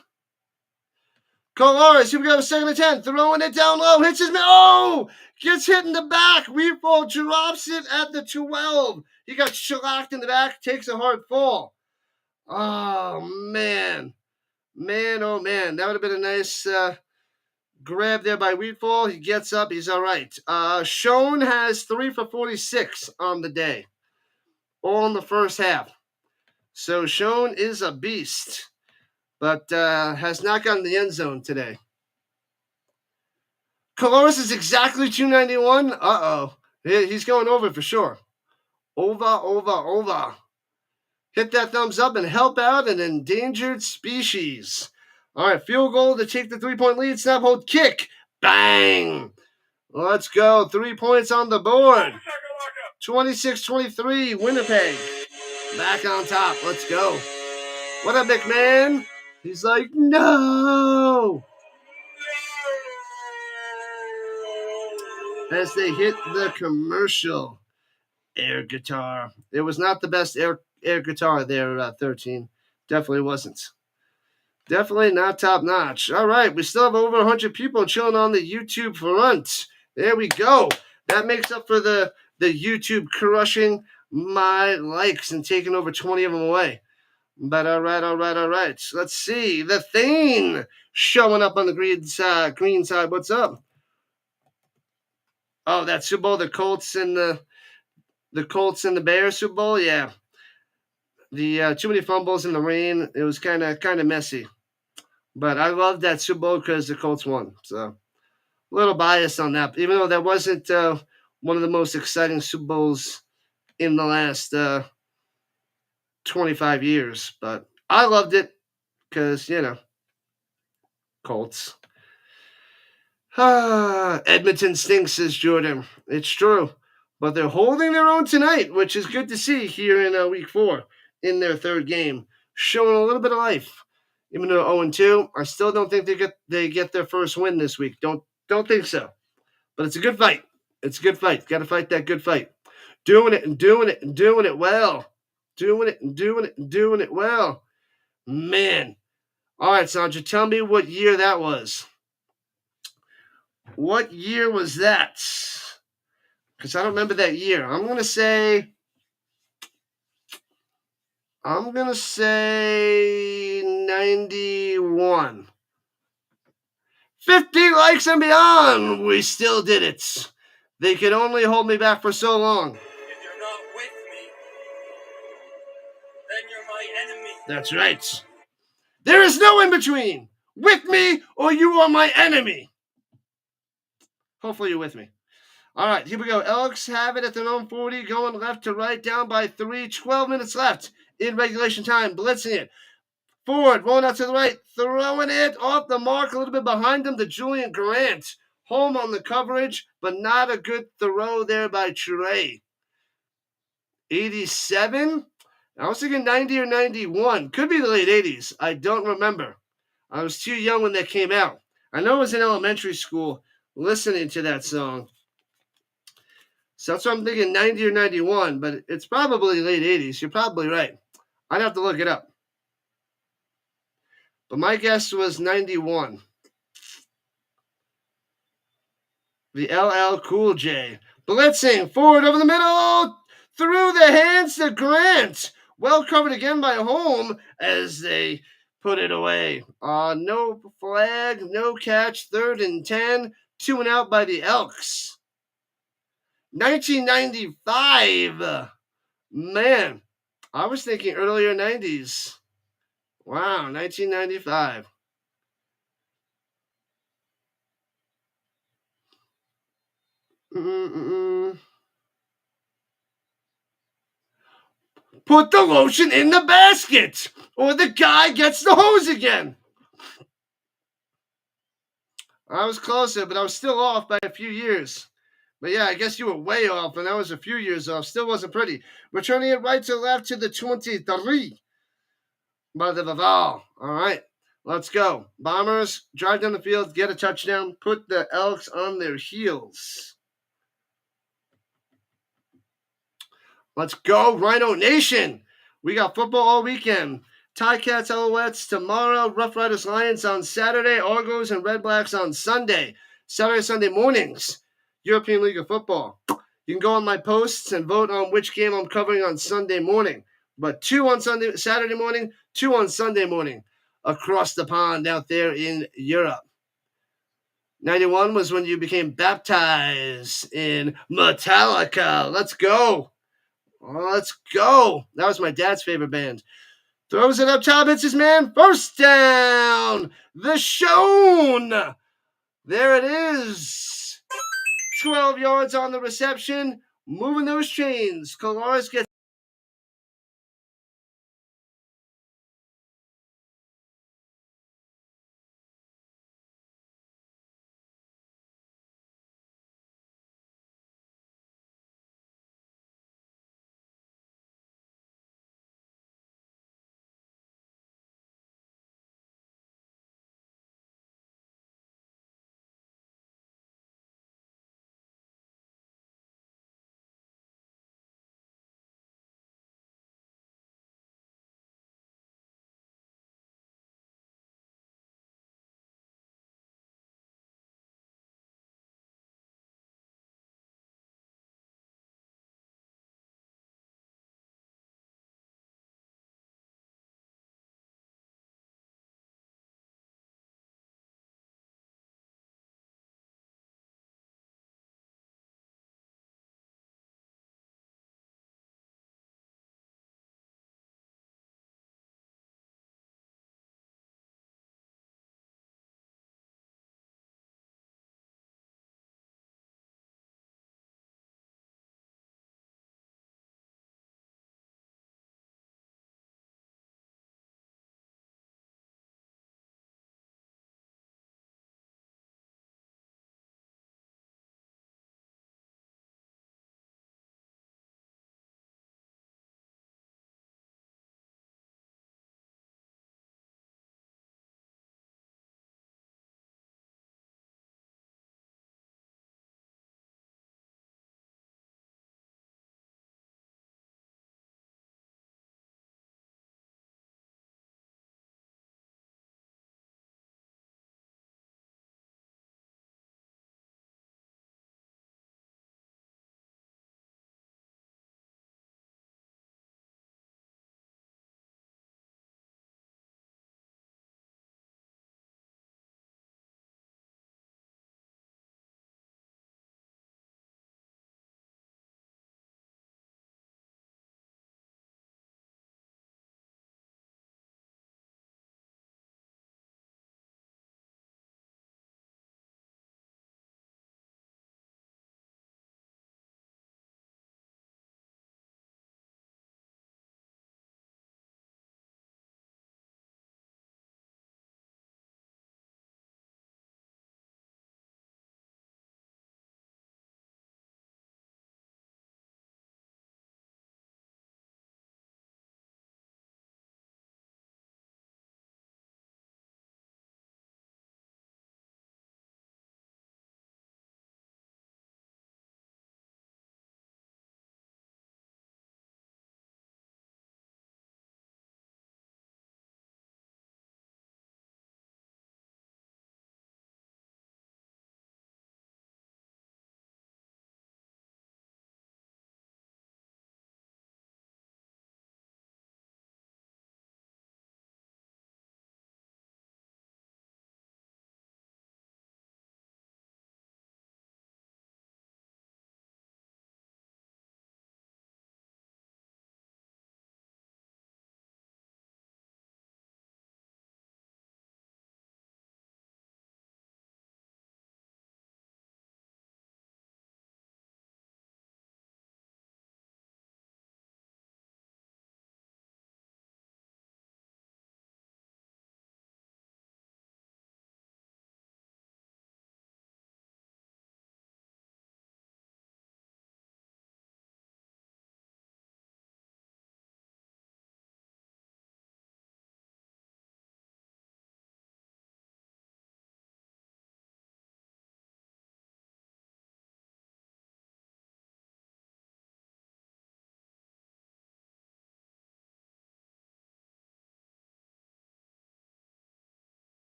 A: Colares, here we go, 2nd and 10. Throwing it down low. Hits his man. Oh! Gets hit in the back. Weefall drops it at the 12. He got shellacked in the back. Takes a hard fall. Oh, man. Man, oh, man. That would have been a nice grab there by Weefall. He gets up. He's all right. Schoen has 3 for 46 on the day. All in the first half. So Schoen is a beast, but has not gotten the end zone today. Coloris is exactly 291. Uh-oh. He's going over for sure. Over. Hit that thumbs up and help out an endangered species. All right, field goal to take the 3-point lead. Snap, hold, kick. Bang. Let's go. 3 points on the board. 26-23, Winnipeg. Back on top. Let's go. What up, McMahon? He's like, no. As they hit the commercial air guitar. It was not the best air guitar there, 13. Definitely wasn't. Definitely not top notch. All right, we still have over 100 people chilling on the YouTube front. There we go. That makes up for the YouTube crushing my likes and taking over 20 of them away. But all right. Let's see. The Thane showing up on the green side. What's up? Oh, that Super Bowl, the Colts and the Bears Super Bowl. Yeah, the too many fumbles in the rain. It was kind of messy. But I loved that Super Bowl because the Colts won. So a little biased on that, even though that wasn't one of the most exciting Super Bowls in the last 25 years. But I loved it because, Colts. Edmonton stinks, says Jordan. It's true. But they're holding their own tonight, which is good to see here in week 4 in their third game. Showing a little bit of life. Even though 0-2, I still don't think they get their first win this week. Don't think so. But it's a good fight. It's a good fight. Got to fight that good fight. Doing it and doing it and doing it well. Doing it and doing it and doing it well. Man. All right, Sandra, tell me what year that was. What year was that? Because I don't remember that year. I'm going to say 91. 50 likes and beyond. We still did it. They could only hold me back for so long.
B: If you're not with me, then you're my enemy.
A: That's right. There is no in between. With me or you are my enemy. Hopefully you're with me. All right, here we go. Elks have it at their own 40, going left to right, down by 3. 12 minutes left in regulation time. Blitzing it. Forward, rolling out to the right, throwing it off the mark, a little bit behind him to Julian Grant. Home on the coverage, but not a good throw there by Trey. 87? I was thinking 90 or 91. Could be the late 80s. I don't remember. I was too young when that came out. I know I was in elementary school listening to that song. So that's why I'm thinking 90 or 91, but it's probably late 80s. You're probably right. I'd have to look it up. But my guess was 91. The LL Cool J. Blitzing forward over the middle. Through the hands to Grant. Well covered again by Home as they put it away. No flag, no catch. 3rd and 10. 2 and out by the Elks. 1995. Man, I was thinking earlier 90s. Wow, 1995. Put the lotion in the basket, or the guy gets the hose again. I was closer, but I was still off by a few years. But yeah, I guess you were way off, and I was a few years off. Still wasn't pretty. Returning it right to left to the 23 by the Vaval. All right, let's go. Bombers drive down the field, get a touchdown, put the Elks on their heels. Let's go, Rhino Nation. We got football all weekend. Ticats, Alouettes tomorrow. Rough Riders, Lions on Saturday. Argos and Red Blacks on Sunday. Saturday, Sunday mornings. European League of Football. You can go on my posts and vote on which game I'm covering on Sunday morning. But 2 on Saturday morning, 2 on Sunday morning. Across the pond out there in Europe. 91 was when you became baptized in Metallica. Let's go. Let's go. That was my dad's favorite band. Throws it up top, hits his man. First down. The Shown. There it is. 12 yards on the reception. Moving those chains. Colares gets